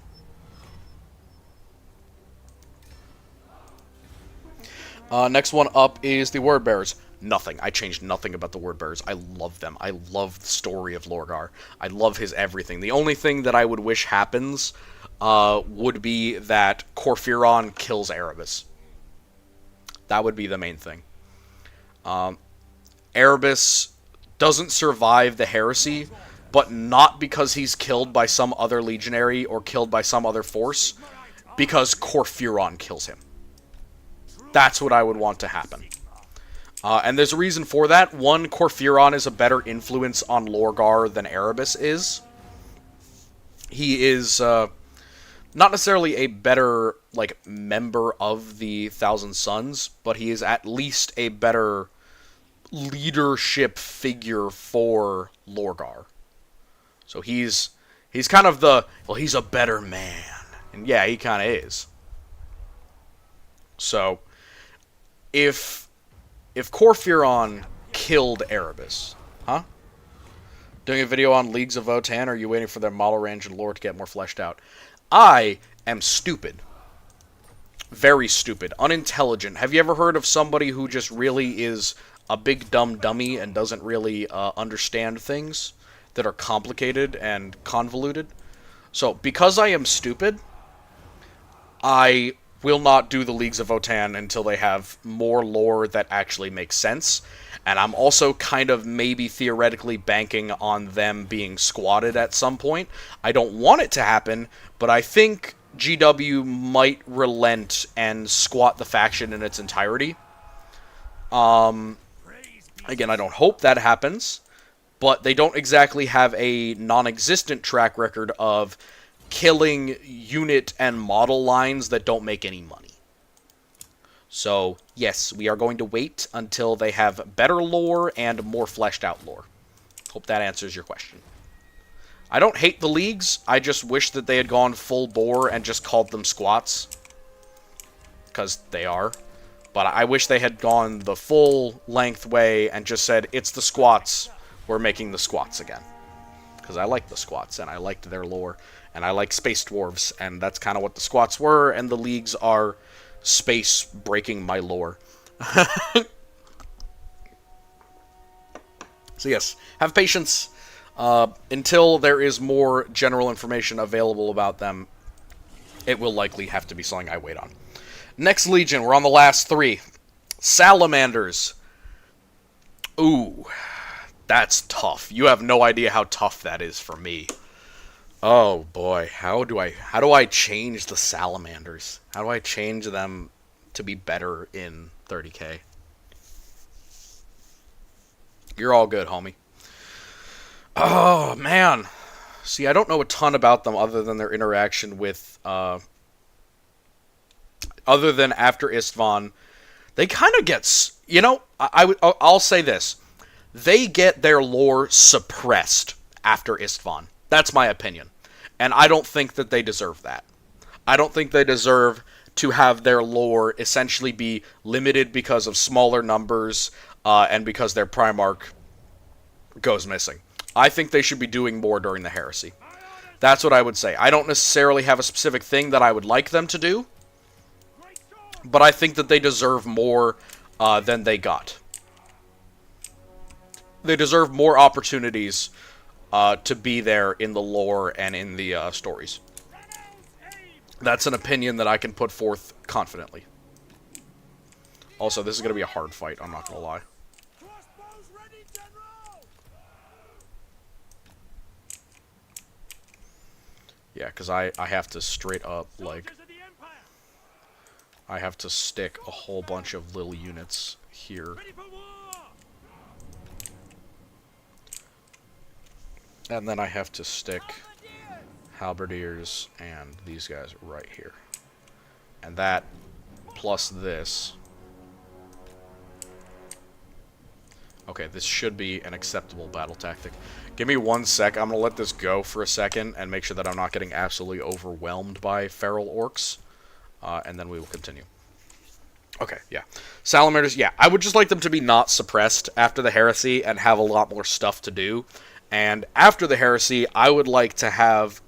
Next one up is the Word Bearers. Nothing. I changed nothing about the Word Bearers. I love them. I love the story of Lorgar. I love his everything. The only thing that I would wish happens would be that Corphiron kills Erebus. That would be the main thing. Erebus doesn't survive the Heresy, but not because he's killed by some other legionary or killed by some other force, because Corphiron kills him. That's what I would want to happen. And there's a reason for that. One, Corphiron is a better influence on Lorgar than Erebus is. He is not necessarily a better member of the Thousand Sons, but he is at least a better leadership figure for Lorgar. So he's kind of he's a better man. And yeah, he kind of is. So if Corphiron killed Erebus, huh? Doing a video on Leagues of Votann, or are you waiting for their model range and lore to get more fleshed out? I am stupid. Very stupid. Unintelligent. Have you ever heard of somebody who just really is a big dumb dummy and doesn't really understand things that are complicated and convoluted? So, because I am stupid, I will not do the Leagues of Votann until they have more lore that actually makes sense. And I'm also kind of maybe theoretically banking on them being squatted at some point. I don't want it to happen, but I think GW might relent and squat the faction in its entirety. Again, I don't hope that happens, but they don't exactly have a non-existent track record of killing unit and model lines that don't make any money. So, yes, we are going to wait until they have better lore and more fleshed out lore. Hope that answers your question. I don't hate the leagues, I just wish that they had gone full bore and just called them squats. Because they are. But I wish they had gone the full length way and just said, it's the squats, we're making the squats again. Because I like the squats, and I liked their lore. And I like space dwarves, and that's kind of what the squats were, and the leagues are space breaking my lore. So yes, have patience until there is more general information available about them. It will likely have to be something I wait on. Next Legion, we're on the last three. Salamanders. Ooh, That's tough. You have no idea how tough that is for me. Oh boy, how do I change the salamanders? How do I change them to be better in 30k? You're all good, homie. Oh man. See, I don't know a ton about them other than their interaction with other than after Istvan. They kind of get, I'll say this. They get their lore suppressed after Istvan. That's my opinion. And I don't think that they deserve that. I don't think they deserve to have their lore essentially be limited because of smaller numbers and because their Primarch goes missing. I think they should be doing more during the Heresy. That's what I would say. I don't necessarily have a specific thing that I would like them to do, but I think that they deserve more than they got. They deserve more opportunities to be there in the lore and in the stories. That's an opinion that I can put forth confidently. Also, this is going to be a hard fight, I'm not going to lie. Yeah, because I have to straight up, like... I have to stick a whole bunch of little units here. And then I have to stick halberdiers and these guys right here. And that, plus this... Okay, this should be an acceptable battle tactic. Give me 1 sec. I'm going to let this go for a second and make sure that I'm not getting absolutely overwhelmed by feral orcs. And then we will continue. Okay, yeah. Salamanders, yeah. I would just like them to be not suppressed after the Heresy and have a lot more stuff to do. And after the Heresy, I would like to have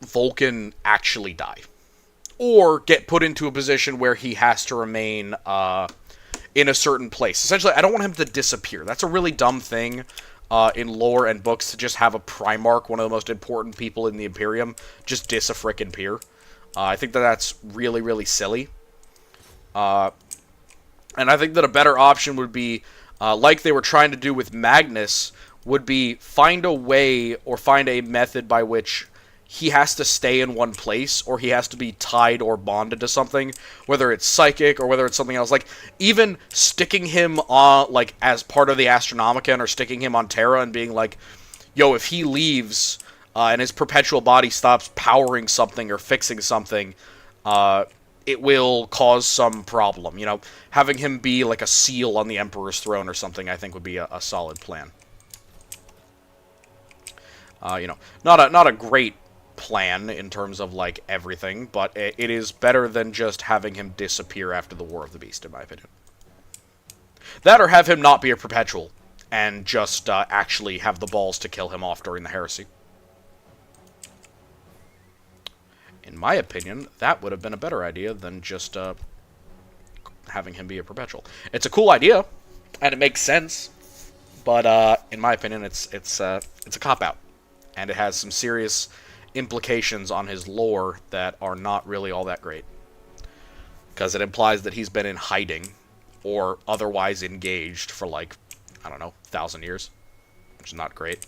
Vulcan actually die. Or get put into a position where he has to remain in a certain place. Essentially, I don't want him to disappear. That's a really dumb thing in lore and books, to just have a Primarch, one of the most important people in the Imperium, just dis-a-frickin-peer. I think that that's really, really silly. And I think that a better option would be, like they were trying to do with Magnus, would be find a way or find a method by which he has to stay in one place, or he has to be tied or bonded to something, whether it's psychic or whether it's something else. Like, even sticking him on, like, as part of the Astronomicon, or sticking him on Terra and being like, yo, if he leaves and his perpetual body stops powering something or fixing something, it will cause some problem. You know, having him be like a seal on the Emperor's throne or something, I think would be a solid plan. You know, not a great plan in terms of, like, everything, but it is better than just having him disappear after the War of the Beast, in my opinion. That, or have him not be a perpetual, and just actually have the balls to kill him off during the Heresy. In my opinion, that would have been a better idea than just having him be a perpetual. It's a cool idea, and it makes sense, but in my opinion, it's a cop-out, and it has some serious implications on his lore that are not really all that great. Because it implies that he's been in hiding, or otherwise engaged for, like, I don't know, 1,000 years. Which is not great.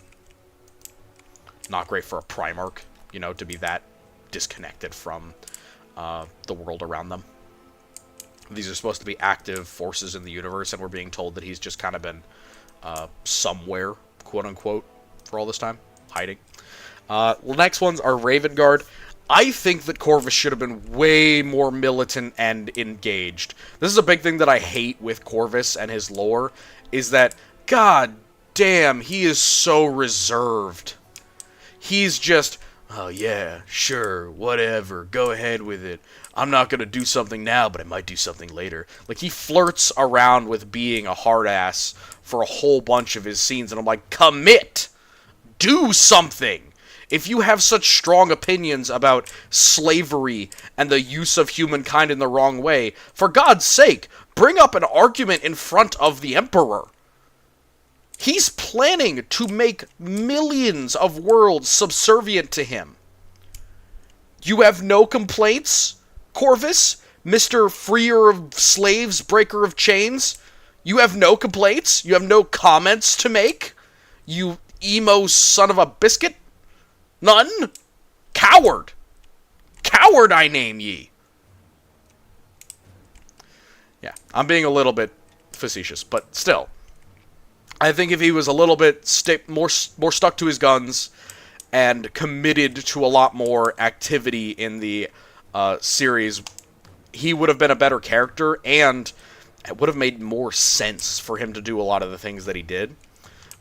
Not great for a Primarch, you know, to be that disconnected from the world around them. These are supposed to be active forces in the universe, and we're being told that he's just kind of been somewhere, quote-unquote, for all this time, hiding. The next ones are Raven Guard. I think that Corvus should have been way more militant and engaged. This is a big thing that I hate with Corvus and his lore, is that, god damn, he is so reserved. He's just, oh yeah, sure, whatever, go ahead with it. I'm not gonna do something now, but I might do something later. Like, he flirts around with being a hard ass for a whole bunch of his scenes, and I'm like, commit! Do something! If you have such strong opinions about slavery and the use of humankind in the wrong way, for God's sake, bring up an argument in front of the Emperor. He's planning to make millions of worlds subservient to him. You have no complaints, Corvus? Mr. Freer of Slaves, Breaker of Chains? You have no complaints? You have no comments to make? You emo son of a biscuit? None? Coward! Coward, I name ye! Yeah, I'm being a little bit facetious, but still. I think if he was a little bit more stuck to his guns and committed to a lot more activity in the series, he would have been a better character, and it would have made more sense for him to do a lot of the things that he did.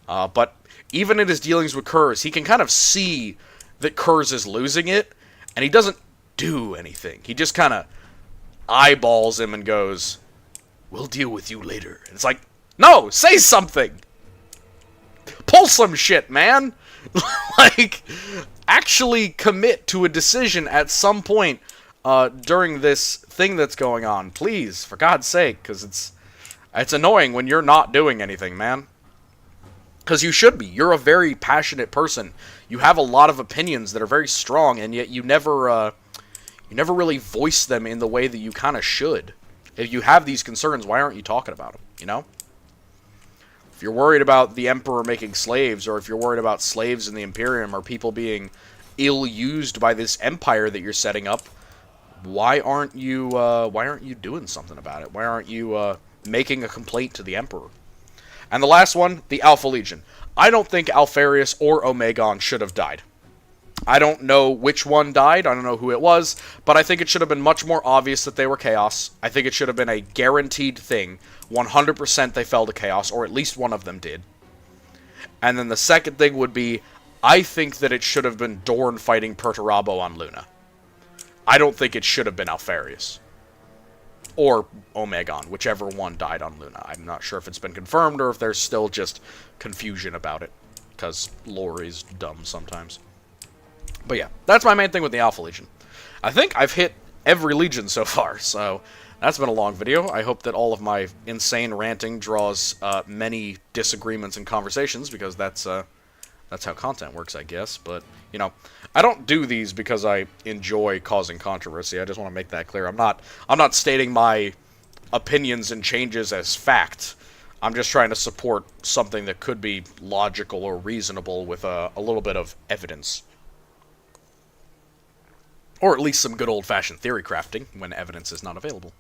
But even in his dealings with Curze, he can kind of see that Curze is losing it, and he doesn't do anything. He just kind of eyeballs him and goes, "We'll deal with you later." And it's like, no, say something! Pull some shit, man! Like, actually commit to a decision at some point during this thing that's going on. Please, for God's sake, because it's annoying when you're not doing anything, man. Because you should be. You're a very passionate person. You have a lot of opinions that are very strong, and yet you never really voice them in the way that you kind of should. If you have these concerns, why aren't you talking about them, you know? If you're worried about the Emperor making slaves, or if you're worried about slaves in the Imperium, or people being ill-used by this empire that you're setting up, why aren't you doing something about it? Why aren't you making a complaint to the Emperor? And the last one, the Alpha Legion. I don't think Alpharius or Omegon should have died. I don't know which one died, I don't know who it was, but I think it should have been much more obvious that they were Chaos. I think it should have been a guaranteed thing. 100% they fell to Chaos, or at least one of them did. And then the second thing would be, I think that it should have been Dorn fighting Perturabo on Luna. I don't think it should have been Alpharius. Or Omegon, whichever one died on Luna. I'm not sure if it's been confirmed, or if there's still just confusion about it. Because lore is dumb sometimes. But yeah, that's my main thing with the Alpha Legion. I think I've hit every Legion so far, so that's been a long video. I hope that all of my insane ranting draws many disagreements and conversations, because that's how content works, I guess. But, you know, I don't do these because I enjoy causing controversy. I just want to make that clear. I'm not stating my opinions and changes as fact. I'm just trying to support something that could be logical or reasonable with a little bit of evidence. Or at least some good old-fashioned theory crafting when evidence is not available.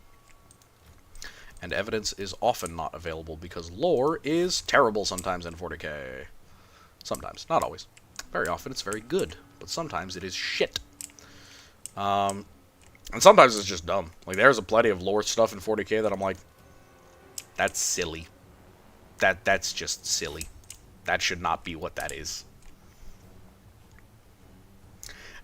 And evidence is often not available because lore is terrible sometimes in 40k. Sometimes, not always. Very often it's very good, but sometimes it is shit. And sometimes it's just dumb. Like, there's a plenty of lore stuff in 40k that I'm like, that's silly. That's just silly. That should not be what that is.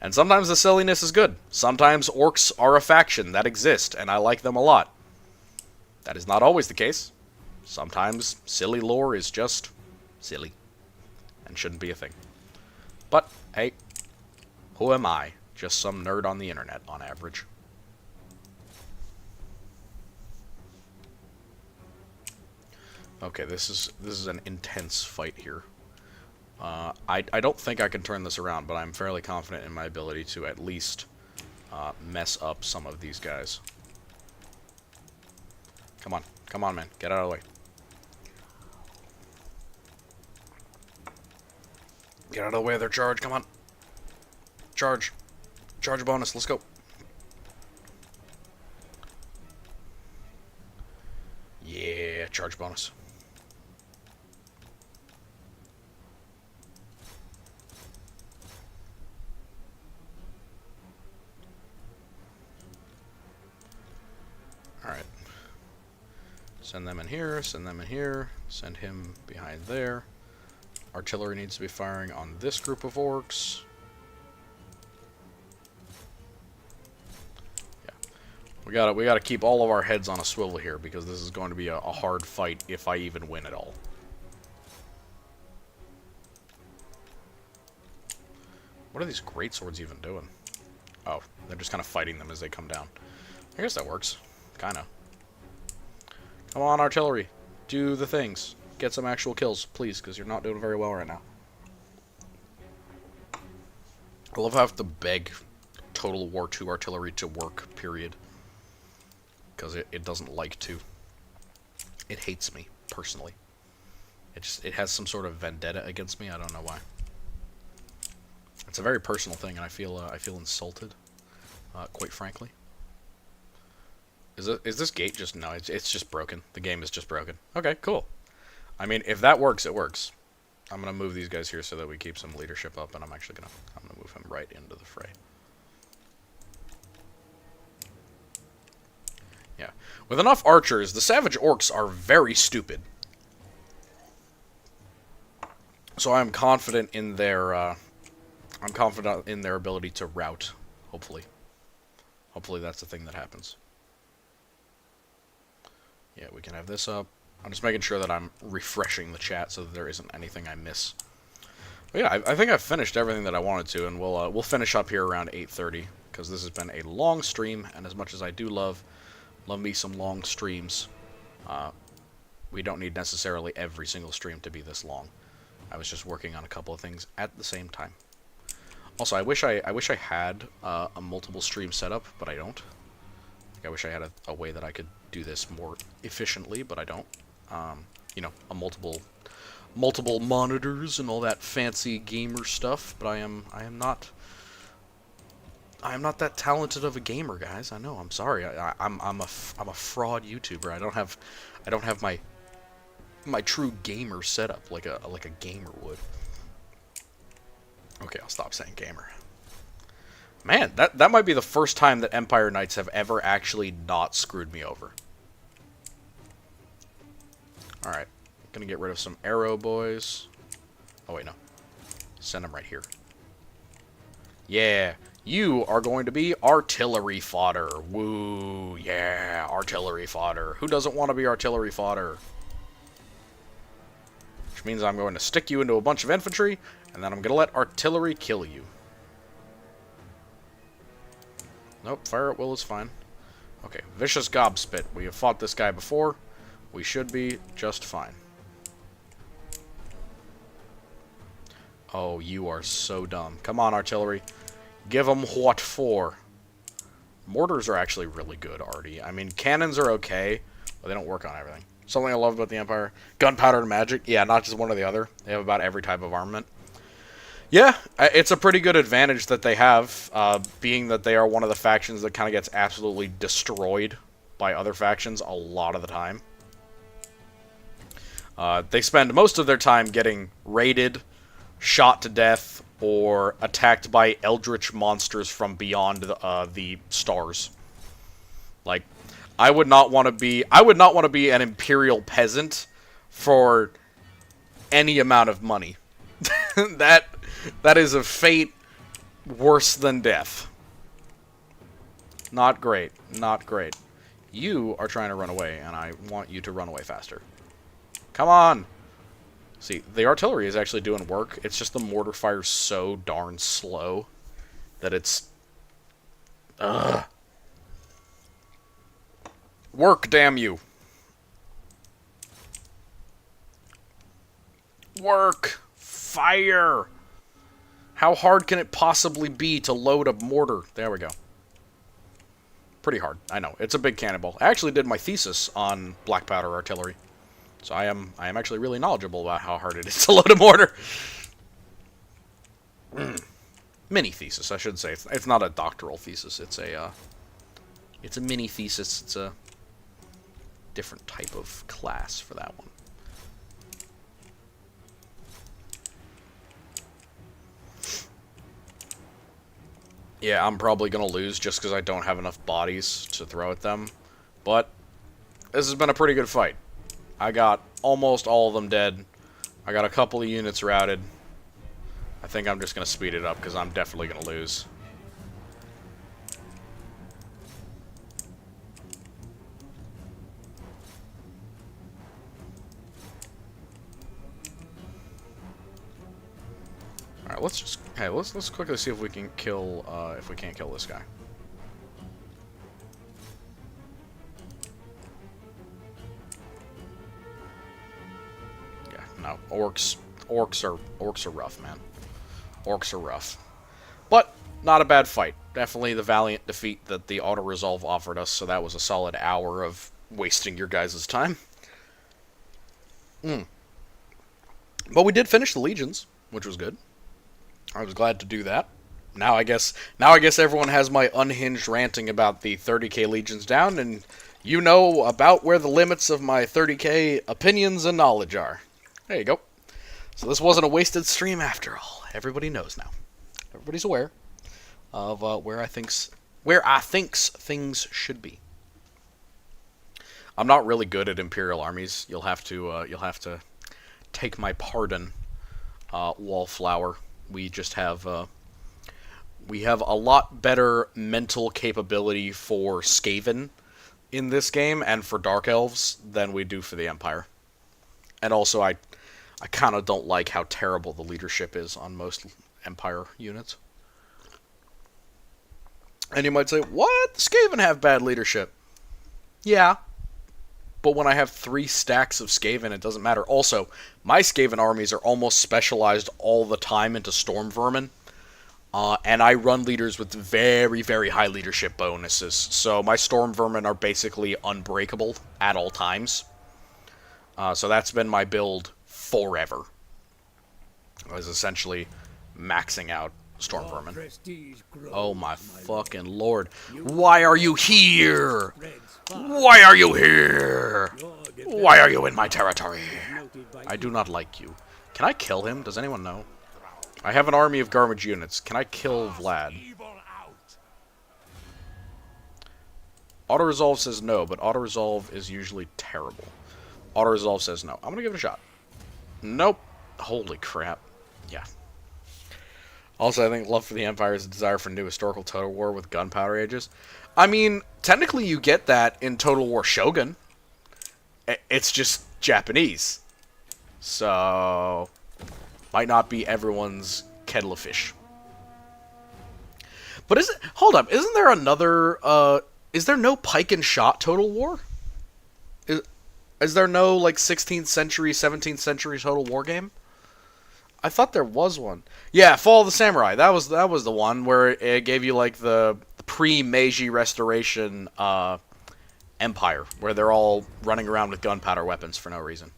And sometimes the silliness is good. Sometimes orcs are a faction that exist, and I like them a lot. That is not always the case. Sometimes silly lore is just silly, and shouldn't be a thing. But, hey, who am I? Just some nerd on the internet, on average. Okay, this is an intense fight here. I don't think I can turn this around, but I'm fairly confident in my ability to at least mess up some of these guys. Come on, man, get out of the way. Get out of the way of their charge, come on. Charge bonus, let's go. Yeah, charge bonus. Alright. Send them in here, send them in here, send him behind there. Artillery needs to be firing on this group of orcs. Yeah. We gotta keep all of our heads on a swivel here, because this is going to be a hard fight if I even win at all. What are these greatswords even doing? Oh, they're just kind of fighting them as they come down. I guess that works. Kinda. Come on, artillery. Do the things. Get some actual kills, please, because you're not doing very well right now. I love how I have to beg Total War II artillery to work, period. because it doesn't like to. It hates me personally. It has some sort of vendetta against me. I don't know why. It's a very personal thing, and I feel insulted, quite frankly. Is this gate just no? It's just broken. The game is just broken. Okay, cool. I mean, if that works, it works. I'm gonna move these guys here so that we keep some leadership up, and I'm gonna move him right into the fray. Yeah, with enough archers, the savage orcs are very stupid. So I'm confident in their ability to rout. Hopefully that's the thing that happens. Yeah, we can have this up. I'm just making sure that I'm refreshing the chat so that there isn't anything I miss. But yeah, I think I've finished everything that I wanted to, and we'll finish up here around 8:30 because this has been a long stream, and as much as I do love me some long streams, we don't need necessarily every single stream to be this long. I was just working on a couple of things at the same time. Also, I wish I had a multiple stream setup, but I don't. I wish I had a way that I could do this more efficiently, but I don't. You know, a multiple monitors and all that fancy gamer stuff. But I am not that talented of a gamer, guys. I know. I'm sorry. I'm a fraud YouTuber. I don't have my true gamer setup like a gamer would. Okay, I'll stop saying gamer. Man, that might be the first time that Empire Knights have ever actually not screwed me over. Alright, gonna get rid of some arrow boys. Oh wait, no. Send them right here. Yeah, you are going to be artillery fodder. Woo, yeah, artillery fodder. Who doesn't want to be artillery fodder? Which means I'm going to stick you into a bunch of infantry, and then I'm going to let artillery kill you. Nope, fire at will is fine. Okay, vicious gobspit. We have fought this guy before. We should be just fine. Oh, you are so dumb. Come on, artillery. Give them what for. Mortars are actually really good, Artie. I mean, cannons are okay, but they don't work on everything. Something I love about the Empire. Gunpowder and magic. Yeah, not just one or the other. They have about every type of armament. Yeah, it's a pretty good advantage that they have, being that they are one of the factions that kind of gets absolutely destroyed by other factions a lot of the time. They spend most of their time getting raided, shot to death, or attacked by eldritch monsters from beyond the stars. Like, I would not want to be an imperial peasant for any amount of money. That is a fate worse than death. Not great. Not great. You are trying to run away, and I want you to run away faster. Come on! See, the artillery is actually doing work. It's just the mortar fire's so darn slow that it's... Ugh. Work, damn you! Work! Fire! How hard can it possibly be to load a mortar? There we go. Pretty hard, I know. It's a big cannonball. I actually did my thesis on black powder artillery. So I am actually really knowledgeable about how hard it is to load a mortar. Mini thesis, I should say. It's not a doctoral thesis. It's a mini thesis. It's a different type of class for that one. Yeah, I'm probably going to lose just because I don't have enough bodies to throw at them. But this has been a pretty good fight. I got almost all of them dead. I got a couple of units routed. I think I'm just going to speed it up because I'm definitely going to lose. Alright, let's quickly see if we can kill, if we can't kill this guy. Yeah, no, orcs are rough, man. Orcs are rough. But not a bad fight. Definitely the valiant defeat that the auto-resolve offered us, so that was a solid hour of wasting your guys' time. But we did finish the legions, which was good. I was glad to do that. Now I guess everyone has my unhinged ranting about the 30k legions down, and you know about where the limits of my 30k opinions and knowledge are. There you go. So this wasn't a wasted stream after all. Everybody knows now. Everybody's aware of where I thinks things should be. I'm not really good at Imperial armies. You'll have to take my pardon, Wallflower. We just have we have a lot better mental capability for Skaven in this game and for Dark Elves than we do for the Empire. And also, I kind of don't like how terrible the leadership is on most Empire units. And you might say, what? The Skaven have bad leadership. Yeah. But when I have 3 stacks of Skaven, it doesn't matter. Also, my Skaven armies are almost specialized all the time into Storm Vermin. And I run leaders with very, very high leadership bonuses. So my Storm Vermin are basically unbreakable at all times. So that's been my build forever. I was essentially maxing out Storm Vermin. Oh my fucking lord. Why are you here? Why are you here? Why are you in my territory? I do not like you. Can I kill him? Does anyone know? I have an army of garbage units. Can I kill Vlad? Auto-resolve says no, but auto-resolve is usually terrible. Auto-resolve says no. I'm gonna give it a shot. Nope. Holy crap. Yeah. Also, I think love for the Empire is a desire for new historical Total War with gunpowder ages. I mean, technically you get that in Total War Shogun. It's just Japanese. So, might not be everyone's kettle of fish. But hold up, isn't there another, is there no pike and shot Total War? Is there no, like, 16th century, 17th century Total War game? I thought there was one. Yeah, Fall of the Samurai. That was the one where it gave you, like, the pre-Meiji Restoration Empire, where they're all running around with gunpowder weapons for no reason.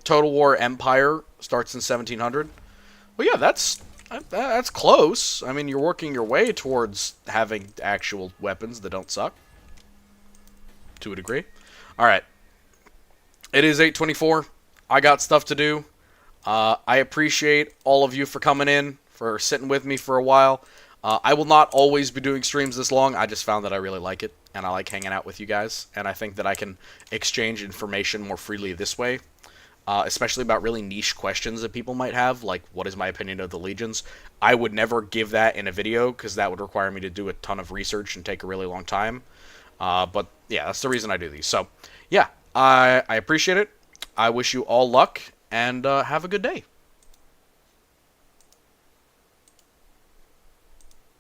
Total War Empire starts in 1700. Well, yeah, that's close. I mean, you're working your way towards having actual weapons that don't suck. To a degree. Alright. It is 8:24. I got stuff to do. I appreciate all of you for coming in, for sitting with me for a while. I will not always be doing streams this long. I just found that I really like it, and I like hanging out with you guys. And I think that I can exchange information more freely this way. Especially about really niche questions that people might have, like, what is my opinion of the Legions? I would never give that in a video, because that would require me to do a ton of research and take a really long time. But, yeah, that's the reason I do these. So, yeah, I appreciate it. I wish you all luck, and have a good day.